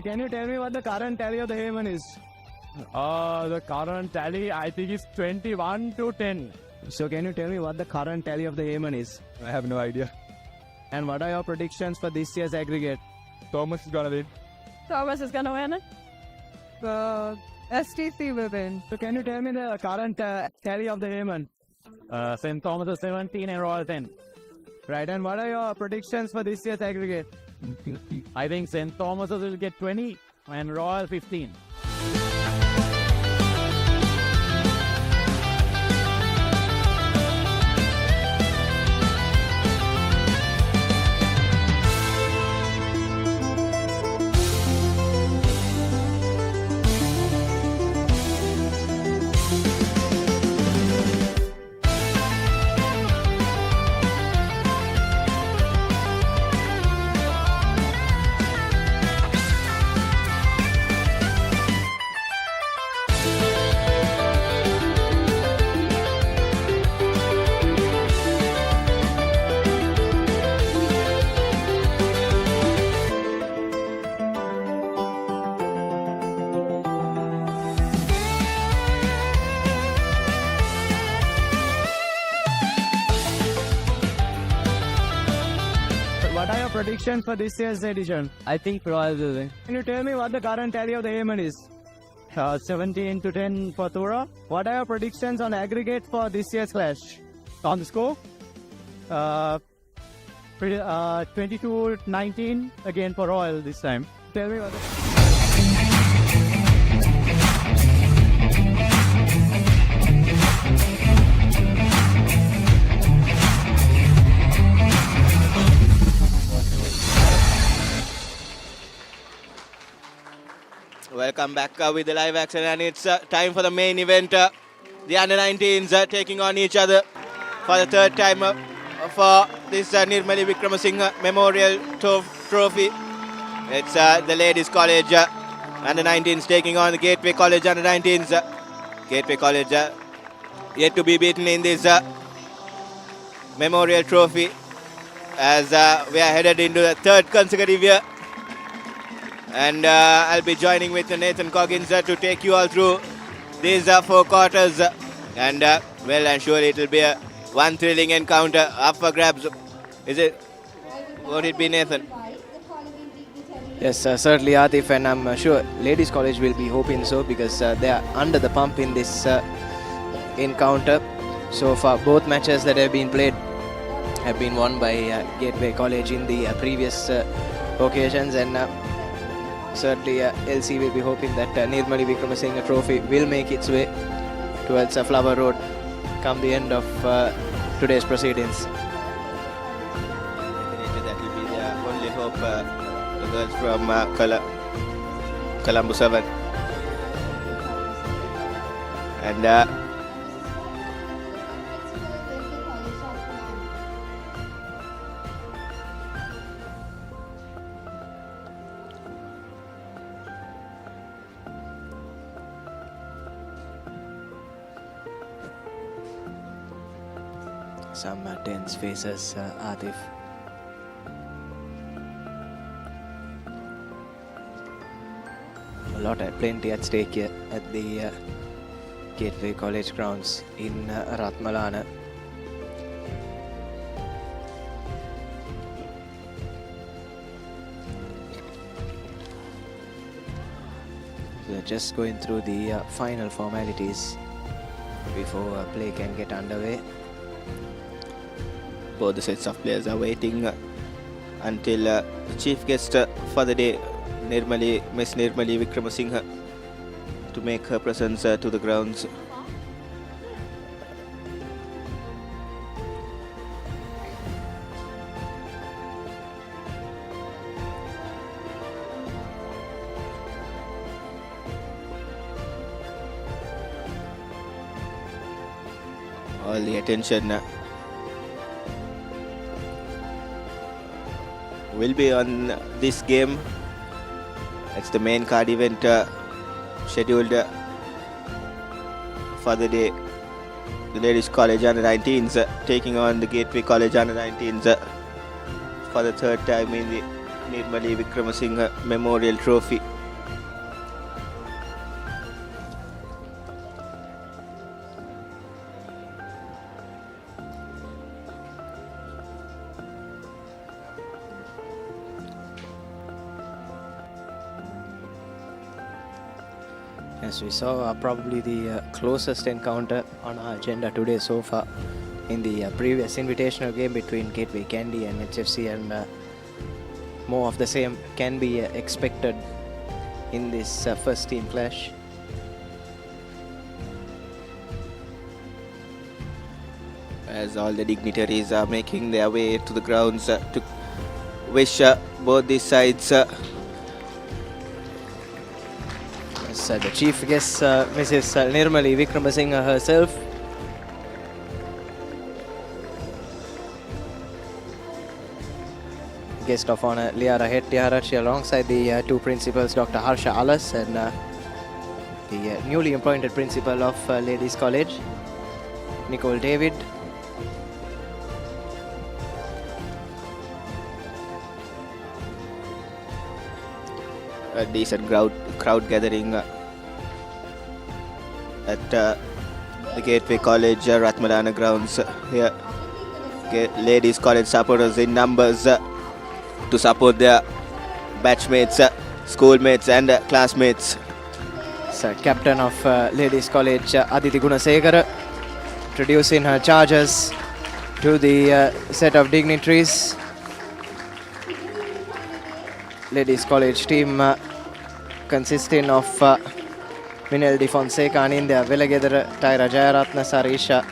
Can you tell me what the current tally of the Heyman is? The current tally, I think, is 21-10. So can you tell me what the current tally of the Heyman is? I have no idea. And what are your predictions for this year's aggregate? Thomas is gonna win. Thomas is gonna win it. STC will win. So can you tell me the current tally of the Heyman? St. Thomas is 17 and Royal 10. Right, and what are your predictions for this year's aggregate? I think St. Thomas will get 20 and Royal 15. What are your predictions for this year's edition? I think Royal will win. Can you tell me what the current tally of the Heyman is? 17-10 for Thura. What are your predictions on aggregate for this year's clash? On the score? 22-19 again for Royal this time. Tell me what Welcome back with the live action, and it's time for the main event. The under-19s taking on each other for the third time for this Nirmali Wickremesinghe Memorial Trophy. It's the Ladies College under 19s taking on the Gateway College under 19s. Gateway College yet to be beaten in this Memorial Trophy as we are headed into the third consecutive year. And I'll be joining with Nathan Coggins to take you all through these 4 quarters. And well and surely it will be one thrilling encounter up for grabs. Is it? Would it be, Nathan? Yes, certainly Atif, and I'm sure Ladies College will be hoping so because they are under the pump in this encounter. So far, both matches that have been played have been won by Gateway College in the previous occasions, and certainly LC will be hoping that Nirmali Wickremesinghe trophy will make its way towards Flower Road come the end of today's proceedings. Definitely that will be their only hope. The girls from Colombo 7. And some tense faces, Atif. Plenty at stake here at the Gateway College grounds in Ratmalana. We're just going through the final formalities before play can get underway. both the sets of players are waiting until the chief guest for the day, Miss Nirmali Wickremesinghe, to make her presence to the grounds. All the attention will be on this game. It's the main card event scheduled for the day. The Ladies College under 19s taking on the Gateway College under 19s for the third time in the Nirmali Wickremesinghe Memorial Trophy. As we saw, probably the closest encounter on our agenda today so far in the previous invitational game between Gateway Kandy and HFC, and more of the same can be expected in this first team clash. As all the dignitaries are making their way to the grounds to wish both these sides. The chief guest, Mrs. Nirmali Wickremesinghe herself. Guest of honor Liara Hettiarachchi alongside the two principals, Dr. Harsha Alas and the newly appointed principal of Ladies College, Nicole David. A decent crowd gathering at the Gateway College Ratmalana grounds here. Ladies College supporters in numbers to support their batchmates, schoolmates and classmates. So, captain of Ladies College Aditi Gunasekara introducing her charges to the set of dignitaries. Ladies College team consisting of Minel Di Fonseca, Anindya Velagedara, Tyra Jayaratna, Sarisha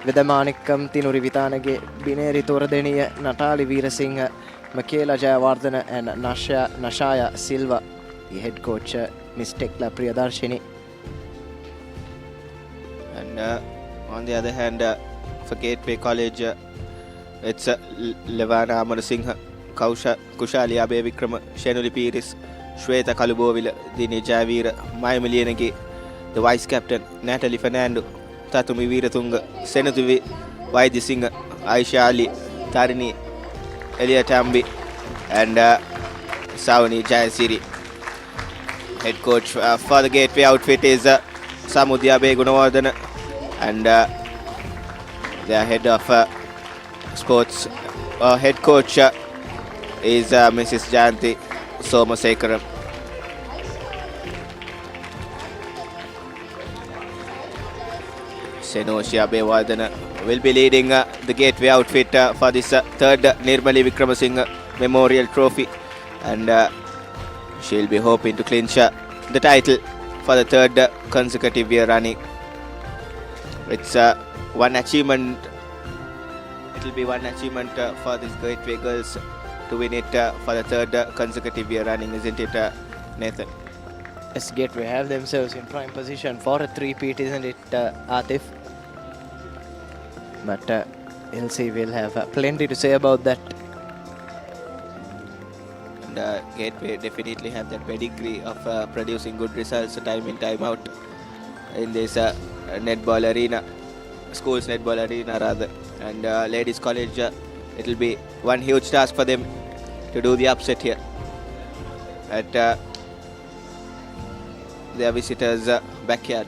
Vidamanikam, Tinuri Vitanage, Bineri Toradeniya, Natali Veerasinghe, Michaela Jayawardena and Nashaya Silva, the head coach Miss Tekla Priyadarshini. And on the other hand, for Gateway College, it's Levana Amarasinghe Kushali Abe Wickrema, Shenuli Piris, Shweta Kalubovila, Dini Javira, Maya Milianagi, the vice captain, Natalie Fernando, Tatumi Veeratunga, Senathu Vaidya Aisha Ali, Tarini, Elia Tambi, and Savani Jayasiri. Head coach for the Gateway outfit is Samudyabe Gunawardana, and their head of sports head coach is Mrs. Janti Somasekaram. Senoshia Bewardana will be leading the Gateway outfit for this third Nirmali Wickremesinghe Memorial Trophy, and she'll be hoping to clinch the title for the third consecutive year running. It's one achievement. It will be one achievement for these Gateway girls to win it for the third consecutive year running, isn't it, Nathan? Yes, Gateway have themselves in prime position for a three-peat, isn't it, Atif? But we'll see, we'll have plenty to say about that. And Gateway definitely have that pedigree of producing good results time in, time out in this netball arena, schools netball arena rather. And ladies college, it will be one huge task for them to do the upset here at their visitors' backyard.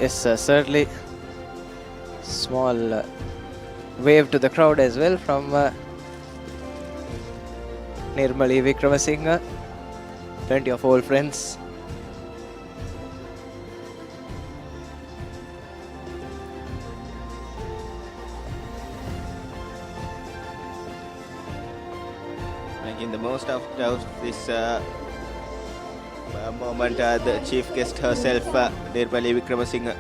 Yes, certainly. Small wave to the crowd as well from Nirmali Wickremesinghe. Plenty of old friends. Making the most of this moment, the chief guest herself, Nirmali Wickremesinghe.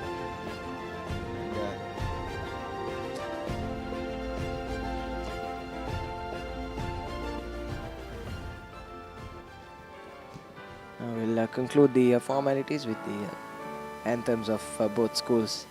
We'll conclude the formalities with the anthems of both schools.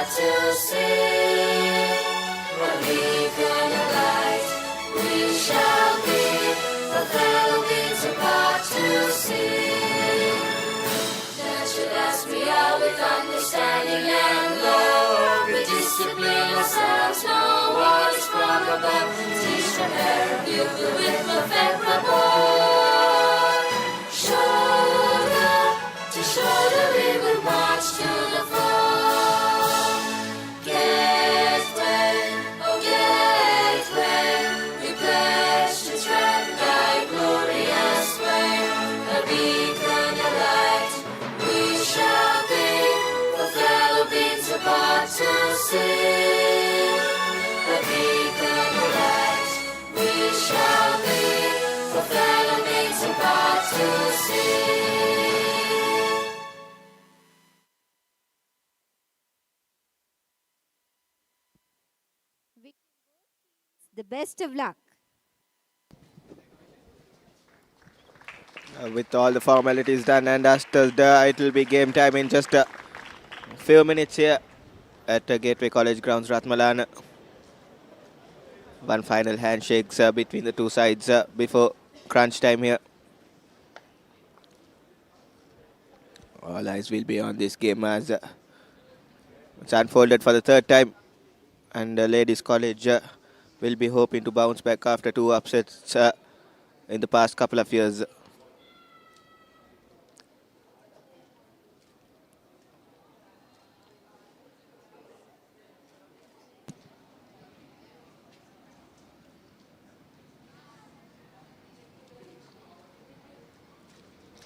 part to see. A beacon of light we shall be, a fellow beings apart to see. Nurtured as we are with understanding and love, we discipline ourselves, know what is from above. Teach from air and bugle with perfect rapport. Shoulder to shoulder we will march to the fore. Gateway, oh gateway, we pledge to tread thy glorious way. A beacon of light we shall be, for fellow beings apart to see. A beacon of light we shall be, for fellow beings apart to see. The best of luck. With all the formalities done and dusted, it will be game time in just a few minutes here at Gateway College grounds, Ratmalana. One final handshakes between the two sides before crunch time here. All eyes will be on this game as it's unfolded for the third time, and Ladies College will be hoping to bounce back after two upsets in the past couple of years.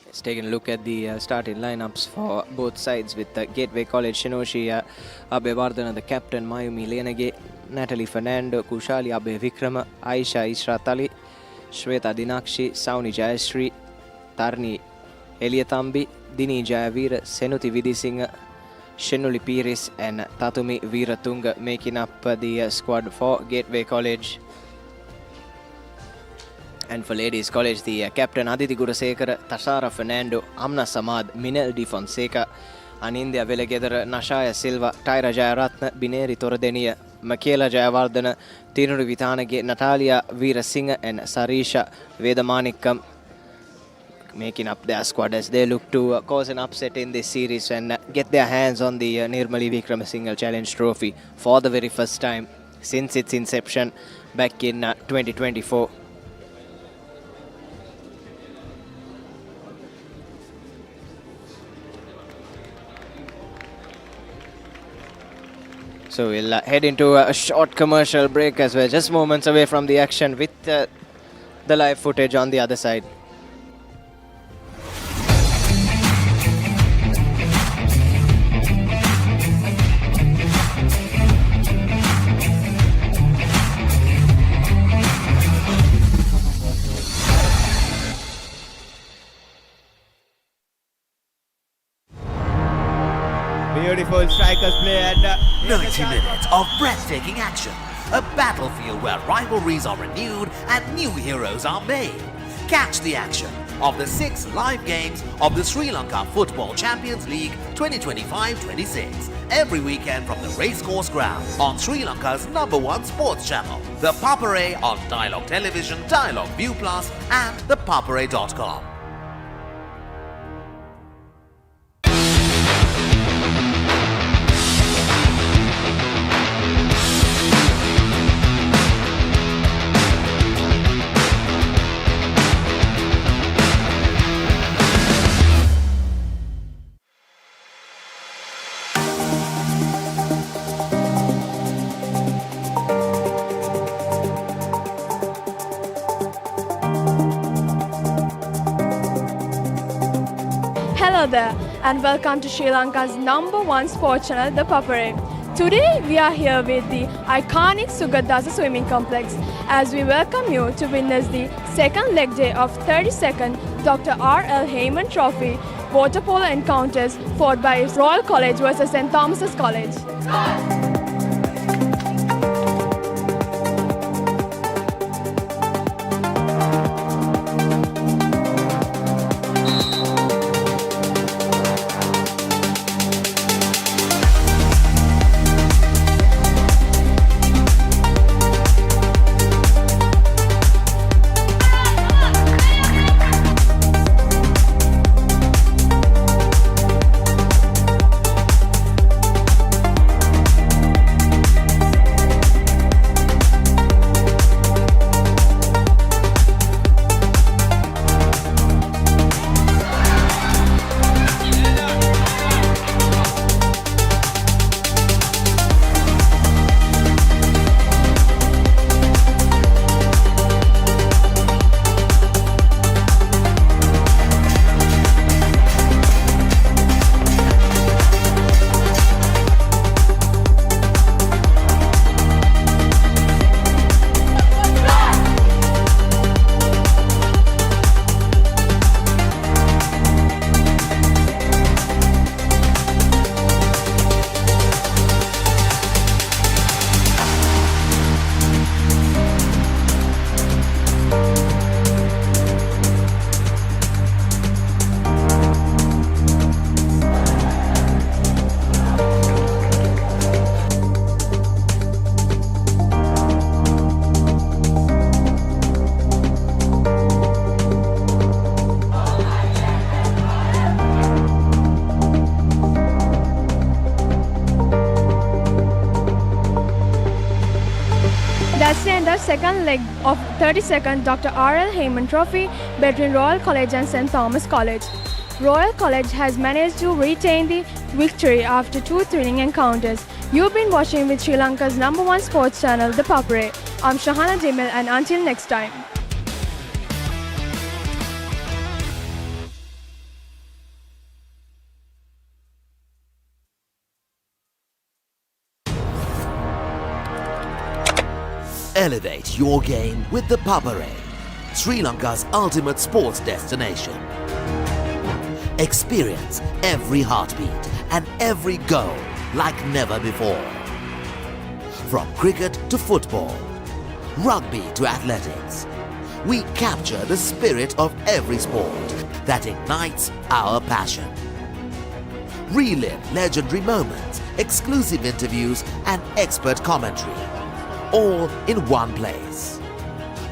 Let's take a look at the starting lineups for both sides with Gateway College Shinoshi Abevardhana, the captain, Mayumi Lenage, Natalie Fernando, Kushali Abe Vikrama, Aisha Ishrat Ali, Shweta Dinakshi, Sauni Jayashree, Tarni Eliatambi, Dini Jayavira, Senuti Vidisinghe, Shenuli Piris and Tatumi Veeratunga making up the squad for Gateway College. And for Ladies College, the captain Aditi Gudasekara, Tashara Fernando, Amna Samad, Minel Di Fonseca, Anindya Velegedara, Nashaya Silva, Tyra Jayaratna, Bineri Toradeniya, Michaela Jayavardhana, Tinuru Vitanage, Natalia Veerasinghe and Sarisha Vedamanikam making up their squad as they look to cause an upset in this series and get their hands on the Nirmali Wickremesinghe Challenge Trophy for the very first time since its inception back in 2024. So we'll head into a short commercial break as we're just moments away from the action with the live footage on the other side. Beautiful strikers play and 90 minutes of breathtaking action. A battlefield where rivalries are renewed and new heroes are made. Catch the action of the 6 live games of the Sri Lanka Football Champions League 2025-26 every weekend from the racecourse ground on Sri Lanka's #1 sports channel, The Papare on Dialog Television, Dialog ViU Plus and ThePapare.com. Hello there and welcome to Sri Lanka's #1 sports channel, The Papare. Today we are here with the iconic Sugadasa swimming complex as we welcome you to witness the second leg day of 32nd Dr. R.L. Heyman Trophy water polo encounters fought by Royal College versus St. Thomas's College. That's the end of second leg of 32nd Dr. R.L. Heyman Trophy between Royal College and St. Thomas College. Royal College has managed to retain the victory after two thrilling encounters. You've been watching with Sri Lanka's #1 sports channel, ThePapare. I'm Shahana Dimel, and until next time. Elevate your game with the Papare, Sri Lanka's ultimate sports destination. Experience every heartbeat and every goal like never before. From cricket to football, rugby to athletics, we capture the spirit of every sport that ignites our passion. Relive legendary moments, exclusive interviews and expert commentary, all in one place.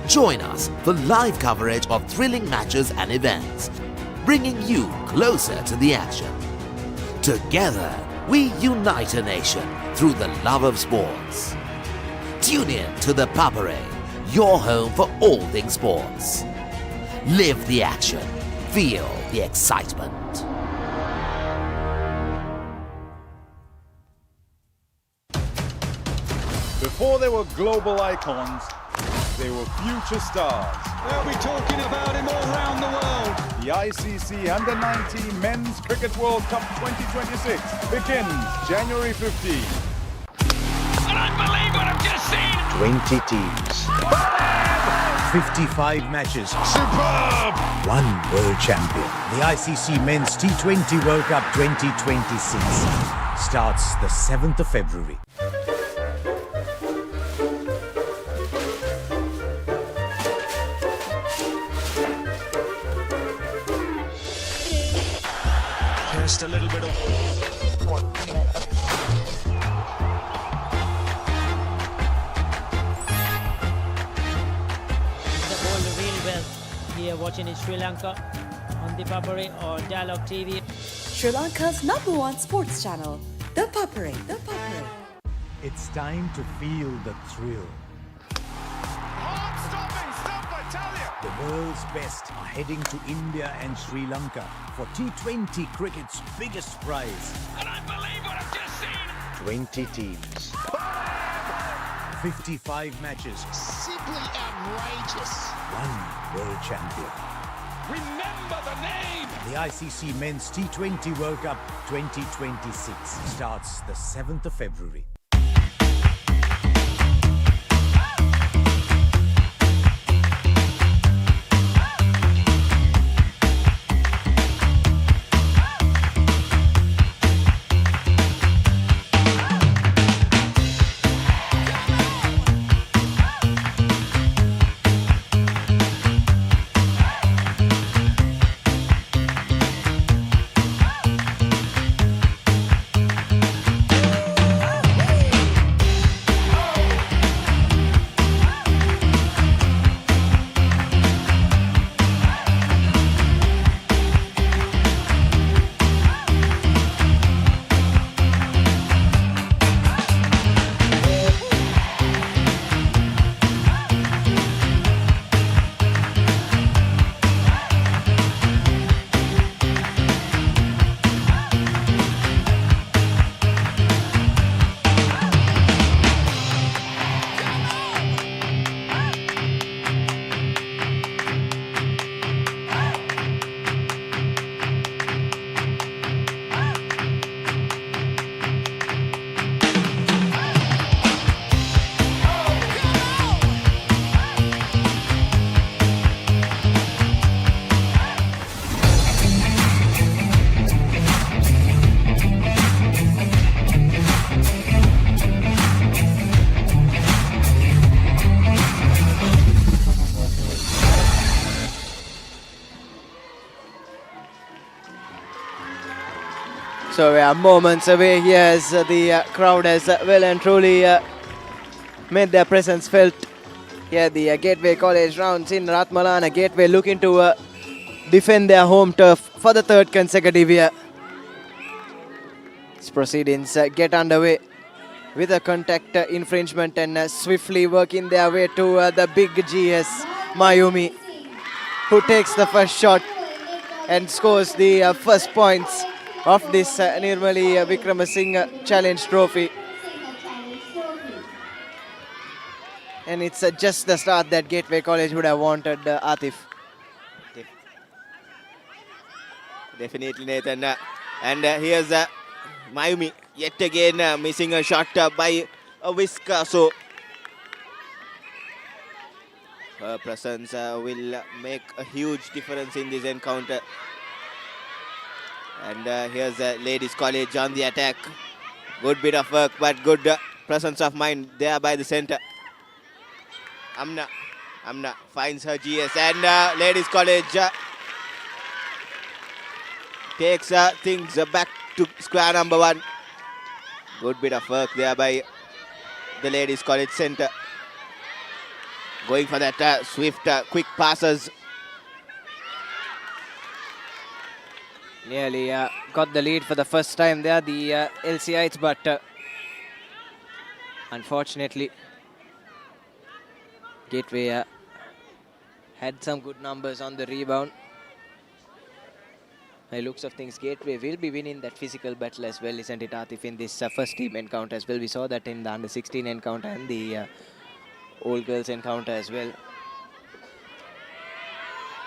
Join us for live coverage of thrilling matches and events, bringing you closer to the action. Together, we unite a nation through the love of sports. Tune in to the Papare, your home for all things sports. Live the action, feel the excitement. Before they were global icons, they were future stars. They'll be talking about him all around the world. The ICC Under-19 Men's Cricket World Cup 2026 begins January 15. And I believe what I've just seen. 20 teams. 55 matches. Superb! One world champion. The ICC Men's T20 World Cup 2026 starts the 7th of February. Just a little bit of... Really well here watching in Sri Lanka on ThePapare or Dialog TV. Sri Lanka's #1 sports channel, ThePapare. ThePapare. It's time to feel the thrill. The world's best are heading to India and Sri Lanka for T20 cricket's biggest prize. And I believe what I've just seen. 20 teams. 55 matches. Simply outrageous. One world champion. Remember the name. The ICC Men's T20 World Cup 2026 starts the 7th of February. So we are moments away here as the crowd has well and truly made their presence felt here at the Gateway College grounds in Ratmalana. Gateway looking to defend their home turf for the third consecutive year. These proceedings get underway with a contact infringement and swiftly working their way to the big GS Mayumi, who takes the first shot and scores the first points of this Nirmali Wickremesinghe Challenge Trophy. And it's just the start that Gateway College would have wanted, Atif. Definitely, Nathan. And here's Mayumi yet again missing a shot by a whisker. So her presence will make a huge difference in this encounter. And here's Ladies College on the attack. Good bit of work, but good presence of mind there by the center. Amna finds her GS, and Ladies College takes things back to square number one. Good bit of work there by the Ladies College center. Going for that swift, quick passes. Nearly got the lead for the first time there, the LCItes, but unfortunately, Gateway had some good numbers on the rebound. By looks of things, Gateway will be winning that physical battle as well, isn't it, Atif, in this first team encounter as well. We saw that in the under-16 encounter and the old girls encounter as well.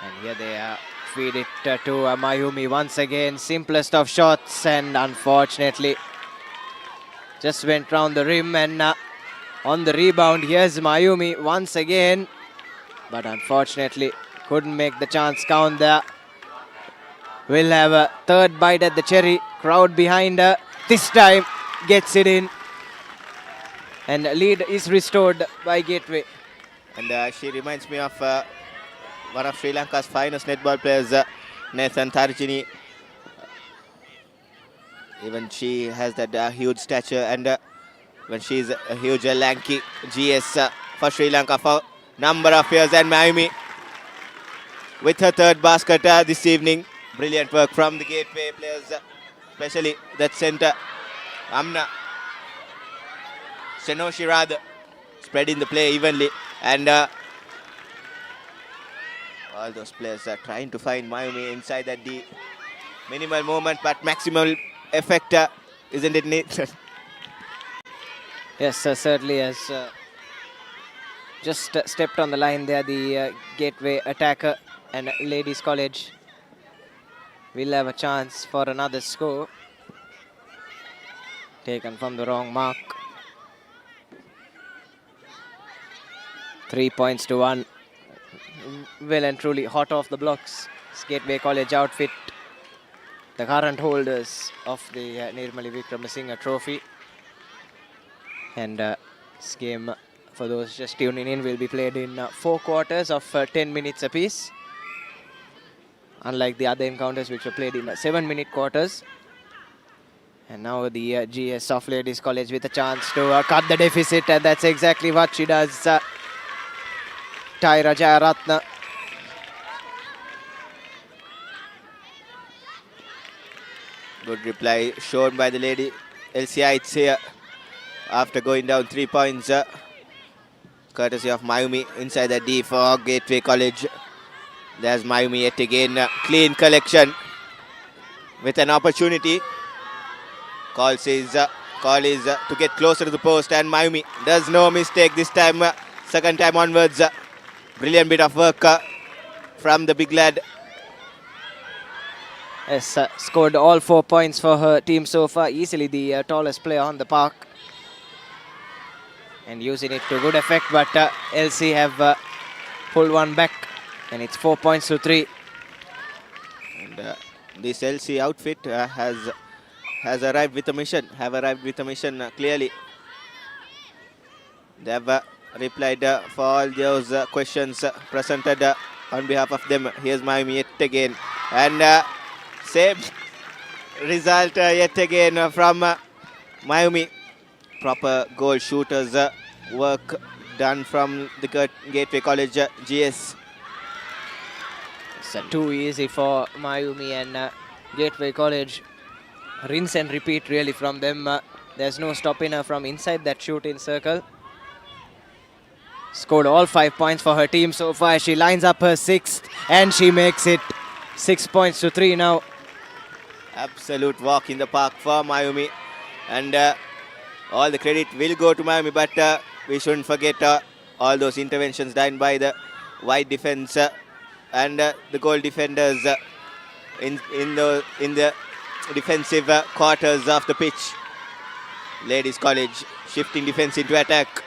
And here they feed it to Mayumi once again. Simplest of shots, and unfortunately just went round the rim. And on the rebound, here's Mayumi once again, but unfortunately couldn't make the chance count there. Will have a third bite at the cherry. Crowd behind her. This time gets it in. And lead is restored by Gateway. And she reminds me of one of Sri Lanka's finest netball players, Nathan Tarjini. Even she has that huge stature, and when she's a huge lanky GS for Sri Lanka for number of years. And Mayumi with her third basket this evening. Brilliant work from the Gateway players, especially that center, Amna. Senoshi rather, spreading the play evenly. And all those players are trying to find Mayumi inside that D. Minimal movement, but maximal effect, isn't it, Nathan? Yes, certainly has just stepped on the line there, the Gateway attacker, and Ladies College will have a chance for another score. Taken from the wrong mark. 3 points to 1. Well and truly hot off the blocks. Gateway College outfit, the current holders of the Nirmali Wickremesinghe Trophy. And this game, for those just tuning in, will be played in 4 quarters of 10 minutes apiece. Unlike the other encounters which were played in 7-minute quarters. And now the GS of Ladies College with a chance to cut the deficit, and that's exactly what she does. Tyra Jayaratna. Good reply shown by the Lady LCItes here after going down 3 points. Courtesy of Mayumi inside the D for Gateway College. There's Mayumi yet again. Clean collection with an opportunity. Call is to get closer to the post, and Mayumi does no mistake this time. Second time onwards. Brilliant bit of work from the big lad. Has scored all 4 points for her team so far. Easily the tallest player on the park. And using it to good effect, but LC have pulled one back. And it's 4 points to 3. And this LC outfit has arrived with a mission. Clearly. They have replied for all those questions presented on behalf of them. Here's Mayumi yet again. And same result yet again from Mayumi. Proper goal shooters work done from the Gateway College GS. It's too easy for Mayumi and Gateway College. Rinse and repeat really from them. There's no stopping her from inside that shooting circle. Scored all 5 points for her team so far. She lines up her sixth and she makes it 6 points to 3 now. Absolute walk in the park for Mayumi. And all the credit will go to Mayumi, but we shouldn't forget all those interventions done by the white defense and the goal defenders in the defensive quarters of the pitch. Ladies College shifting defense into attack.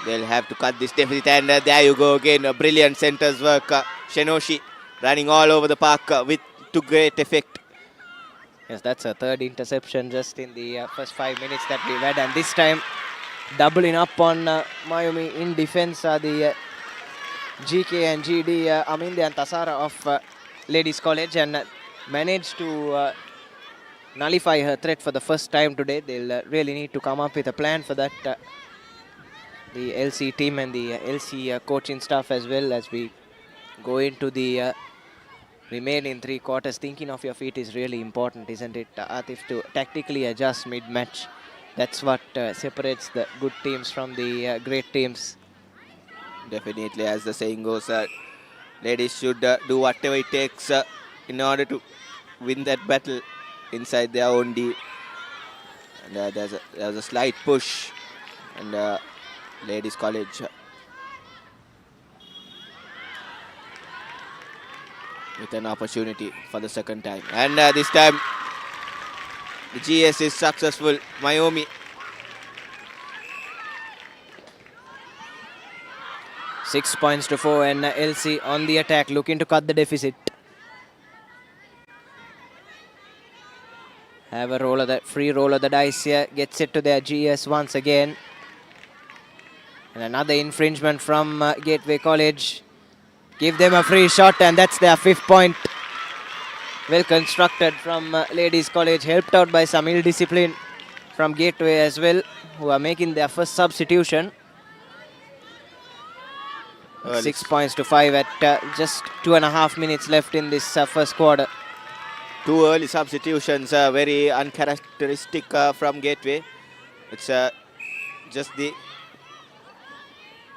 They'll have to cut this deficit, and there you go again. A brilliant centers work. Shenoshi running all over the park to great effect. Yes, that's a third interception just in the first 5 minutes that we've had, and this time doubling up on Mayumi in defense are the GK and GD Aminde and Tasara of Ladies College, and managed to nullify her threat for the first time today. They'll really need to come up with a plan for that. The LC team and the LC coaching staff as well, as we go into the remaining 3 quarters. Thinking of your feet is really important, isn't it, Atif, to tactically adjust mid-match. That's what separates the good teams from the great teams. Definitely, as the saying goes, ladies should do whatever it takes in order to win that battle inside their own D. And there's a slight push, and Ladies College with an opportunity for the second time, and this time the GS is successful. Mayumi. 6 points to 4, and LC on the attack, looking to cut the deficit. Have a roll of that free roll of the dice here, gets it to their GS once again. And another infringement from Gateway College. Give them a free shot, and that's their 5th point. Well constructed from Ladies College, helped out by some ill discipline from Gateway as well, who are making their first substitution. 6 points to 5 at just 2.5 minutes left in this first quarter. 2 early substitutions, very uncharacteristic from Gateway. It's just the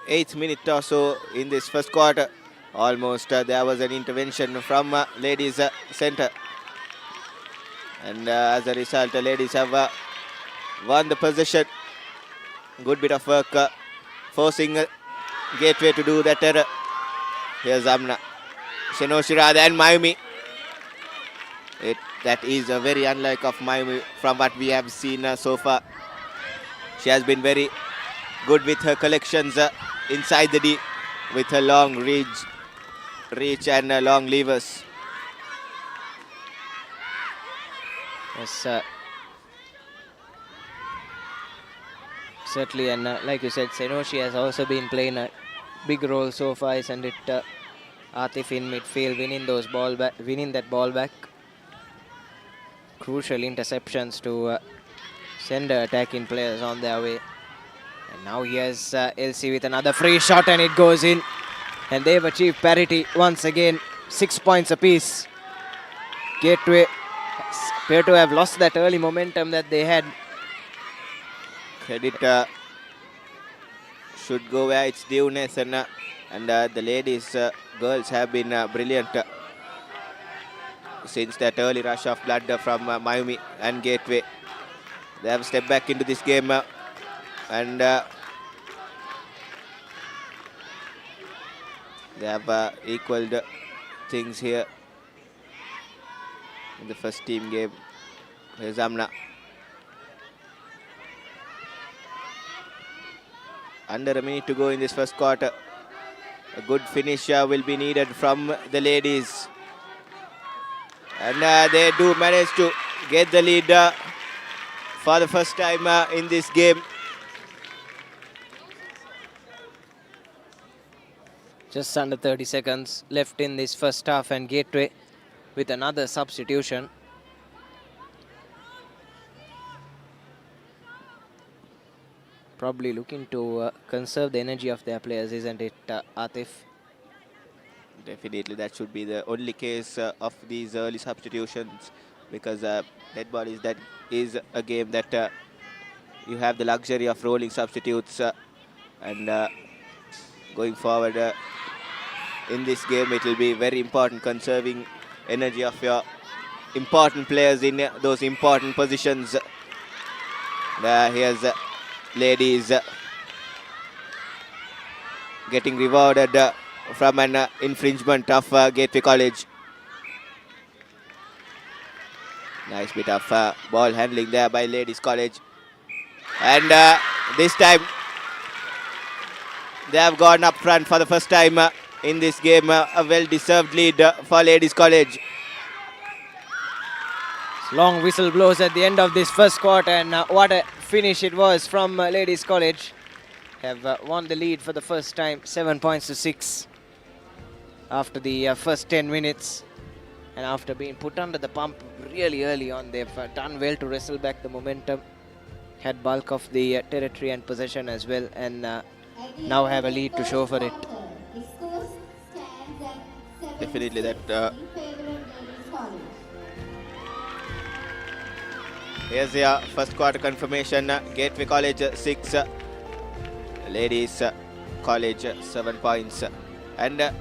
8th minute or so in this first quarter. Almost there was an intervention from Ladies Centre, and as a result, Ladies have won the possession. Good bit of work forcing Gateway to do that error. Here's Amna, Shenoshirada and Mayumi. That is very unlike of Mayumi from what we have seen so far. She has been very good with her collections inside the D, with her long reach and long levers. Yes, certainly, and like you said, Shenoshi has also been playing a big role so far, isn't it? Atif in midfield, winning that ball back. Crucial interceptions to send attacking players on their way. And now here's LC with another free shot, and it goes in. And they've achieved parity once again, 6 points apiece. Gateway appear to have lost that early momentum that they had. Credit should go where it's due, Nathan, and the ladies, girls have been brilliant since that early rush of blood from Mayumi and Gateway. They have stepped back into this game and they have equaled things here in the first team game. Here's Amna. Under a minute to go in this first quarter. A good finish will be needed from the ladies. And they do manage to get the lead for the first time in this game. Just under 30 seconds left in this first half, and Gateway with another substitution. Probably looking to conserve the energy of their players, isn't it, Atif? Definitely, that should be the only case of these early substitutions, because netball is a game that you have the luxury of rolling substitutes, and going forward in this game it will be very important conserving energy of your important players in those important positions. Here's ladies getting rewarded from an infringement of Gateway College. Nice bit of ball handling there by Ladies College. And this time they have gone up front for the first time in this game. A well-deserved lead for Ladies College. Long whistle blows at the end of this first quarter, and what a finish it was from Ladies College. Have won the lead for the first time, 7 points to 6 after the first 10 minutes. And after being put under the pump really early on, they've done well to wrestle back the momentum. Had bulk of the territory and possession as well, and now have a lead to show for it. Definitely that. Here's your first quarter confirmation. Gateway College 6, Ladies College 7 points. And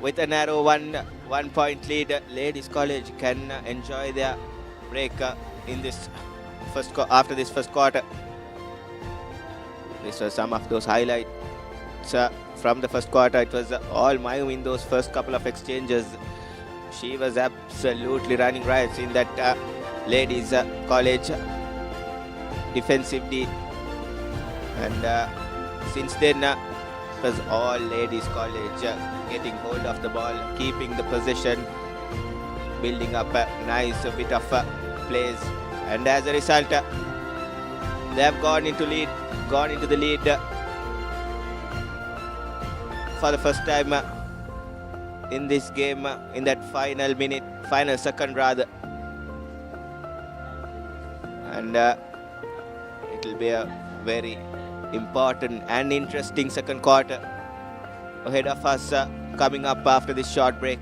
with a narrow 1 point lead, Ladies College can enjoy their break in this after this first quarter. These were some of those highlights from the first quarter. It was all Mayumi in those first couple of exchanges. She was absolutely running riots in that Ladies College defensive D, and since then it was all Ladies College getting hold of the ball, keeping the possession, building up a nice bit of plays, and as a result they have gone into the lead for the first time in this game, in that final second rather. And it will be a very important and interesting second quarter ahead of us coming up after this short break.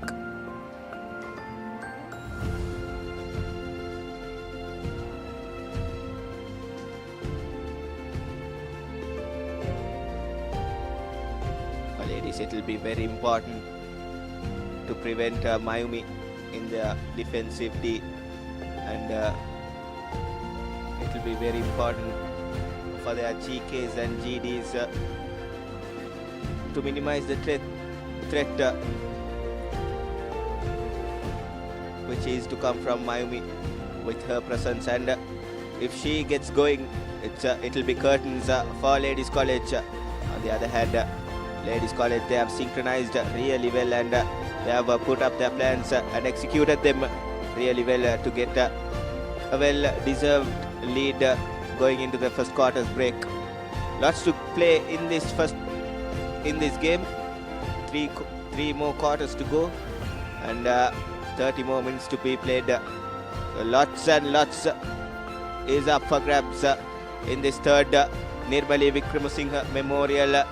For ladies, it will be very important to prevent Mayumi in the defensive D, and it will be very important for their GKs and GDs to minimize the threat which is to come from Mayumi with her presence. And if she gets going, it will be curtains for Ladies College. On the other hand, Ladies College, they have synchronized really well, and they have put up their plans and executed them really well to get a well-deserved lead going into the first quarter's break. Lots to play in this game. Three more quarters to go, and 30 more minutes to be played. So lots and lots is up for grabs in this third Nirmali Wickremesinghe Memorial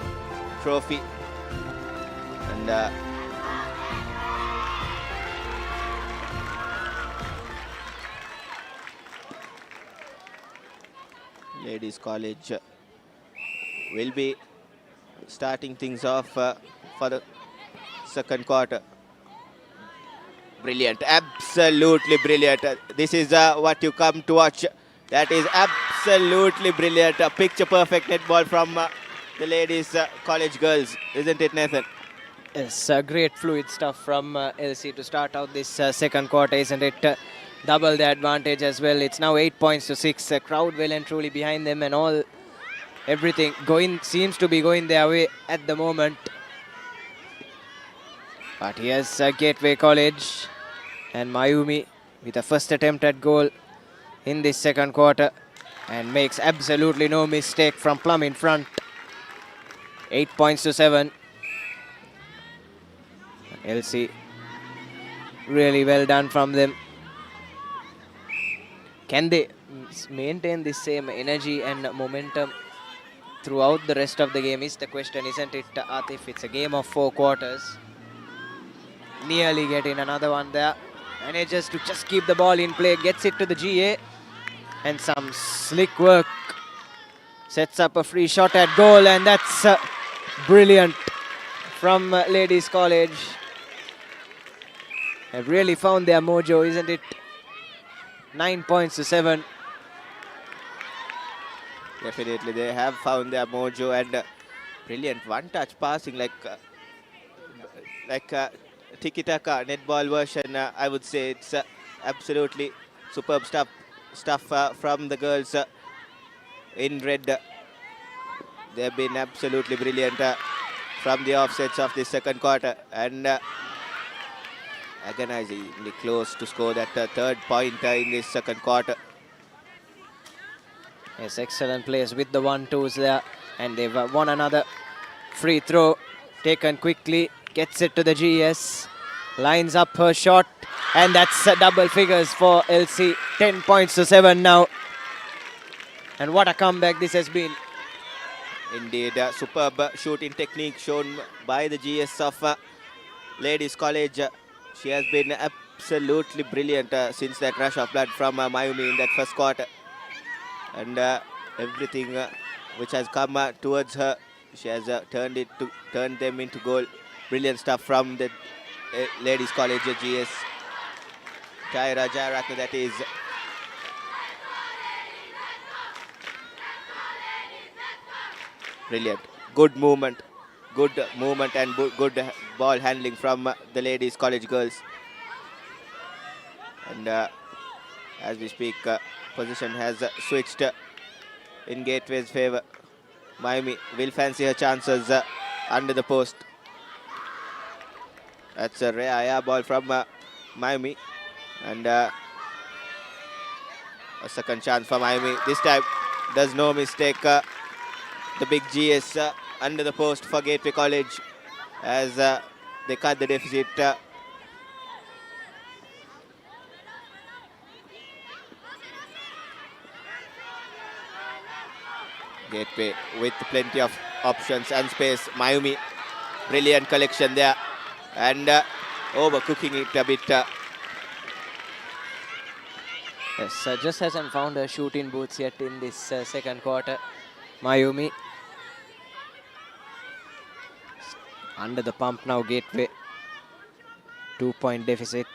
Trophy, and Ladies College will be starting things off for the second quarter. Brilliant, absolutely brilliant. This is what you come to watch. That is absolutely brilliant. A picture perfect netball from the Ladies College girls, isn't it, Nathan? Yes, great fluid stuff from LC to start out this second quarter, isn't it? Double the advantage as well. It's now 8 points to 6. A crowd well and truly behind them, and everything seems to be going their way at the moment. But here's Gateway College and Mayumi with a first attempt at goal in this second quarter, and makes absolutely no mistake from Plum in front. 8 points to 7. LC, really well done from them. Can they maintain this same energy and momentum throughout the rest of the game is the question, isn't it, Atif? It's a game of 4 quarters. Nearly getting another one there. Manages to just keep the ball in play, gets it to the GA, and some slick work. Sets up a free shot at goal, and that's brilliant from Ladies College. Have really found their mojo, isn't it? 9 points to 7. Definitely, they have found their mojo, and brilliant one-touch passing, like tiki-taka netball version. I would say it's absolutely superb stuff from the girls in red. They've been absolutely brilliant from the offsets of the second quarter, and agonizingly close to score that third point in this second quarter. Yes, excellent plays with the 1-2s there, and they've won another free throw, taken quickly, gets it to the GS, lines up her shot, and that's double figures for LC. 10 points to 7 now, and what a comeback this has been. Indeed, superb shooting technique shown by the GS of Ladies College. She has been absolutely brilliant since that rush of blood from Mayumi in that first quarter. And everything which has come towards her, she has turned them into goal. Brilliant stuff from the Ladies College GS. Tyra Jayaratne, that is. Brilliant. Good movement and good ball handling from the Ladies College girls. And as we speak, position has switched in Gateway's favor. Miami will fancy her chances under the post. That's a rare air ball from Miami, and a second chance for Miami. This time does no mistake. The big GS under the post for Gateway College as they cut the deficit. Gateway with plenty of options and space. Miami, brilliant collection there, and overcooking it a bit. Yes, just hasn't found her shooting boots yet in this second quarter. Mayumi under the pump now. Gateway 2-point deficit.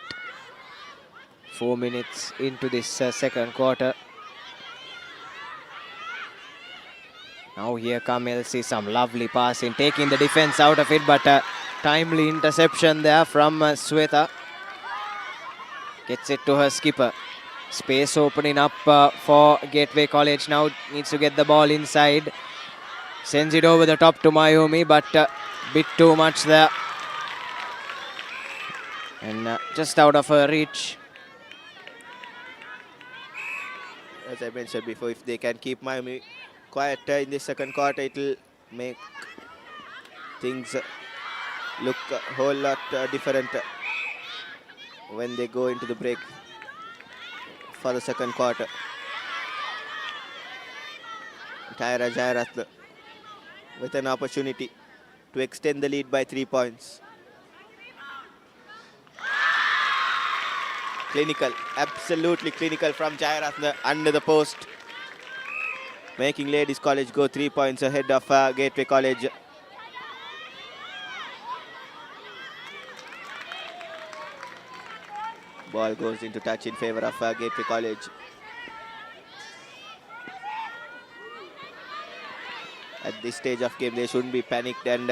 4 minutes into this second quarter. Now here come LC, some lovely passing, taking the defense out of it, but timely interception there from Sweta. Gets it to her skipper. Space opening up for Gateway College now. Needs to get the ball inside. Sends it over the top to Mayumi, but bit too much there. And just out of her reach. As I mentioned before, if they can keep Miami quiet in the second quarter, it will make things look a whole lot different when they go into the break for the second quarter. Tyra Jayaratne with an opportunity to extend the lead by 3 points. Clinical, absolutely clinical from Jayaratne under the post, making Ladies College go 3 points ahead of Gateway College. Ball goes into touch in favor of Gateway College. At this stage of game, they shouldn't be panicked, and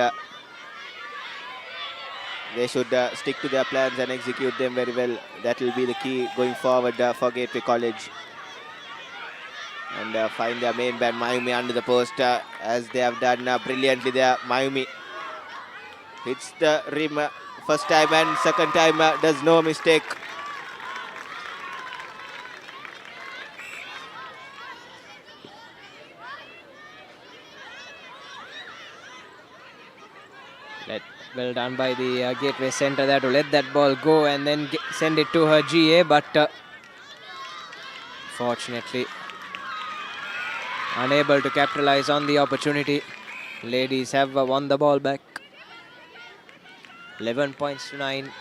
they should stick to their plans and execute them very well. That will be the key going forward for Gateway College. And find their main man, Mayumi, under the post, as they have done brilliantly there. Mayumi hits the rim first time, and second time does no mistake. Well done by the Gateway center there to let that ball go and then send it to her GA, but fortunately unable to capitalize on the opportunity. Ladies have won the ball back. 11 points to 9.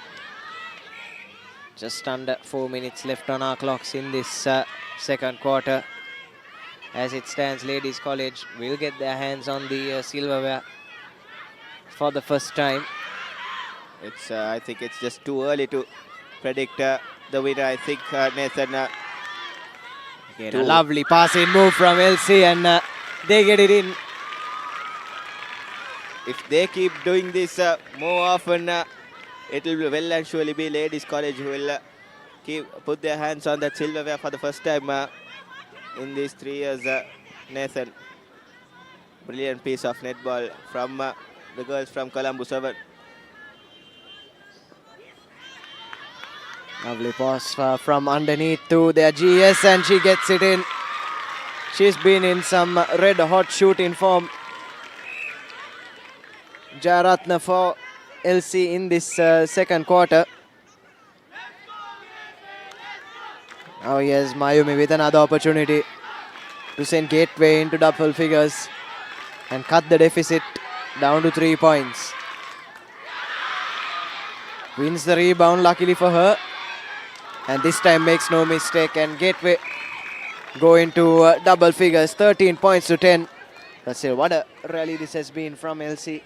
Just under 4 minutes left on our clocks in this second quarter. As it stands, Ladies College will get their hands on the silverware for the first time. It's I think it's just too early to predict the winner. I think Nathan. Again, a lovely passing move from LC, and they get it in. If they keep doing this more often, it will well and surely be Ladies College who will put their hands on that silverware for the first time in these 3 years. Nathan, brilliant piece of netball from the girls from Colombo 7. Lovely pass from underneath to their GS, and she gets it in. She's been in some red hot shooting form. Jayaratna for LC in this second quarter. Now here's Mayumi with another opportunity to send Gateway into double figures and cut the deficit down to 3 points. Wins the rebound, luckily for her. And this time makes no mistake, and Gateway go into double figures, 13 points to 10. But still, what a rally this has been from LC.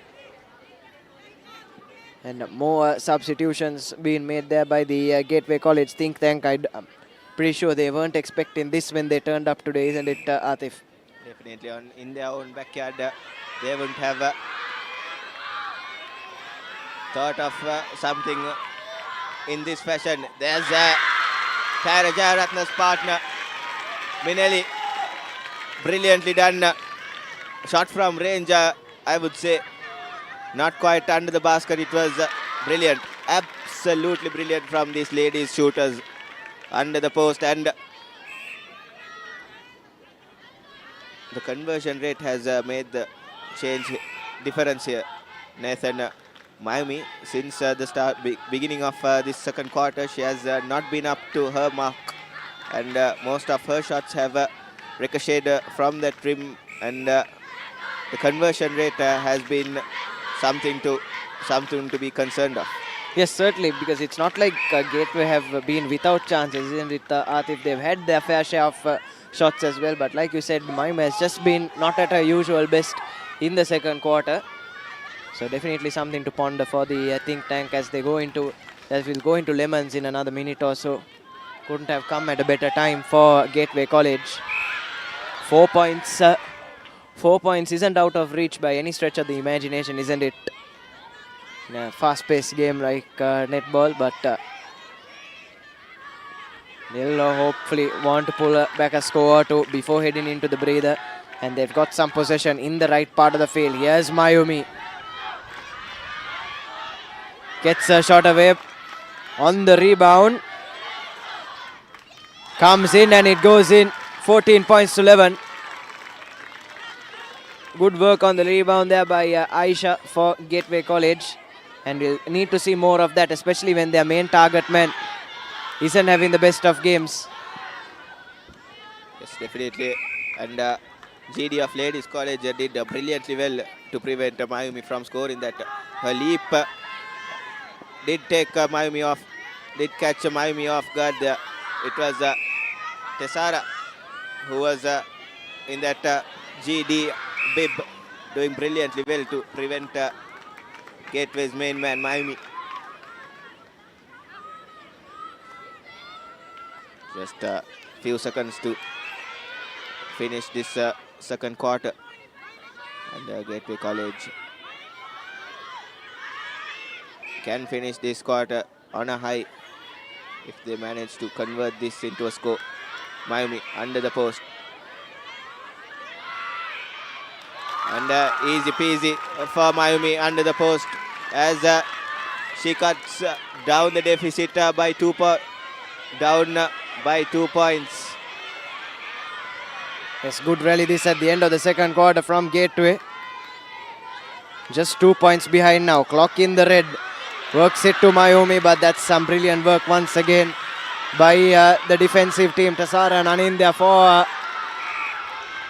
And more substitutions being made there by the Gateway College think tank. I'm pretty sure they weren't expecting this when they turned up today, isn't it, Atif? Definitely in their own backyard, they wouldn't have thought of something in this fashion. There's Tara Jayaratna's partner, Minelli. Brilliantly done. Shot from range, I would say. Not quite under the basket. It was brilliant. Absolutely brilliant from these ladies shooters under the post. And the conversion rate has made the difference here. Nathan, Mayumi, since the beginning of this second quarter, she has not been up to her mark, and most of her shots have ricocheted from the rim, and the conversion rate has been something to be concerned of. Yes, certainly, because it's not like Gateway have been without chances, isn't it, Atif? They've had their fair share of shots as well, but like you said, Mayumi has just been not at her usual best in the second quarter. So definitely something to ponder for the think tank as they will go into Lemons in another minute or so. Couldn't have come at a better time for Gateway College. 4 points. 4 points isn't out of reach by any stretch of the imagination, isn't it? In a fast-paced game like netball, but they'll hopefully want to pull back a score or two before heading into the breather. And they've got some possession in the right part of the field. Here's Mayumi. Gets a shot away on the rebound. Comes in and it goes in. 14 points to 11. Good work on the rebound there by Aisha for Gateway College. And we'll need to see more of that, especially when their main target man isn't having the best of games. Yes, definitely. And GD of Ladies College did brilliantly well to prevent Mayumi from scoring that. Her leap did take Mayumi off, did catch Mayumi off guard. It was Tessara who was in that GD bib doing brilliantly well to prevent Gateway's main man Mayumi. Just a few seconds to finish this second quarter, and Gateway College can finish this quarter on a high if they manage to convert this into a score. Mayumi under the post, and easy peasy for Mayumi under the post as she cuts down the deficit by 2 points. Yes, good rally this at the end of the second quarter from Gateway. Just 2 points behind now. Clock in the red. Works it to Mayumi, but that's some brilliant work once again by the defensive team. Tassara and Anindya for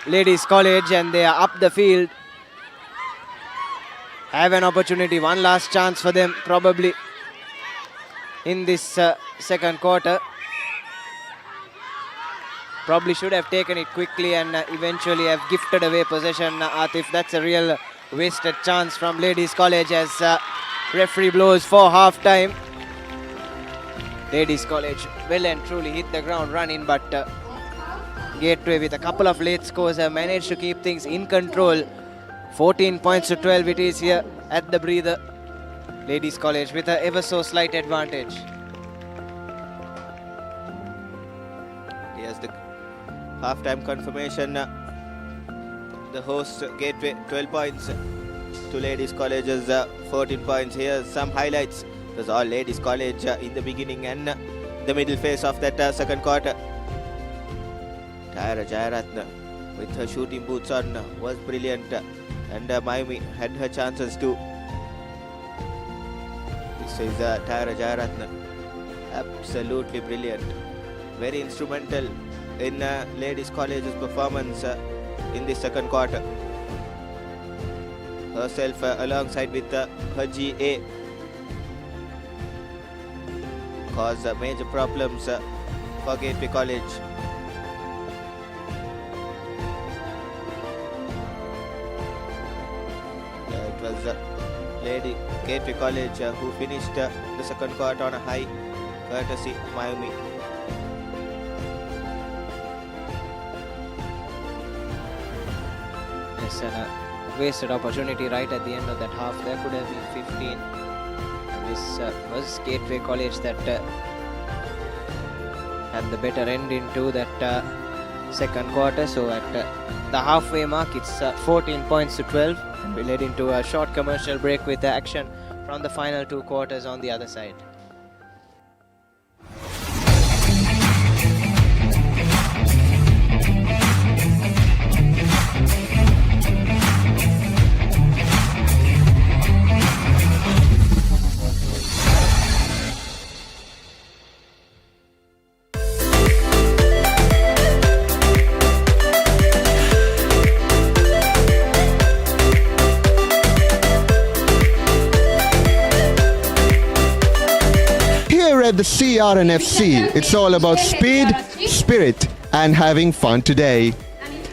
Ladies College, and they are up the field. Have an opportunity, one last chance for them probably in this second quarter. Probably should have taken it quickly and eventually have gifted away possession. Atif, that's a real wasted chance from Ladies College as referee blows for half time. Ladies College well and truly hit the ground running, but Gateway with a couple of late scores have managed to keep things in control. 14 points to 12 it is here at the breather. Ladies College with a ever so slight advantage. Here's the half-time confirmation. The host Gateway 12 points to Ladies College's 14 points. Here's some highlights. It was all Ladies College in the beginning and the middle phase of that second quarter. Tyra Jayaratna with her shooting boots on was brilliant, and Mayumi had her chances too. This is Tyra Jayaratna, absolutely brilliant, very instrumental in Ladies College's performance in the second quarter. Herself alongside with her GA caused major problems for Gateway College. It was Lady Gateway College who finished the second quarter on a high, courtesy Mayumi. Yes, and a wasted opportunity right at the end of that half. There could have been 15. And this was Gateway College that had the better end into that second quarter. So at the halfway mark, it's 14 points to 12. And we led into a short commercial break with the action from the final two quarters on the other side. At the CRNFC, it's all about speed, spirit, and having fun today.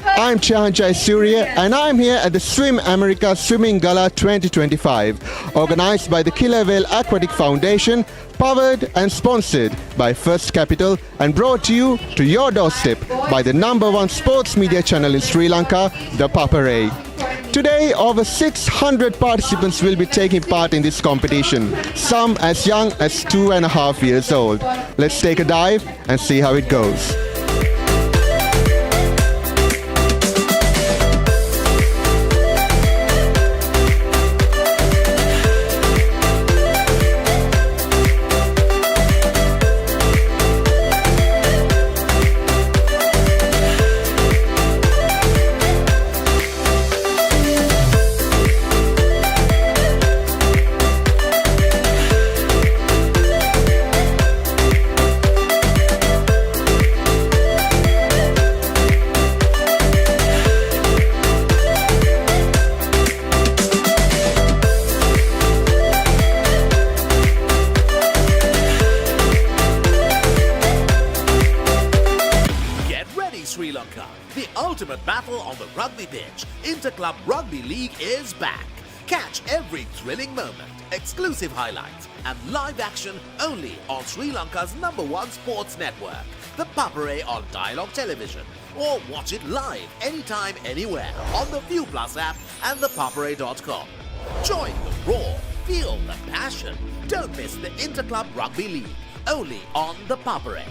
I'm Chahanchai Surya, and I'm here at the Swim America Swimming Gala 2025, organized by the Killer Whale Aquatic Foundation, powered and sponsored by First Capital, and brought to you to your doorstep by the #1 sports media channel in Sri Lanka, ThePapare. Today, over 600 participants will be taking part in this competition, some as young as 2.5 years old. Let's take a dive and see how it goes. Sri Lanka. The ultimate battle on the rugby pitch. Interclub Rugby League is back. Catch every thrilling moment, exclusive highlights, and live action only on Sri Lanka's #1 sports network, the Papare on Dialog Television, or watch it live anytime, anywhere on the ViU Plus app and thepapare.com. Join the roar, feel the passion. Don't miss the Interclub Rugby League, only on the Papare.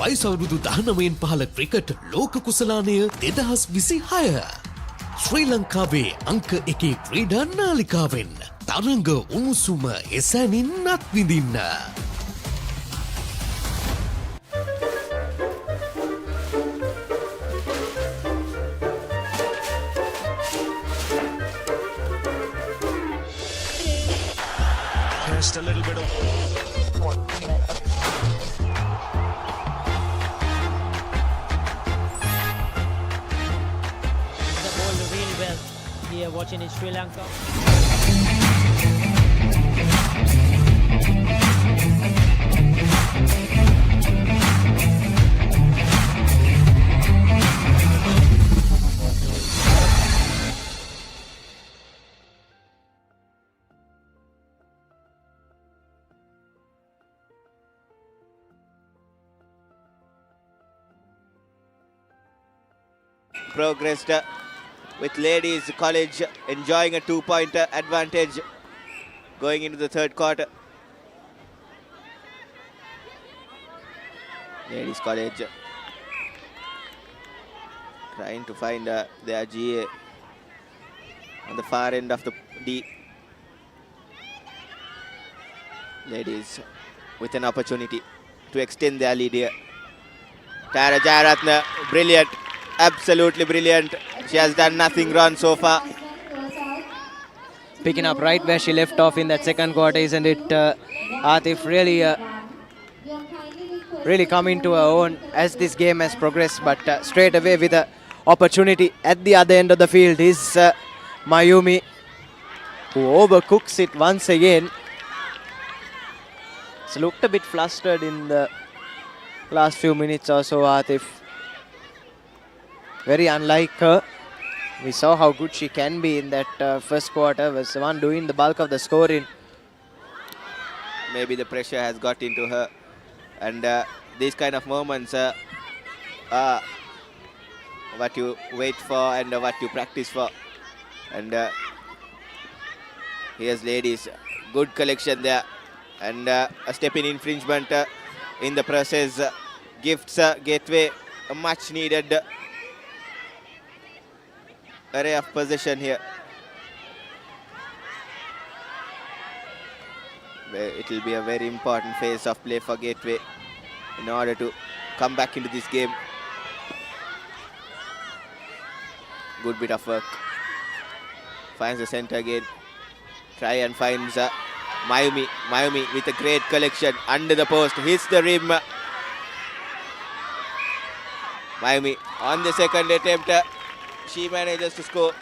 වයිසවරුදු 19න් පහළ cricket ලෝක කුසලානය 2026 ශ්‍රී ලංකාවේ අංක 1 ක්‍රීඩා නාලිකාවෙන් තරඟ උණුසුම එසැනින් අත්විඳින්න. Just a little bit of Here watching in Sri Lanka. Progressed with ladies college enjoying a 2-point advantage going into the third quarter. Ladies college trying to find their GA on the far end of the D. Ladies with an opportunity to extend their lead here. Tara Jayaratne, brilliant. Absolutely brilliant. She has done nothing wrong so far. Picking up right where she left off in that second quarter, isn't it? Atif really coming to her own as this game has progressed, but straight away with an opportunity at the other end of the field is Mayumi, who overcooks it once again. She looked a bit flustered in the last few minutes or so, Atif. Very unlike her. We saw how good she can be in that first quarter. Was the one doing the bulk of the scoring. Maybe the pressure has got into her, and these kind of moments are what you wait for and what you practice for. And here's ladies, good collection there, and a step in infringement in the process gifts Gateway a much needed array of possession here. It will be a very important phase of play for Gateway in order to come back into this game. Good bit of work. Finds the center again. Try and finds Mayumi. Mayumi with a great collection under the post. Hits the rim. Mayumi on the second attempt. She manages to score.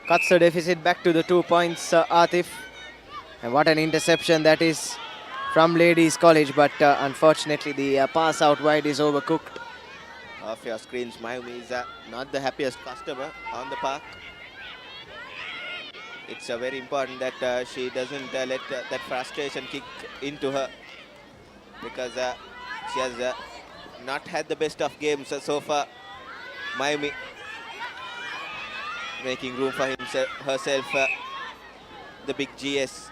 Cuts the deficit back to the 2 points, Atif. And what an interception that is from Ladies College, but unfortunately the pass out wide is overcooked. Off your screens, Mayumi is not the happiest customer on the park. It's very important that she doesn't let that frustration kick into her, because she has not had the best of games so far. Mayumi making room for herself, the big GS.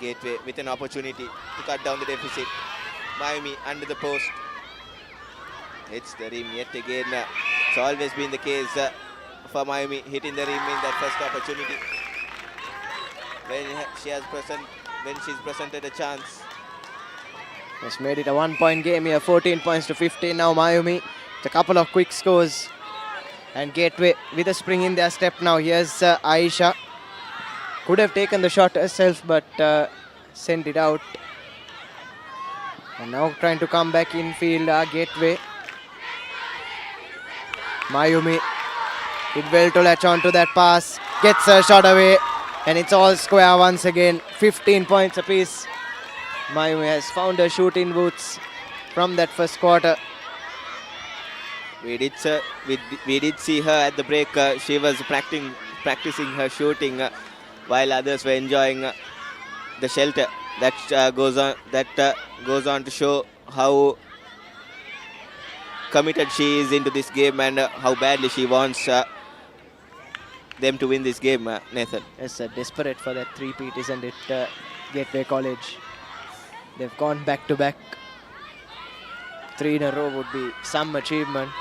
Gateway with an opportunity to cut down the deficit. Mayumi under the post. Hits the rim yet again. It's always been the case for Mayumi, hitting the rim in that first opportunity. When she's presented a chance. Has made it a 1 point game here, 14 points to 15 now. Mayumi, it's a couple of quick scores. And Gateway with a spring in their step now. Here's Aisha. Could have taken the shot herself, but sent it out. And now trying to come back in field, Gateway. Mayumi did well to latch on to that pass. Gets her shot away. And it's all square once again. 15 points apiece. Mayumi has found her shooting boots from that first quarter. We did see her at the break. She was practicing her shooting while others were enjoying the shelter. That goes on to show how committed she is into this game and how badly she wants them to win this game, Nathan. Yes, desperate for that three-peat, isn't it, Gateway College? They've gone back-to-back. 3 in a row would be some achievement.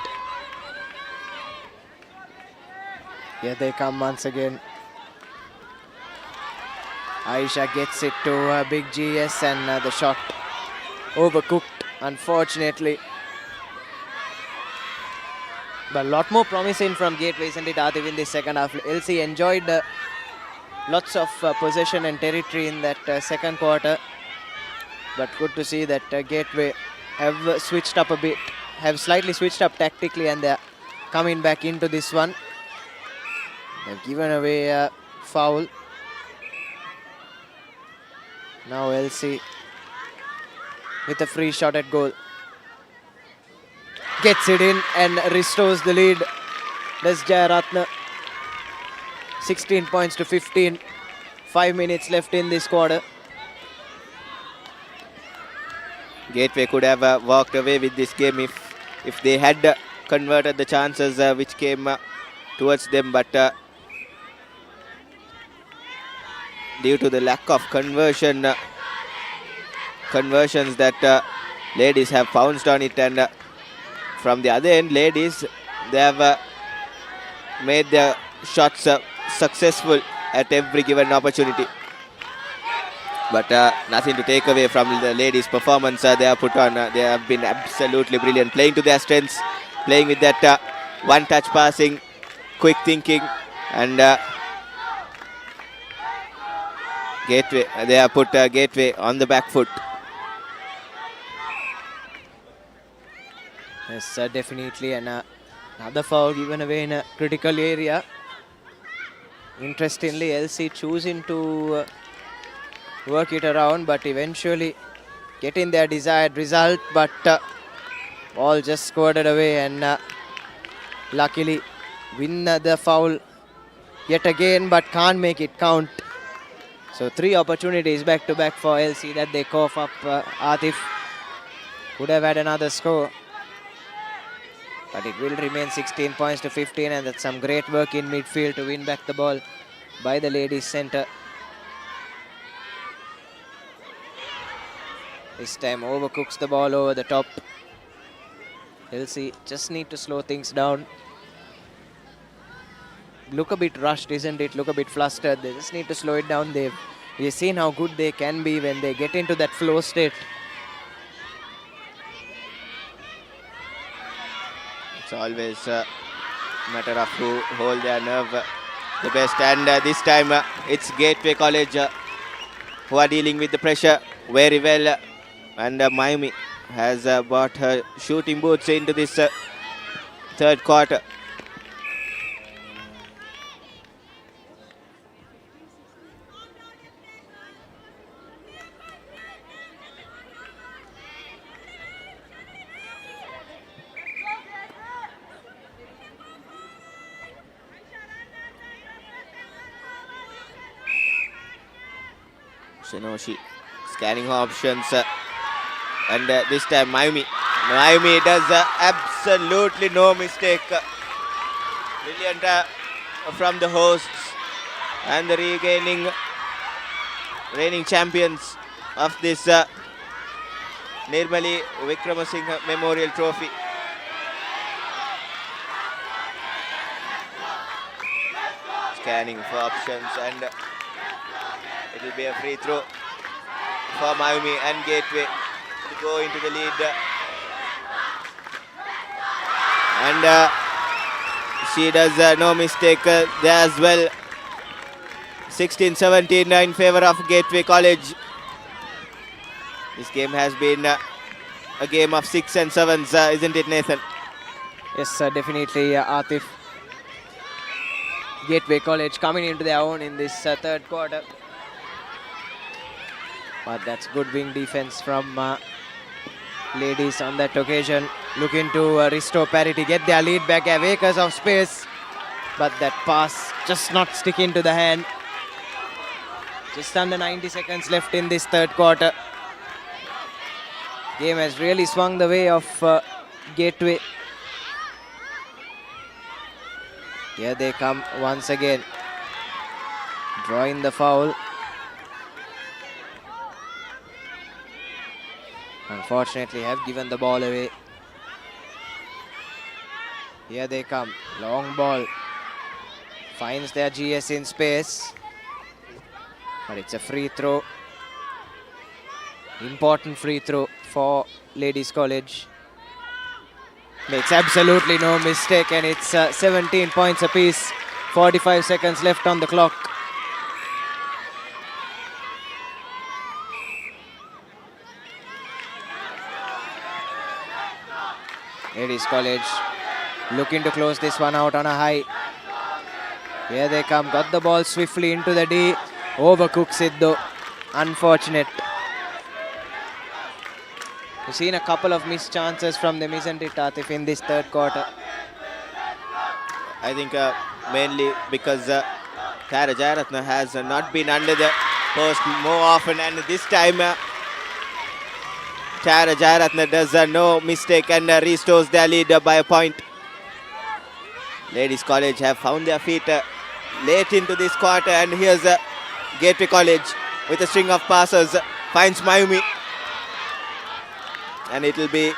Here they come once again. Aisha gets it to Big GS, and the shot overcooked, unfortunately. But a lot more promising from Gateway, isn't it, Atif, in this second half? LC enjoyed lots of possession and territory in that second quarter. But good to see that Gateway have switched up a bit, have slightly switched up tactically, and they're coming back into this one. They've given away a foul. Now LC with a free shot at goal. Gets it in and restores the lead. That's Jayaratna. 16 points to 15. 5 minutes left in this quarter. Gateway could have walked away with this game if they had converted the chances which came towards them, but due to the lack of conversions that ladies have pounced on it, and from the other end, ladies, they have made their shots successful at every given opportunity. But nothing to take away from the ladies' performance they have put on. They have been absolutely brilliant, playing to their strengths, playing with that one-touch passing, quick thinking, and Gateway. They have put Gateway on the back foot. Yes, definitely, and another foul given away in a critical area. Interestingly, LC choosing to work it around, but eventually getting their desired result, but ball just squirted away, and luckily win the foul yet again, but can't make it count. So 3 opportunities back to back for LC that they cough up. Atif could have had another score, but it will remain 16 points to 15, and that's some great work in midfield to win back the ball by the ladies' centre. This time overcooks the ball over the top. LC just need to slow things down. Look a bit rushed, isn't it? Look a bit flustered. They just need to slow it down. We've seen how good they can be when they get into that flow state. It's always a matter of who hold their nerve the best, and this time it's Gateway College who are dealing with the pressure very well, and Miami has brought her shooting boots into this third quarter. Shinoshi scanning options, and this time Miami does absolutely no mistake. Brilliant from the hosts and the reigning champions of this Nirmali Wickremesinghe Memorial Trophy. Scanning for options, and it will be a free throw for Miami and Gateway to go into the lead. And she does no mistake there as well. 16-17 in favor of Gateway College. This game has been a game of 6 and 7s, isn't it, Nathan? Yes, definitely, Atif. Gateway College coming into their own in this third quarter. But that's good wing defense from ladies on that occasion. Looking to restore parity, get their lead back, have acres of space. But that pass just not sticking to the hand. Just under 90 seconds left in this third quarter. Game has really swung the way of Gateway. Here they come once again. Drawing the foul. Unfortunately have given the ball away. Here they come. Long ball. Finds their GS in space. But it's a free throw. Important free throw for Ladies College. Makes absolutely no mistake, and it's 17 points apiece. 45 seconds left on the clock. Ladies College looking to close this one out on a high. Here they come, got the ball swiftly into the D. Overcooks it though. Unfortunate. We've seen a couple of missed chances from them, isn't it, Atif, in this third quarter? I think mainly because Tara Jayaratne has not been under the post more often, and this time Tara Jayaratne does no mistake and restores their lead by a point. Ladies College have found their feet late into this quarter, and here's Gateway College with a string of passes, finds Mayumi, and it will be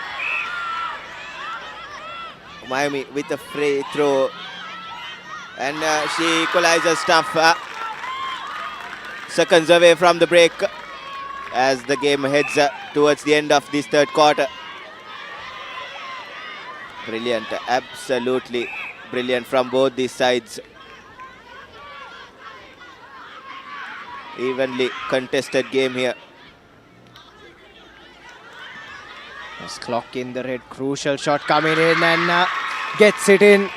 Mayumi with a free throw, and she equalizes stuff seconds away from the break as the game heads towards the end of this third quarter. Brilliant, absolutely brilliant from both these sides. Evenly contested game here. Let's clock in the red. Crucial shot coming in, and gets it in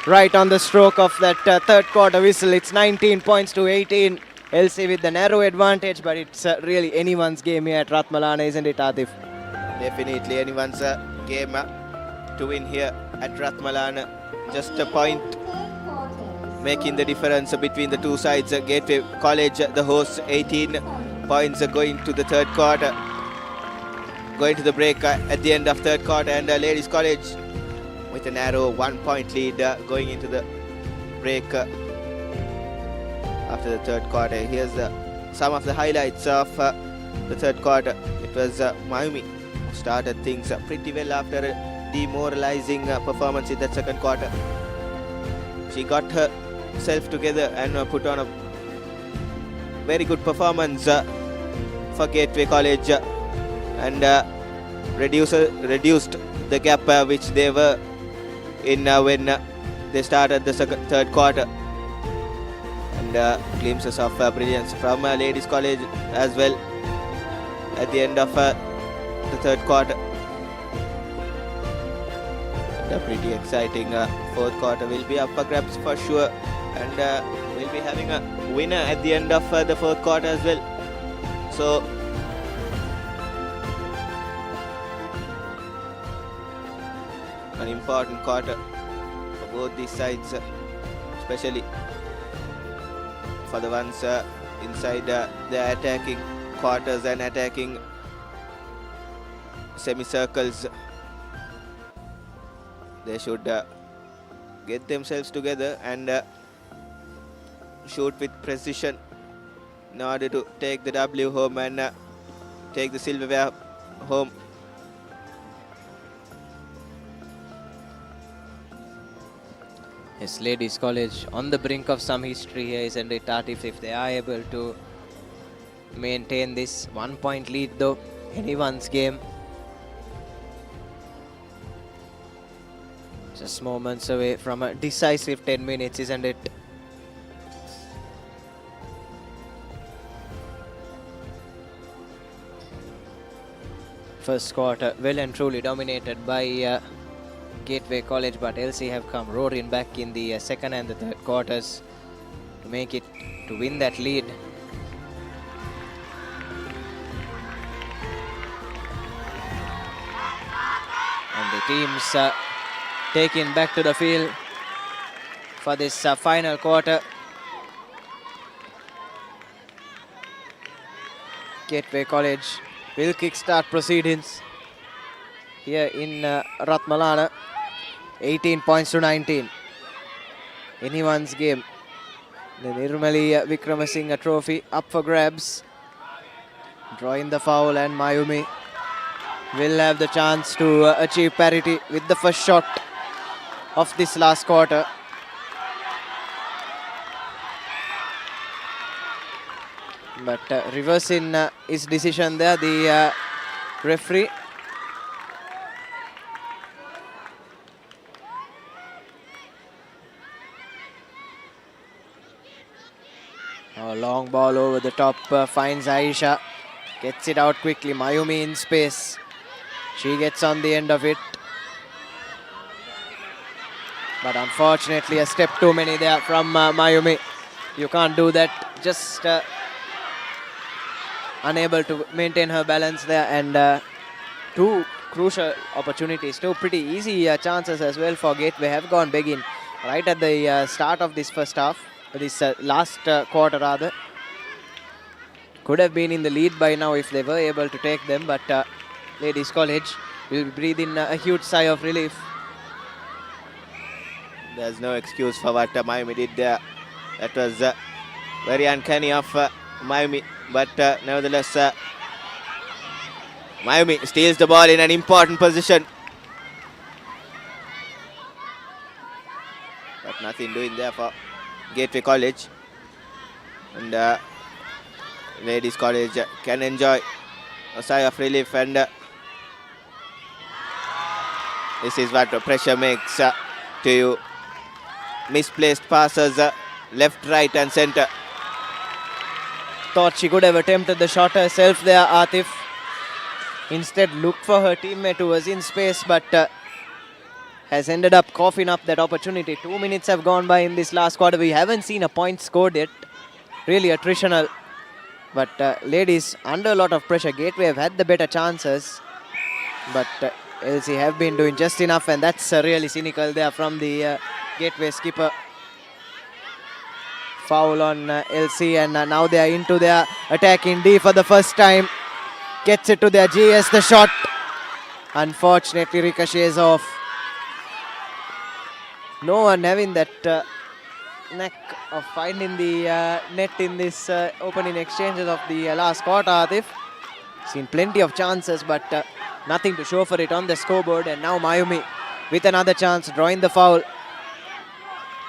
right on the stroke of that third quarter whistle. It's 19 points to 18. LC with the narrow advantage, but it's really anyone's game here at Ratmalana, isn't it, Atif? Definitely anyone's game to win here at Ratmalana. Just a point making the difference between the two sides. Gateway College, the hosts, 18 points going to the third quarter. Going to the break at the end of third quarter, and Ladies College with a narrow 1 point lead going into the break after the third quarter. Here's some of the highlights of the third quarter. It was Mayumi who started things pretty well after a demoralizing performance in that second quarter. She got herself together and put on a very good performance for Gateway College, and reduced the gap which they were in when they started the third quarter. And glimpses of brilliance from Ladies College as well at the end of the third quarter. And a pretty exciting fourth quarter will be up for grabs for sure, and we'll be having a winner at the end of the fourth quarter as well. So an important quarter for both these sides, especially for the ones inside the attacking quarters and attacking semicircles. They should get themselves together and shoot with precision in order to take the W home and take the silverware home. Yes, Ladies College on the brink of some history here, isn't it, Atif? If they are able to maintain this 1 point lead though, anyone's game. Just moments away from a decisive 10 minutes, isn't it? First quarter well and truly dominated by Gateway College, but LC have come roaring back in the second and the third quarters to make it, to win that lead. And the teams taken back to the field for this final quarter. Gateway College will kickstart proceedings here in Ratmalana. 18 points to 19. Anyone's game. The Nirmali Wickremesinghe trophy up for grabs. Drawing the foul, and Mayumi will have the chance to achieve parity with the first shot of this last quarter. But reversing his decision there, the referee. A long ball over the top, finds Aisha, gets it out quickly. Mayumi in space. She gets on the end of it. But unfortunately, a step too many there from Mayumi. You can't do that. Just unable to maintain her balance there, and two crucial opportunities, two pretty easy chances as well for Gateway have gone begging right at the start of this first half, this last quarter rather. Could have been in the lead by now if they were able to take them, but Ladies College will breathe in a huge sigh of relief. There's no excuse for what Mayumi did there. That was very uncanny of Mayumi, but nevertheless, Mayumi steals the ball in an important position. But nothing doing there for Gateway College. And Ladies College can enjoy a sigh of relief, and this is what pressure makes to you. Misplaced passes left, right and centre. Thought she could have attempted the shot herself there, Atif. Instead looked for her teammate who was in space, but has ended up coughing up that opportunity. 2 minutes have gone by in this last quarter. We haven't seen a point scored yet. Really attritional. But Ladies under a lot of pressure. Gateway have had the better chances, but LC have been doing just enough, and that's really cynical there from the Gateway skipper. Foul on LC, and now they are into their attack in D for the first time. Gets it to their GS, the shot unfortunately ricochets off. No one having that knack of finding the net in this opening exchanges of the last quarter, Atif. Seen plenty of chances, but nothing to show for it on the scoreboard. And now Mayumi with another chance, drawing the foul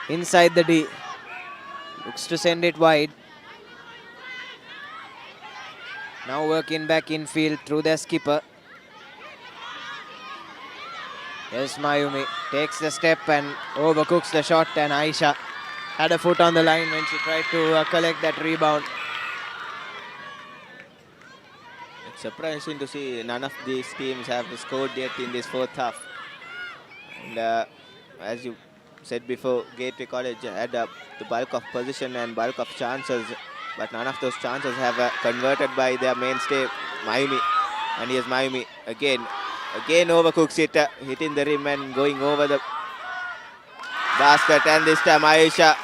inside the D. Looks to send it wide. Now working back infield through their skipper. Yes, Mayumi takes the step and overcooks the shot, and Aisha had a foot on the line when she tried to collect that rebound. It's surprising to see none of these teams have scored yet in this fourth half. And as you said before, Gateway College had the bulk of position and bulk of chances, but none of those chances have converted by their mainstay, Mayumi. And here's Mayumi again overcooks it, hitting the rim and going over the basket. And this time Aisha,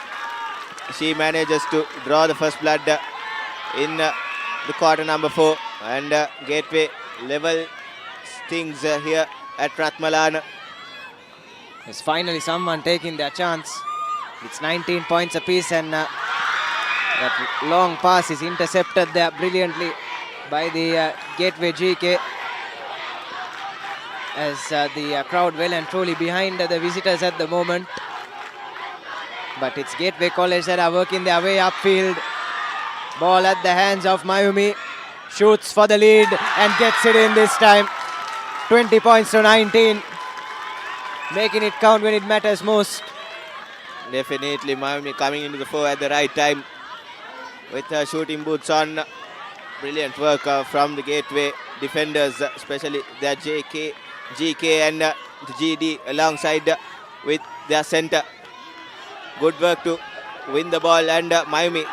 she manages to draw the first blood in the quarter number 4. And Gateway level things here at Ratmalana. It's finally someone taking their chance. It's 19 points apiece, and that long pass is intercepted there brilliantly by the Gateway GK, as the crowd well and truly behind the visitors at the moment. But it's Gateway College that are working their way upfield. Ball at the hands of Mayumi. Shoots for the lead and gets it in this time. 20 points to 19. Making it count when it matters most. Definitely Mayumi coming into the fore at the right time with her shooting boots on. Brilliant work from the Gateway defenders, especially their GK and the GD alongside with their center. Good work to win the ball, and Mayumi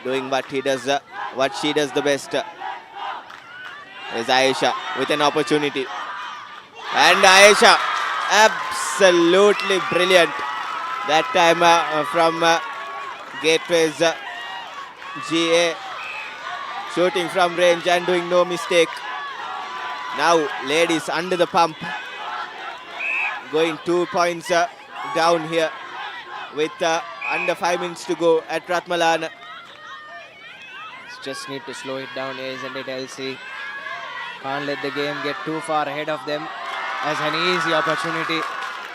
doing what she does the best. Is Aisha with an opportunity. And Aisha absolutely brilliant. That time from Gateway's GA, shooting from range and doing no mistake. Now Ladies under the pump, going 2 points down here with under 5 minutes to go at Ratmalana. Just need to slow it down, isn't it, LC? Can't let the game get too far ahead of them, as an easy opportunity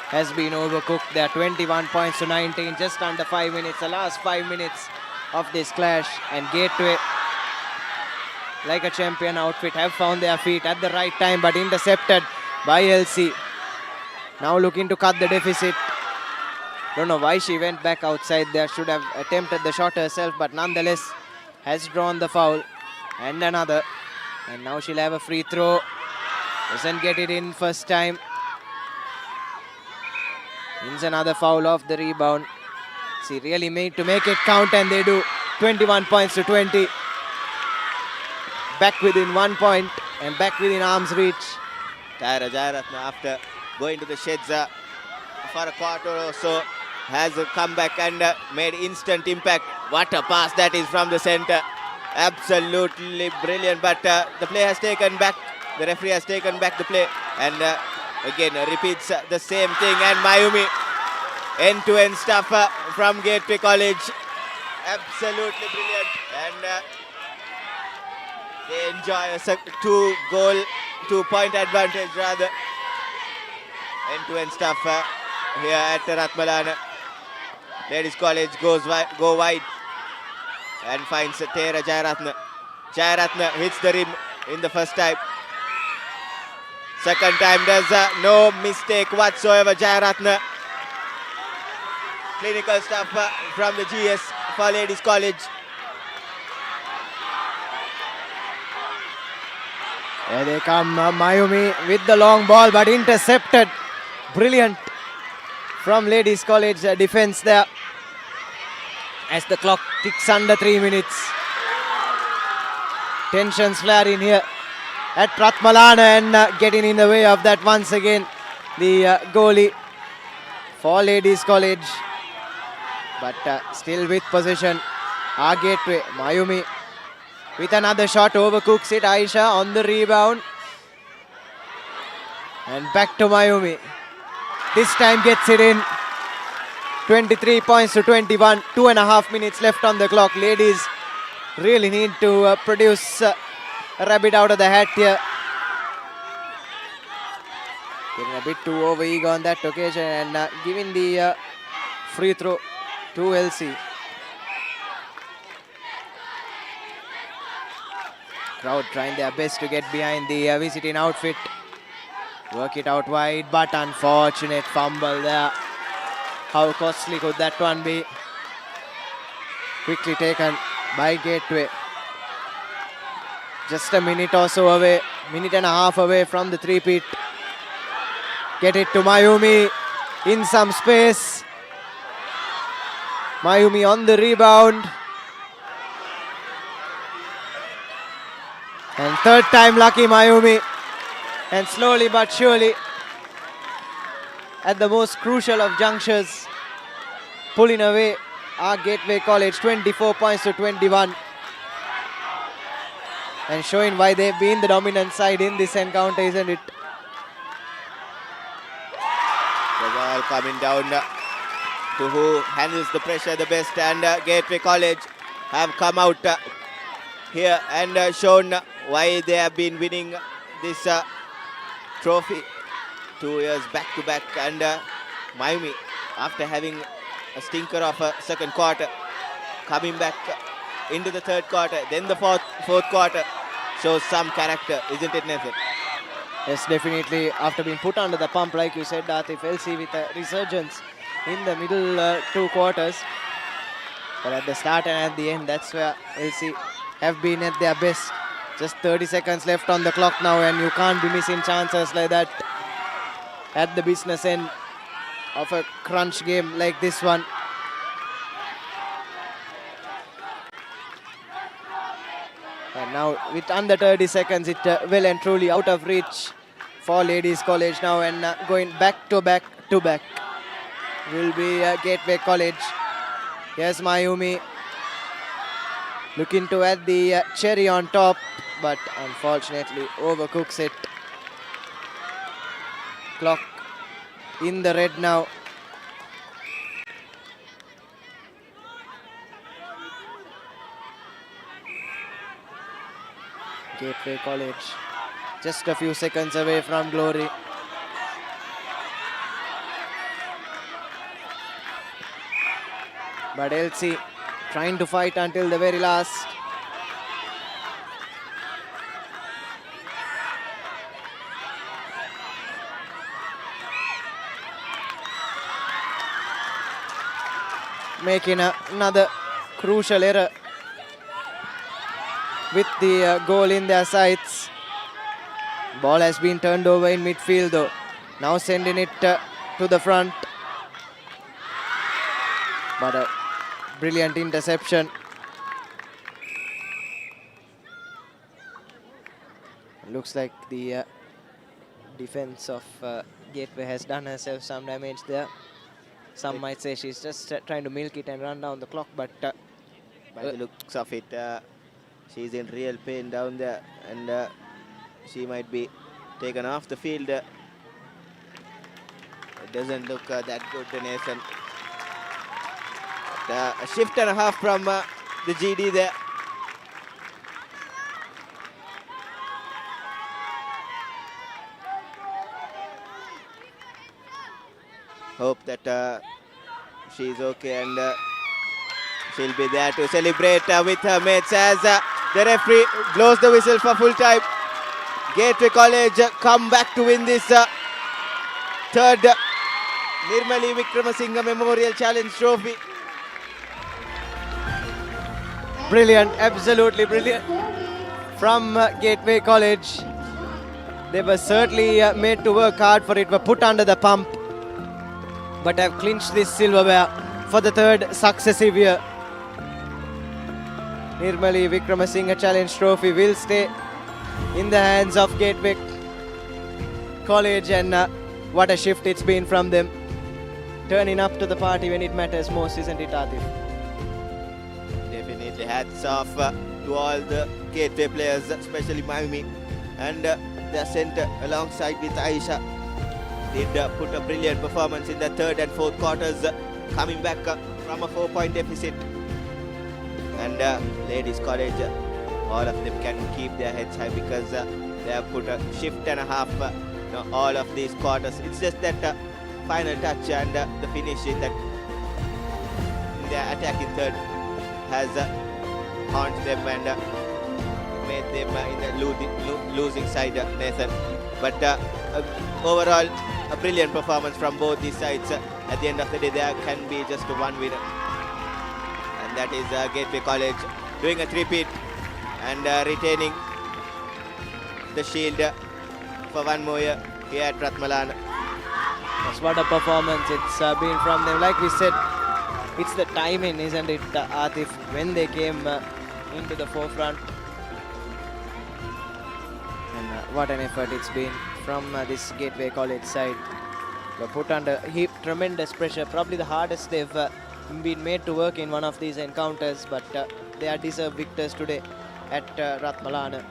has been overcooked. There are 21 points to 19, just under 5 minutes, the last 5 minutes of this clash. And Gateway, like a champion outfit, have found their feet at the right time, but intercepted by LC. Now looking to cut the deficit. Don't know why she went back outside there. Should have attempted the shot herself, but nonetheless has drawn the foul. And another. And now she'll have a free throw. Doesn't get it in first time. Wins another foul off the rebound. He really made to make it count, and they do. 21 points to 20. Back within 1 point and back within arm's reach. Tyra Jayaratna, after going to the sheds for a quarter or so, has come back and made instant impact. What a pass that is from the center. Absolutely brilliant, but the play has taken back. The referee has taken back the play and again repeats the same thing. And Mayumi, end-to-end stuff from Gateway College. Absolutely brilliant. And they enjoy a 2-point advantage rather. End-to-end stuff here at Ratmalana. Ladies College go wide and finds Tera Jayaratna. Jayaratna hits the rim in the first time. Second time does no mistake whatsoever. Jayaratna. Clinical stuff from the GS for Ladies College. Here they come, Mayumi with the long ball, but intercepted. Brilliant from Ladies College defense there. As the clock ticks under 3 minutes. Tensions flaring here at Ratmalana, and getting in the way of that once again. The goalie for Ladies College. But still with possession. Our Gateway, Mayumi with another shot, overcooks it. Aisha on the rebound. And back to Mayumi. This time gets it in. 23 points to 21. 2.5 minutes left on the clock. Ladies really need to produce a rabbit out of the hat here. Getting a bit too over-eager on that occasion and giving the free throw to LC. Crowd trying their best to get behind the visiting outfit. Work it out wide, but unfortunate fumble there. How costly could that one be? Quickly taken by Gateway. Just a minute or so away, minute and a half away from the three-peat. Get it to Mayumi in some space. Mayumi on the rebound. And third time lucky Mayumi. And slowly but surely, at the most crucial of junctures, pulling away our Gateway College 24 points to 21. And showing why they've been the dominant side in this encounter, isn't it? The ball coming down to who handles the pressure the best, and Gateway College have come out here and shown why they have been winning this trophy 2 years back to back. And Mayumi, after having a stinker of a second quarter, coming back into the third quarter, then the fourth quarter, shows some character, isn't it, Nathan? Yes, definitely. After being put under the pump, like you said, Atif, LC with a resurgence in the middle 2 quarters. But at the start and at the end, that's where LC have been at their best. Just 30 seconds left on the clock now, and you can't be missing chances like that at the business end of a crunch game like this one. And now with under 30 seconds, it well and truly out of reach for Ladies College now, and going back to back to back will be Gateway College. Here's Mayumi looking to add the cherry on top, but unfortunately overcooks it. Clock in the red now. Gateway College just a few seconds away from glory. But LC trying to fight until the very last. Making another crucial error with the goal in their sights. Ball has been turned over in midfield though. Now sending it to the front. But a brilliant interception. Looks like the defense of Gateway has done herself some damage there. Some might say she's just trying to milk it and run down the clock, but by the looks of it, she's in real pain down there, and she might be taken off the field. It doesn't look that good to Nathan. But, a shift and a half from the GD there. Hope that she's okay, and she'll be there to celebrate with her mates as the referee blows the whistle for full time. Gateway College come back to win this third Nirmali Wickremesinghe Memorial Challenge Trophy. Brilliant, absolutely brilliant from Gateway College. They were certainly made to work hard for it, were put under the pump, but have clinched this silverware for the third successive year. Nirmali Wickremesinghe Challenge Trophy will stay in the hands of Gateway College, and what a shift it's been from them. Turning up to the party when it matters most, isn't it, Atif? Definitely hats off to all the Gateway players, especially Maimi, and their centre alongside with Aisha did put a brilliant performance in the third and fourth quarters, coming back from a 4-point deficit. And Ladies College, all of them can keep their heads high because they have put a shift and a half all of these quarters. It's just that final touch and the finish in that their attack in third has haunted them and made them in the losing side, Nathan. But overall, a brilliant performance from both these sides. At the end of the day, there can be just one winner, and that is Gateway College doing a three-peat and retaining the shield for one more year here at Ratmalana. That's what a performance it's been from them. Like we said, it's the timing, isn't it, Atif, when they came into the forefront. And what an effort it's been from this Gateway College side. They were put under tremendous pressure, probably the hardest they've been made to work in one of these encounters, but they are deserved victors today at Ratmalana.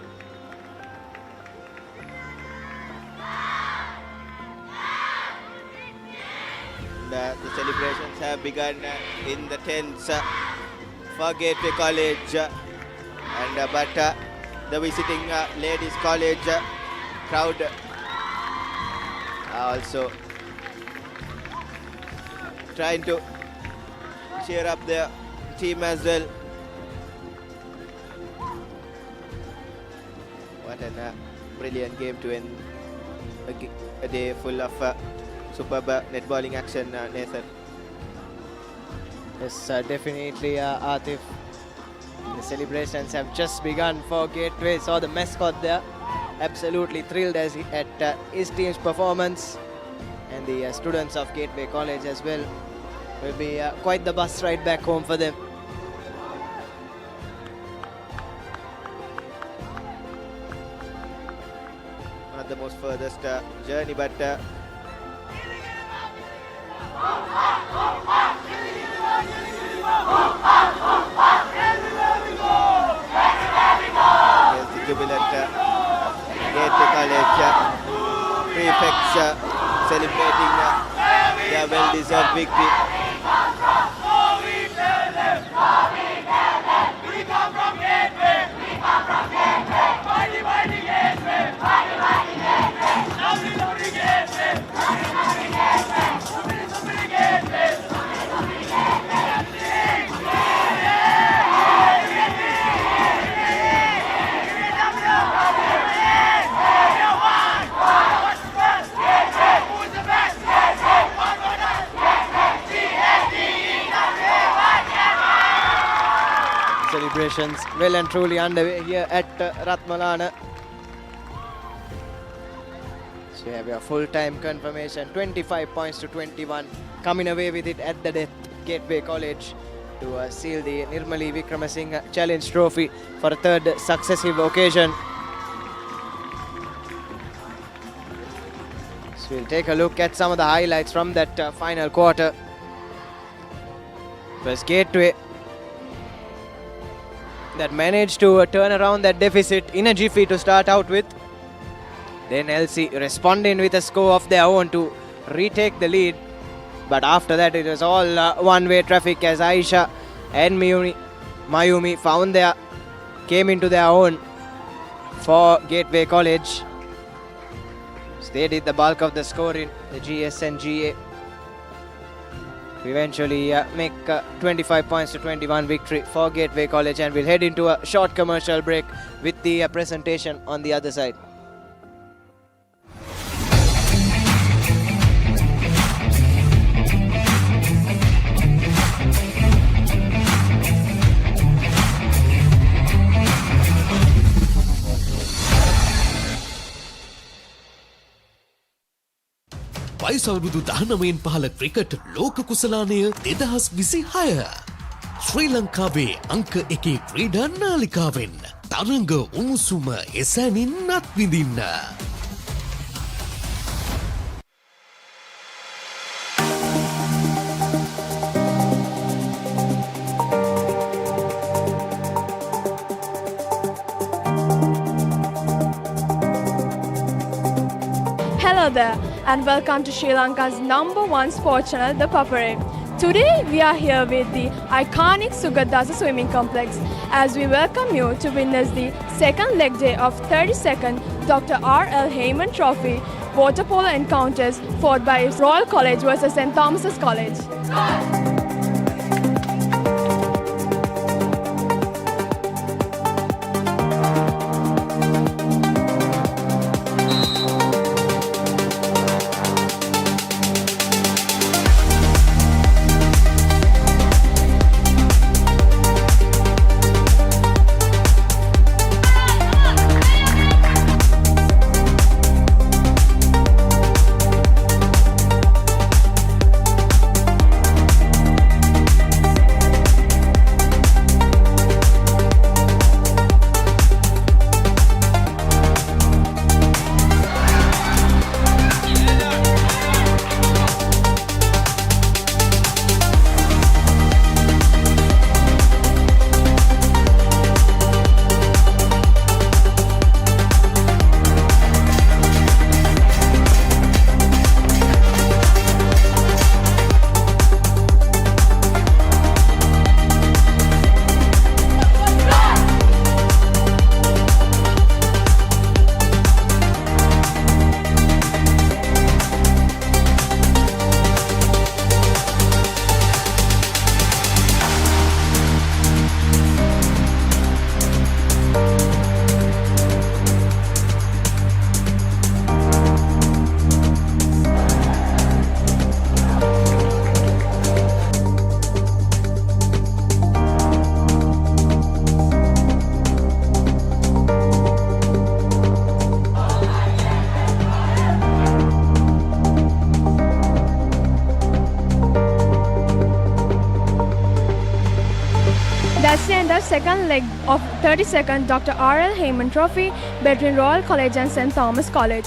The celebrations have begun in the tents for Gateway College, and but the visiting Ladies College crowd are also trying to cheer up their team as well. What a brilliant game to end a day full of superb netballing action, Nathan. Yes, definitely, Atif. The celebrations have just begun for Gateway. Saw the mascot there, absolutely thrilled at his team's performance, and the students of Gateway College as well. Will be quite the bus ride back home for them. Not the most furthest journey, but here's the jubilant Gateway College prefects celebrating their well-deserved victory. Celebrations well and truly underway here at Ratmalana. So you have your full-time confirmation, 25 points to 21, coming away with it at the death. Gateway College to seal the Nirmali Wickremesinghe Challenge Trophy for a third successive occasion. So we'll take a look at some of the highlights from that final quarter. It was Gateway that managed to turn around that deficit in a jiffy to start out with. Then LC responding with a score of their own to retake the lead. But after that it was all one-way traffic as Aisha and Mayumi came into their own for Gateway College. So they did the bulk of the scoring, the GS and GA. To eventually make 25 points to 21 victory for Gateway College, and we'll head into a short commercial break with the presentation on the other side. වයස අවුරුදු 19න් පහළ cricket ලෝක කුසලානය 2026 ශ්‍රී ලංකාවේ අංක 1 ක්‍රීඩා නාලිකාවෙන් තරඟ උණුසුම එසැනින් අත්විඳින්න. Hello there and welcome to Sri Lanka's #1 sports channel, ThePapare. Today we are here with the iconic Sugadasa swimming complex as we welcome you to witness the second leg day of 32nd Dr. R.L. Heyman Trophy water polo encounters fought by Royal College versus St. Thomas's College. That's the end of second leg of 32nd Dr. R.L. Heyman Trophy between Royal College and St. Thomas College.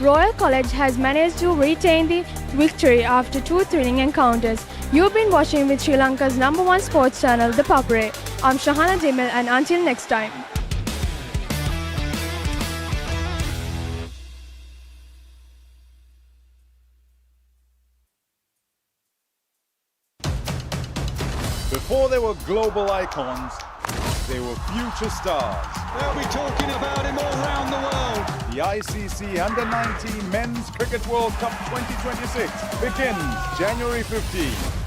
Royal College has managed to retain the victory after two thrilling encounters. You've been watching with Sri Lanka's #1 sports channel, ThePapare. I'm Shahana Dimel, and until next time. Before they were global icons, they were future stars. They'll be talking about him all around the world. The ICC Under-19 Men's Cricket World Cup 2026 begins January 15.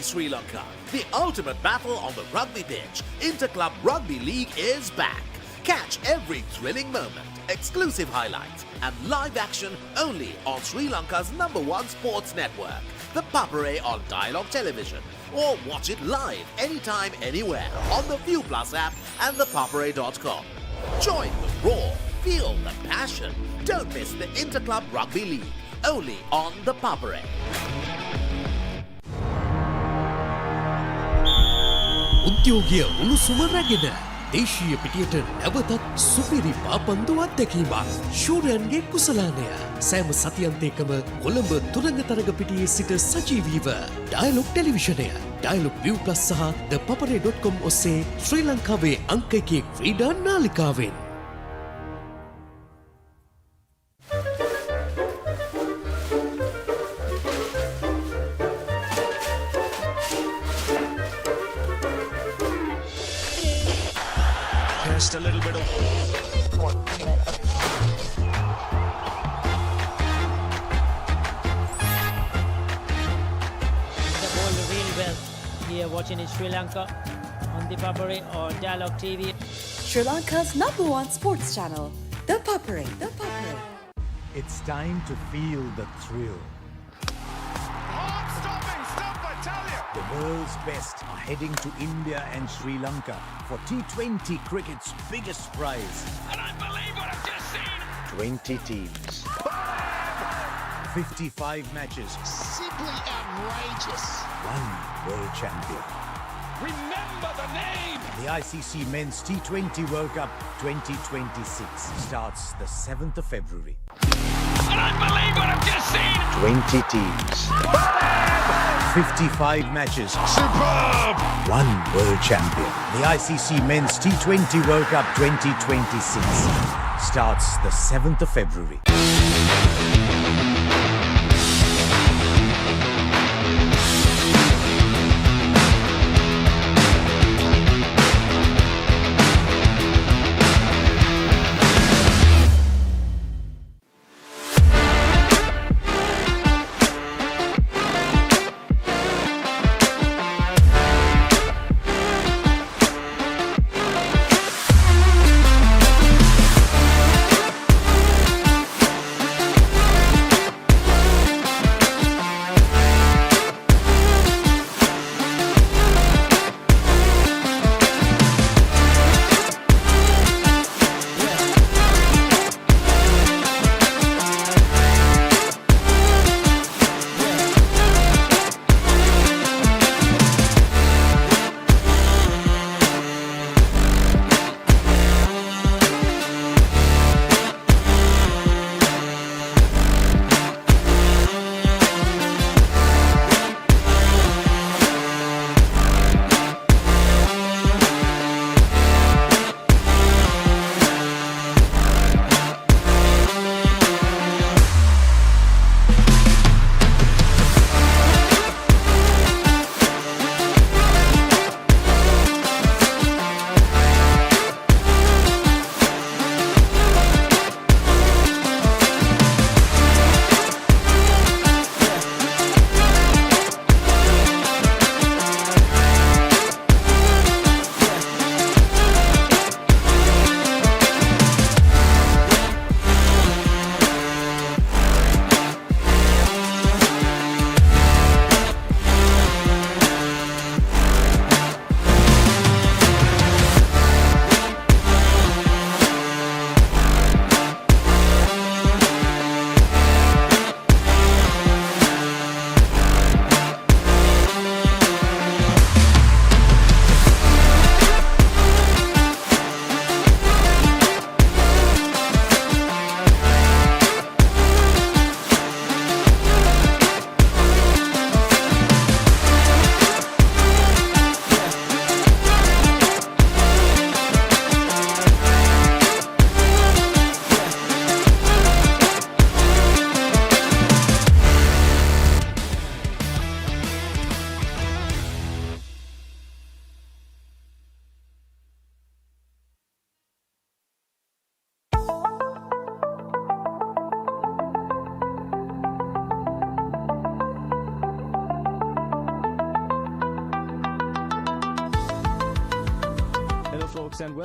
Sri Lanka. The ultimate battle on the rugby pitch. Interclub Rugby League is back. Catch every thrilling moment, exclusive highlights, and live action only on Sri Lanka's #1 sports network, the Papare on Dialog Television. Or watch it live anytime, anywhere on the ViU Plus app and thepapare.com. Join the roar, feel the passion. Don't miss the Interclub Rugby League, only on the Papare. උද්‍යෝගය උණුසුම රැගෙන දේශීය පිටියට නැවතත් සුපිරි පාපන්දු අත්දැකීමක් ශූරයන්ගේ කුසලානය සෑම සතියන්තයකම කොළඹ තුරංග තරග පිටියේ සිට සජීවීව dialogue ටෙලිවිෂනය dialogue ViU Plus සහ ThePapare.com ඔස්සේ ශ්‍රී ලංකාවේ අංක 1 ක්‍රීඩා නාලිකාවෙන් Just a little bit of. The ball really well here watching in Sri Lanka on ThePapare or Dialog TV. Sri Lanka's #1 sports channel, ThePapare. It's time to feel the thrill. The world's best are heading to India and Sri Lanka for T20 cricket's biggest prize. And I believe what I've just seen. 20 teams. 55 matches. Simply outrageous. One world champion. Remember the name. The ICC Men's T20 World Cup 2026 starts the 7th of February. And I believe what I've just seen. 20 teams. 55 matches. Superb. One world champion. The ICC Men's T20 World Cup 2026 starts the 7th of February.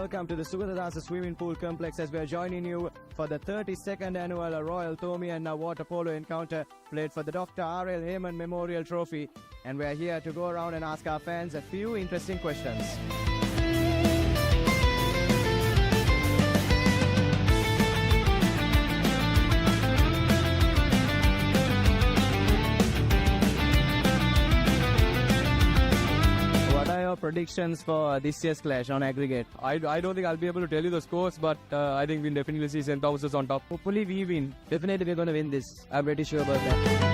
welcome to the Sugadadasa Swimming Pool Complex as we are joining you for the 32nd annual Royal Thomi and Water Polo encounter played for the Dr. R.L. Heyman Memorial Trophy. And we are here to go around and ask our fans a few interesting questions. What are your predictions for this year's clash on aggregate? I don't think I'll be able to tell you the scores, but I think we'll definitely see St. Thomas's on top. Hopefully we win. Definitely we're going to win this. I'm pretty sure about that.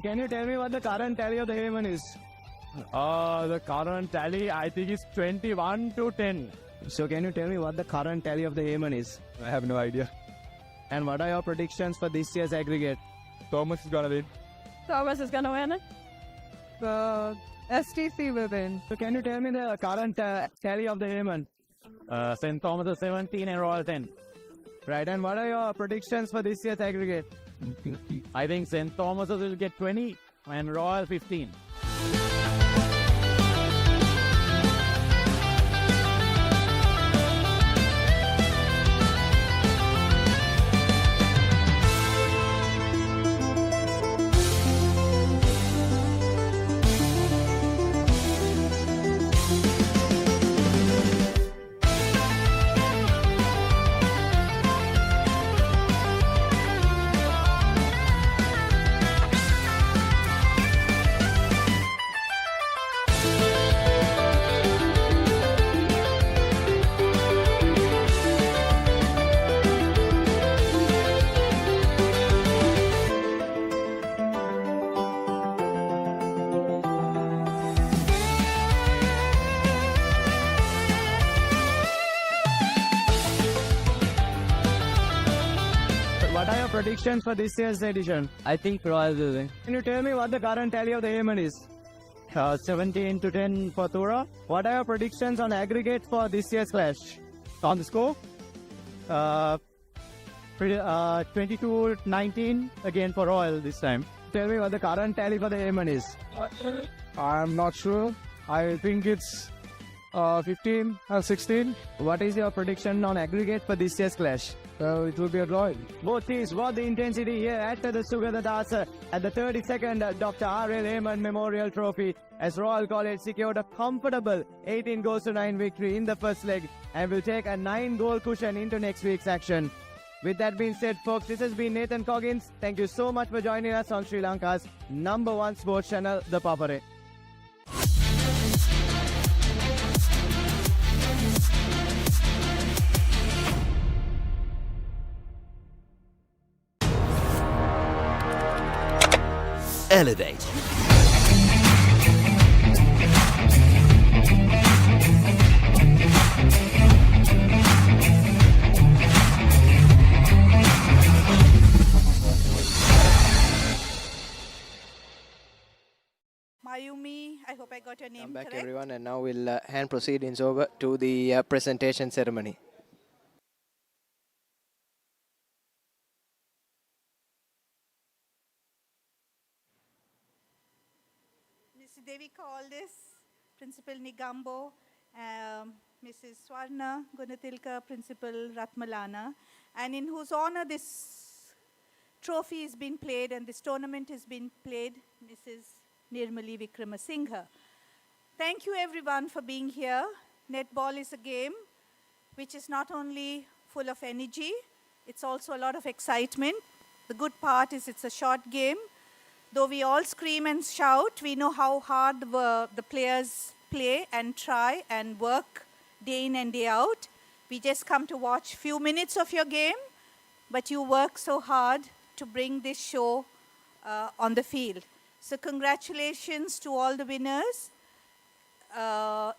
Can you tell me what the current tally of the Heyman is? The current tally, I think, is 21-10. So can you tell me what the current tally of the Heyman is? I have no idea. And what are your predictions for this year's aggregate? Thomas is gonna win. Thomas is going to win it. STC will win. So can you tell me the current tally of the Heyman? St. Thomas is 17 and Royal 10. Right, and what are your predictions for this year's aggregate? I think St. Thomas will get 20 and Royal 15. What are your predictions for this year's edition? I think Royal will win. Can you tell me what the current tally of the Heyman is? 17-10 for Thura. What are your predictions on aggregate for this year's clash? On the score? 22-19 again for Royal this time. Tell me what the current tally for the Heyman is. I'm not sure. I think it's 15 or 16. What is your prediction on aggregate for this year's clash? Well, it will be a draw. Both teams brought the intensity here at the Sugadadasa at the 32nd Dr. R.L. Heyman Memorial Trophy as Royal College secured a comfortable 18-9 victory in the first leg and will take a 9-goal cushion into next week's action. With that being said, folks, this has been Nathan Coggins. Thank you so much for joining us on Sri Lanka's #1 sports channel, ThePapare. Elevate. Mayumi, I hope I got your name Welcome back, correct. everyone, and now we'll hand proceedings over to the presentation ceremony. Mr. Devi Aldis, Principal Nigambo, Mrs. Swarna Gunatilka, Principal Ratmalana, and in whose honor this trophy has been played and this tournament has been played, Mrs. Nirmali Wickremesinghe. Thank you everyone for being here. Netball is a game which is not only full of energy, it's also a lot of excitement. The good part is it's a short game. Though we all scream and shout, we know how hard the players play and try and work day in and day out. We just come to watch few minutes of your game, but you work so hard to bring this show on the field. So congratulations to all the winners.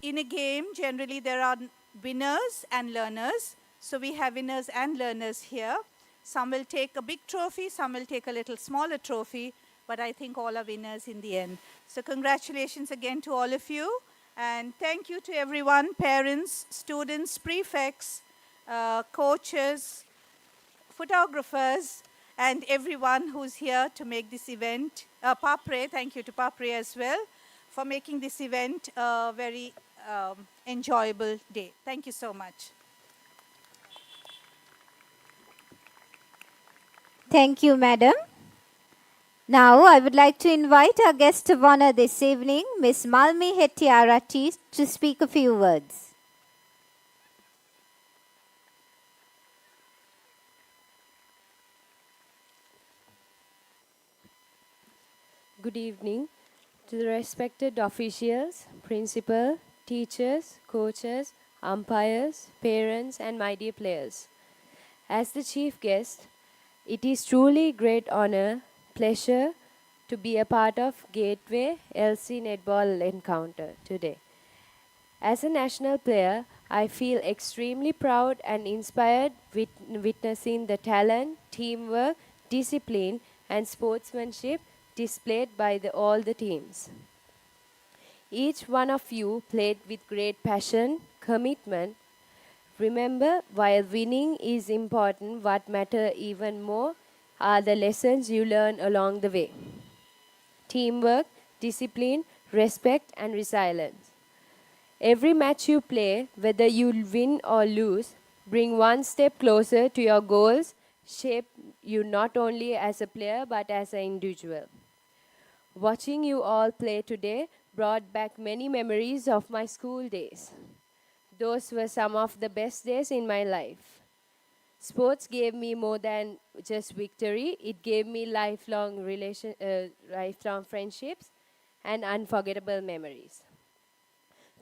In a game, generally there are winners and learners. So we have winners and learners here. Some will take a big trophy, some will take a little smaller trophy, but I think all are winners in the end. So congratulations again to all of you. And thank you to everyone, parents, students, prefects, coaches, photographers, and everyone who's here to make this event. Papare, thank you to Papare as well for making this event a very enjoyable day. Thank you so much. Thank you, madam. Now, I would like to invite our guest of honor this evening, Miss Malmi Hettiarati, to speak a few words. Good evening to the respected officials, principal, teachers, coaches, umpires, parents, and my dear players. As the chief guest, it is truly great honor, pleasure to be a part of Gateway LC Netball encounter today. As a national player, I feel extremely proud and inspired witnessing the talent, teamwork, discipline, and sportsmanship displayed by all the teams. Each one of you played with great passion, commitment. Remember, while winning is important, what matters even more are the lessons you learn along the way. Teamwork, discipline, respect, and resilience. Every match you play, whether you win or lose, bring one step closer to your goals, shape you not only as a player but as an individual. Watching you all play today brought back many memories of my school days. Those were some of the best days in my life. Sports gave me more than just victory. It gave me lifelong friendships and unforgettable memories.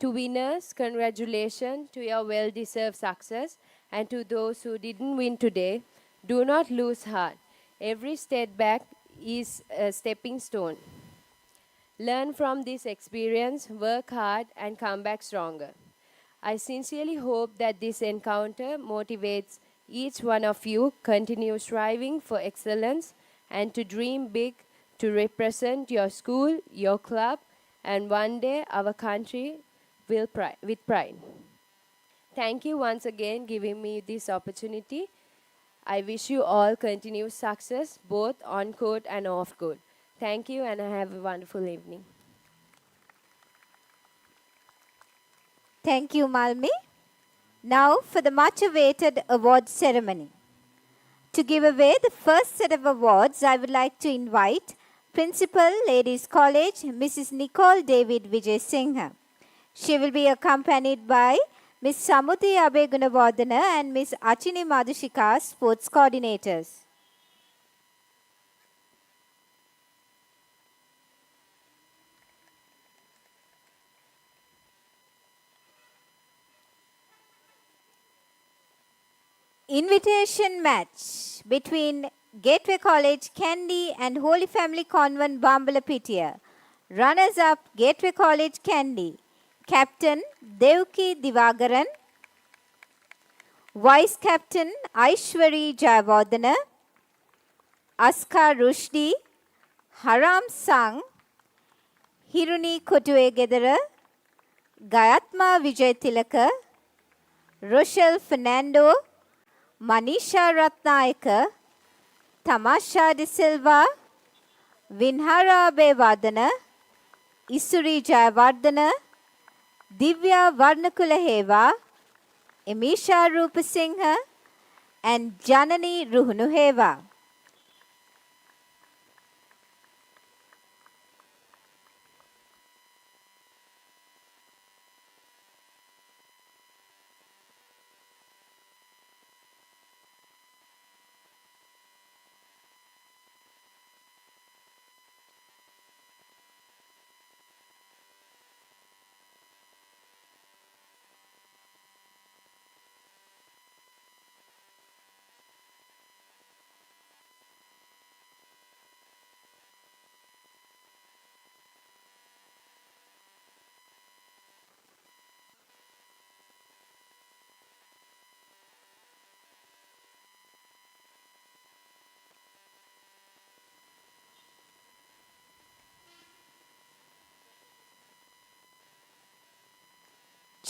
To winners, congratulations to your well-deserved success. And to those who didn't win today, do not lose heart. Every step back is a stepping stone. Learn from this experience, work hard, and come back stronger. I sincerely hope that this encounter motivates each one of you continue striving for excellence and to dream big, to represent your school, your club, and one day our country with pride. Thank you once again giving me this opportunity. I wish you all continued success both on court and off court. Thank you and have a wonderful evening. Thank you, Malmi. Now for the much-awaited award ceremony. To give away the first set of awards, I would like to invite Principal, Ladies College, Mrs. Nicole David Vijay-Singhe. She will be accompanied by Ms. Samuthi Abegunawardana and Ms. Achini Madhushika, Sports Coordinators. Invitation match between Gateway College Kandy and Holy Family Convent Bambalapitia. Runners up Gateway College Kandy. Captain Devki Divagaran. Vice Captain Aishwari Jayawardana. Askar Rushdi. Haram Sang. Hiruni Kotuegedara. Gayatma Vijay Tilaka. Rochelle Fernando. Manisha Ratnayaka, Tamasha De Silva, Vinhara Bevadana, Isuri Jayawardana, Divya Varnakulaheva, Emisha Rupasinghe, and Janani Ruhunuheva.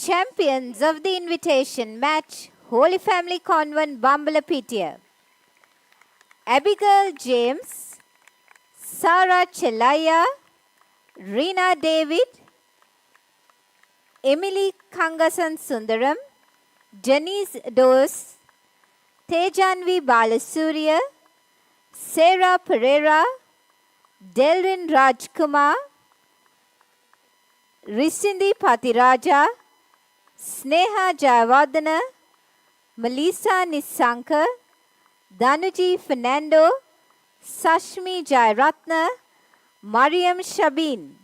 Champions of the invitation match, Holy Family Convent, Bambalapitiya. Abigail James, Sarah Chelaya, Rina David, Emily Kangasan Sundaram, Janice Dose, Tejanvi Balasuriya, Sarah Pereira, Delvin Rajkumar, Risindi Patiraja, Sneha Jayawardena, Melissa Nisankar, Danuji Fernando, Sashmi Jairatna, Mariam Shabin.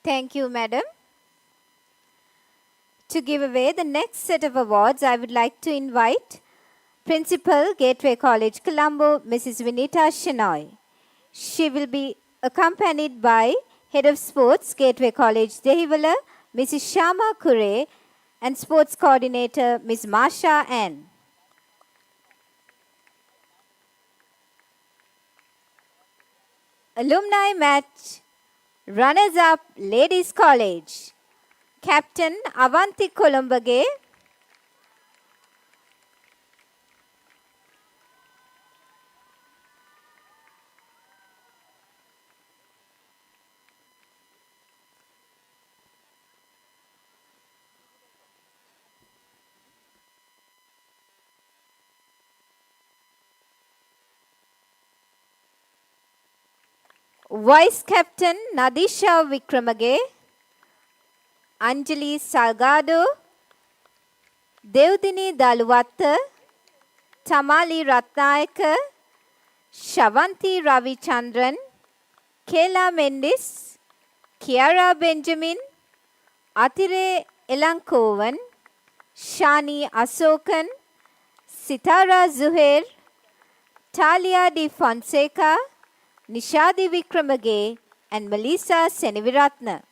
Thank you, madam. To give away the next set of awards, I would like to invite Principal, Gateway College, Colombo, Mrs. Vinita Shenoy. She will be accompanied by Head of Sports, Gateway College, Dehiwala, Mrs. Shama Kure, and Sports Coordinator, Ms. Masha N. Alumni match, runners-up, Ladies College. Captain Avanti Kolumbage, Vice Captain Nadisha Wickremesinghe, Anjali Salgado, Devdini Daluwatta, Tamali Ratnayaka, Shavanti Ravichandran, Kayla Mendis, Kiara Benjamin, Atire Elankovan, Shani Asokan, Sitara Zuhair, Talia Di Fonseca, Nishadi Wickremesinghe, and Melissa Seniviratna.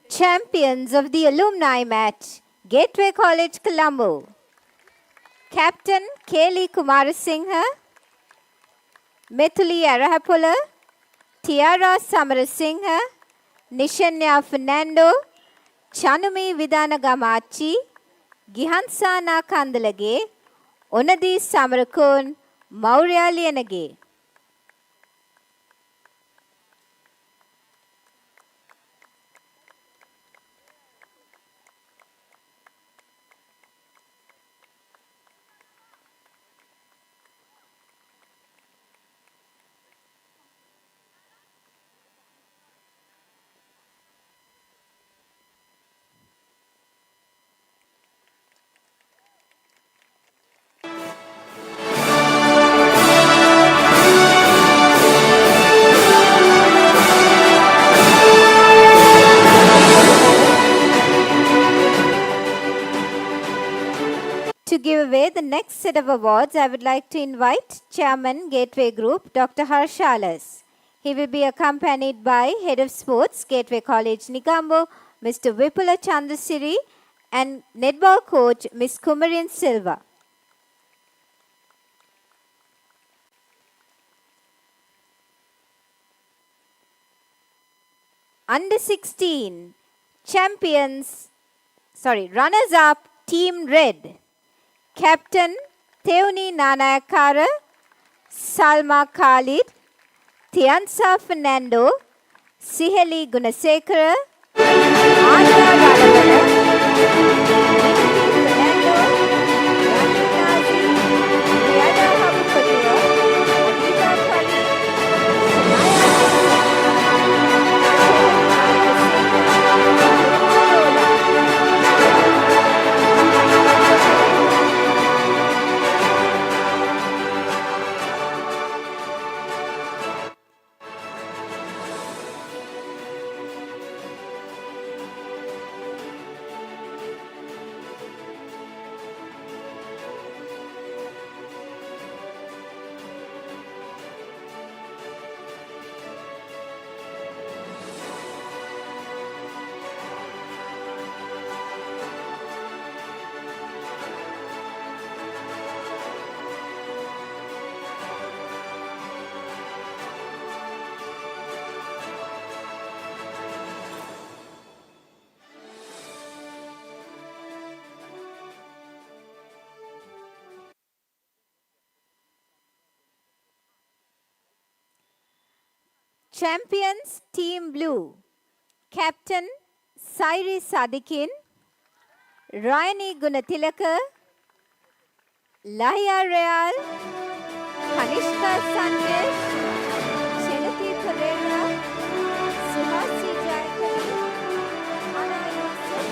Champions of the Alumni match, Gateway College, Colombo. Captain Kaylee Kumarasinghe, Methuli Arahapola, Tiara Samarasinghe, Nishanya Fernando, Chanumi Vidanagamachi, Gihansana Kandalage, Onadi Samarakun, Maurya Lianage. To give away the next set of awards, I would like to invite Chairman, Gateway Group, Dr. Harshalas. He will be accompanied by Head of Sports, Gateway College, Nigambo, Mr. Vipula Chandrasiri, and netball coach Ms. Kumarin Silva. Under 16 runners up Team Red, Captain Theuni Nanayakara, Salma Khalid, Tiansa Fernando, Siheli Gunasekara, Anya Radhavana, Fernando, Rani Nazi, Rihanna Habukatua, Anita Pari, Champions Team Blue, Captain Sairi Sadikin, Rayani Gunatilaka, Lahia Real, Kanishka Sandesh, Chelati Pereira, Suhasi Jayakari, Ana Yusuf,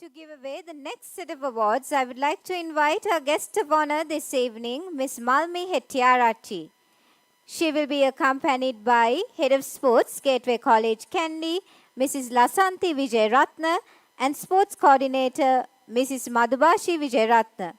To give away the next set of awards, I would like to invite our guest of honor this evening, Ms. Malmi Hettiarati. She will be accompanied by Head of Sports, Gateway College Kandy, Mrs. Lasanthi Vijayratna, and Sports Coordinator, Mrs. Madhubashi Vijayratna.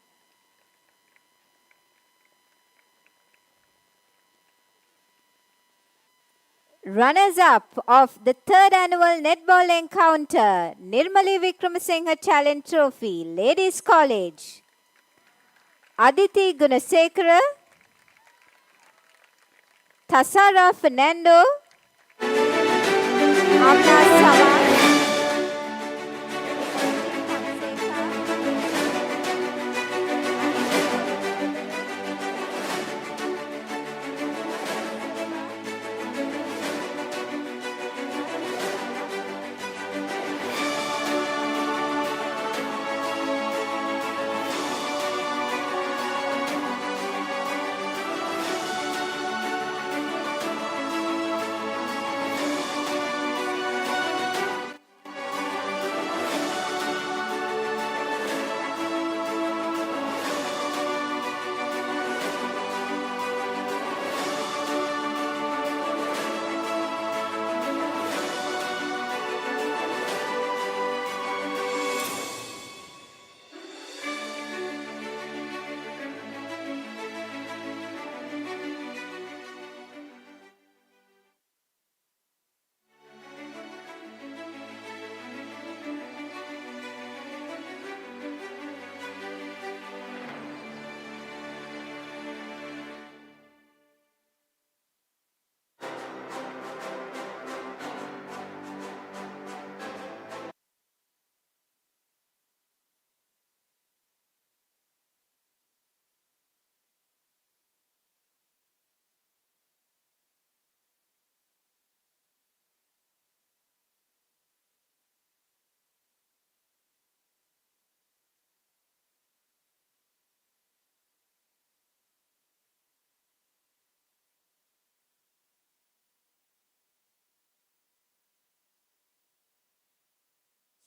Runners-up of the third annual Netball Encounter, Nirmali Wickremesinghe Challenge Trophy, Ladies College, Aditi Gunasekara, Tasara Fernando, Amna Sama,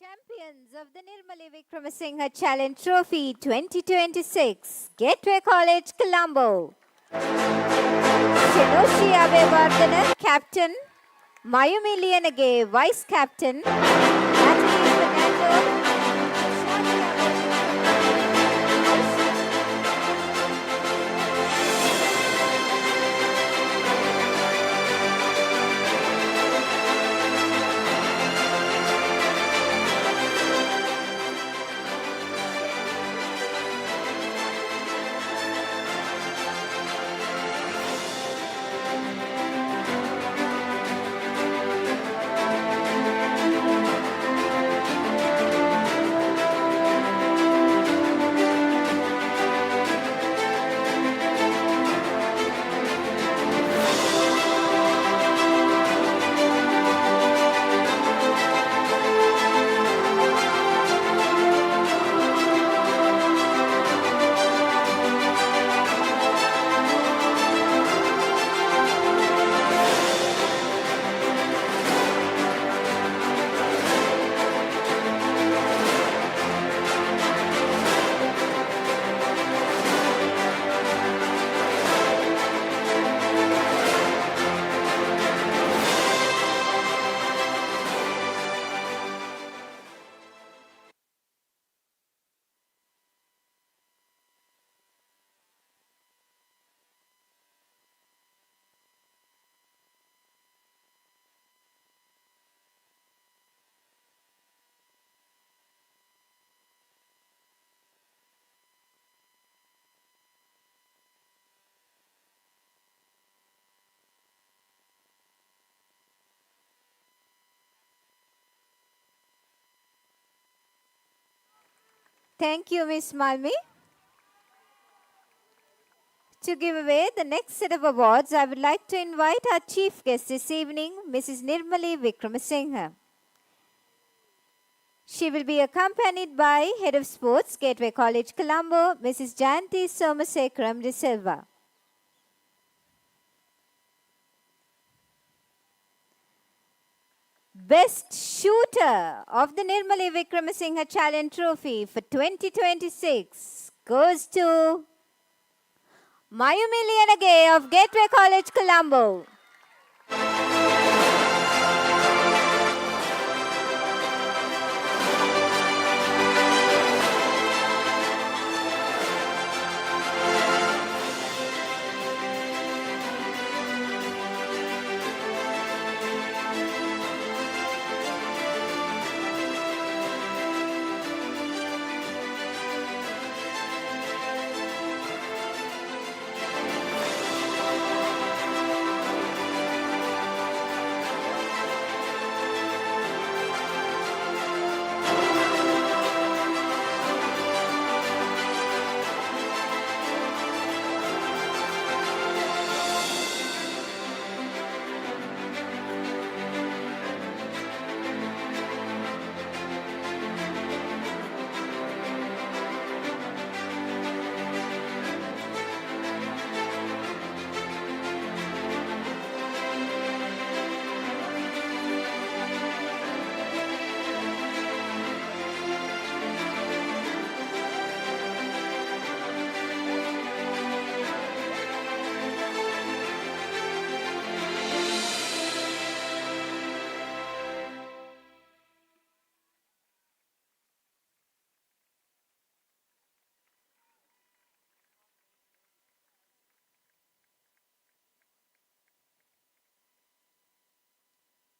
Champions of the Nirmali Wickremesinghe Challenge Trophy 2026, Gateway College, Colombo. Chenoshi Abevardhana, Captain. Mayumi Liyanage, Vice Captain. Natalie Fernando. Thank you, Ms. Malmi. To give away the next set of awards, I would like to invite our chief guest this evening, Mrs. Nirmali Wickremesinghe. She will be accompanied by Head of Sports, Gateway College, Colombo, Mrs. Jayanti Somasekram de Silva. Best Shooter of the Nirmali Wickremesinghe Challenge Trophy for 2026 goes to Mayumi Liyanage of Gateway College, Colombo.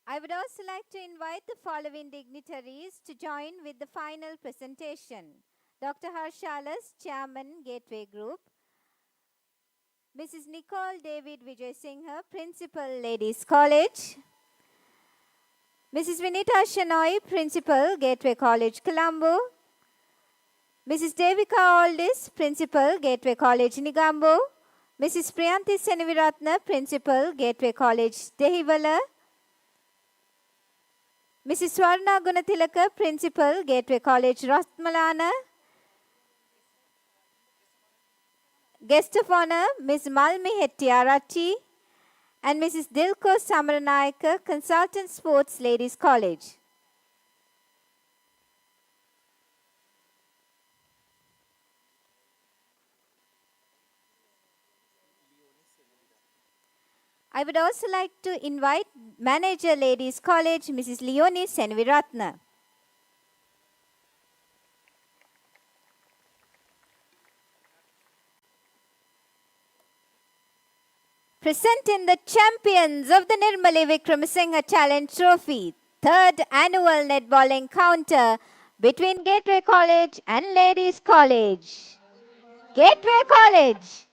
I would also like to invite the following dignitaries to join with the final presentation. Dr. Harshalas, Chairman, Gateway Group. Mrs. Nicole David Vijay Singh, Principal, Ladies College. Mrs. Vinita Shenoy, Principal, Gateway College, Colombo. Mrs. Devika Aldis, Principal, Gateway College, Nigambo. Mrs. Priyanti Senaviratna, Principal, Gateway College, Dehiwala. Mrs. Swarna Gunatilaka, Principal, Gateway College, Ratmalana. Guest of Honor, Ms. Malmi Hettiarati and Mrs. Dilko Samaranayaka, Consultant Sports, Ladies College. I would also like to invite Manager Ladies College, Mrs. Leonie Senviratna. Presenting the champions of the Nirmali Wickremesinghe Challenge Trophy, third annual netball encounter between Gateway College and Ladies College. Gateway College.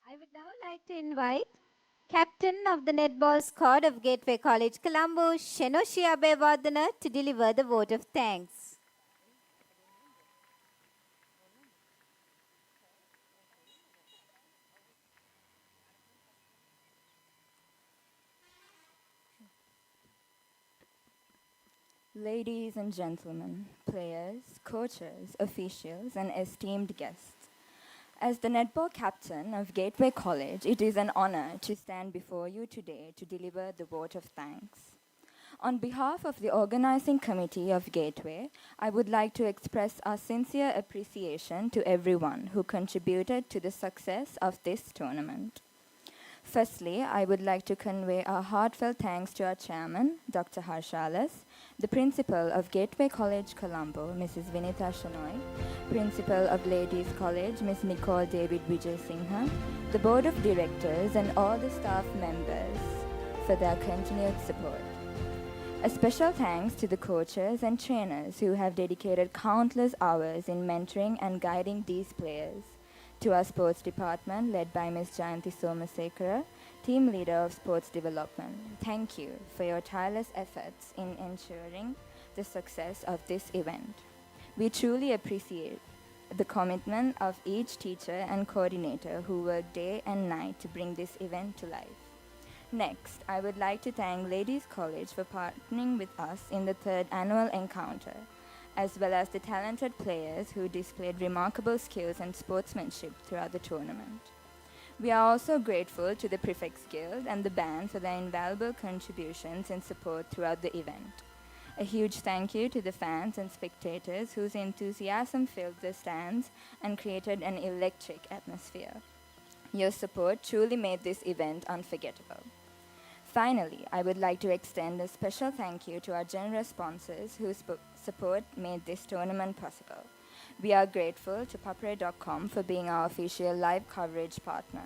I would now like to invite Captain of the Netball Squad of Gateway College, Colombo, Shenoshi Abevardhana, to deliver the vote of thanks. Ladies and gentlemen, players, coaches, officials, and esteemed guests. As the netball captain of Gateway College, it is an honor to stand before you today to deliver the vote of thanks. On behalf of the organizing committee of Gateway, I would like to express our sincere appreciation to everyone who contributed to the success of this tournament. Firstly, I would like to convey our heartfelt thanks to our chairman, Dr. Harshalas, the principal of Gateway College, Colombo, Mrs. Vinita Shenoy, principal of Ladies College, Ms. Nicole David Vijay-Singha, the board of directors and all the staff members for their continued support. A special thanks to the coaches and trainers who have dedicated countless hours in mentoring and guiding these players. To our sports department led by Ms. Jayanti Somasekara, team leader of sports development. Thank you for your tireless efforts in ensuring the success of this event. We truly appreciate the commitment of each teacher and coordinator who worked day and night to bring this event to life. Next, I would like to thank Ladies College for partnering with us in the third annual encounter, as well as the talented players who displayed remarkable skills and sportsmanship throughout the tournament. We are also grateful to the Prefects Guild and the band for their invaluable contributions and support throughout the event. A huge thank you to the fans and spectators whose enthusiasm filled the stands and created an electric atmosphere. Your support truly made this event unforgettable. Finally, I would like to extend a special thank you to our generous sponsors whose support made this tournament possible. We are grateful to Papare.com for being our official live coverage partner,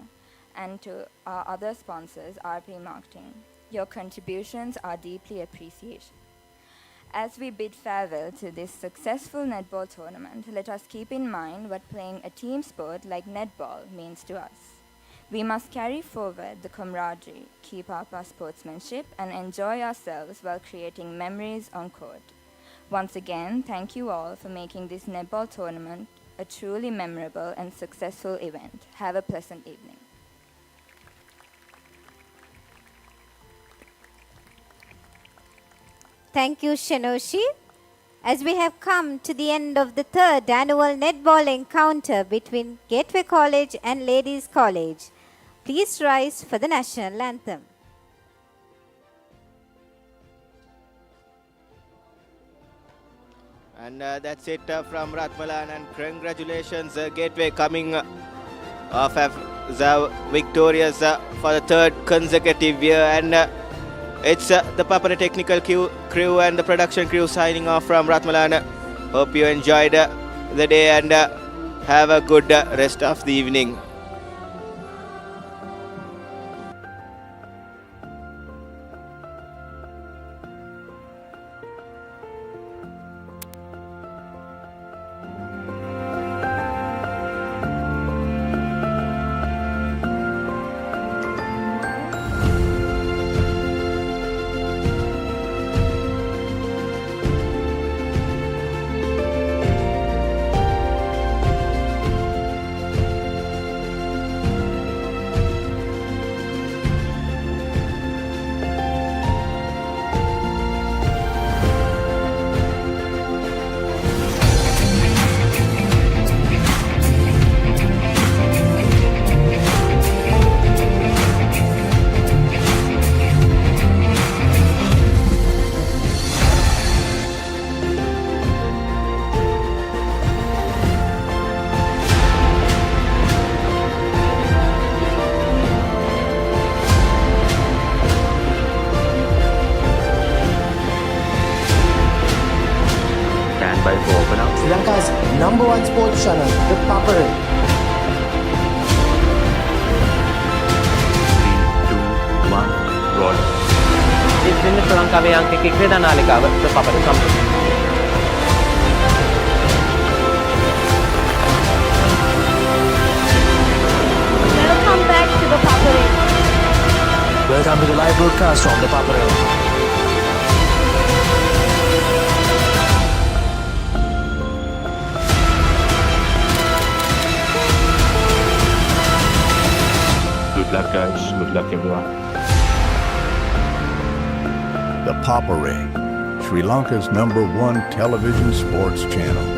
and to our other sponsors, RP Marketing. Your contributions are deeply appreciated. As we bid farewell to this successful netball tournament, let us keep in mind what playing a team sport like netball means to us. We must carry forward the camaraderie, keep up our sportsmanship, and enjoy ourselves while creating memories on court. Once again, thank you all for making this netball tournament a truly memorable and successful event. Have a pleasant evening. Thank you, Shenoshi. As we have come to the end of the third annual netball encounter between Gateway College and Ladies College, please rise for the national anthem. And that's it from Ratmalana, and congratulations Gateway coming off as victorious for the third consecutive year. And it's the Papare technical crew and the production crew signing off from Ratmalana. Hope you enjoyed the day and have a good rest of the evening. Sri Lanka's #1 sports channel, ThePapare. 3, 2, 1, roll. ඉතින් ශ්‍රී ලංකාවේ අංක ක්‍රීඩා නාලිකාව ThePapare සම්පූර්ණ. Welcome back to ThePapare. Welcome to the live broadcast from ThePapare. Good luck, guys. Good luck, everyone. The Papare, Sri Lanka's #1 television sports channel.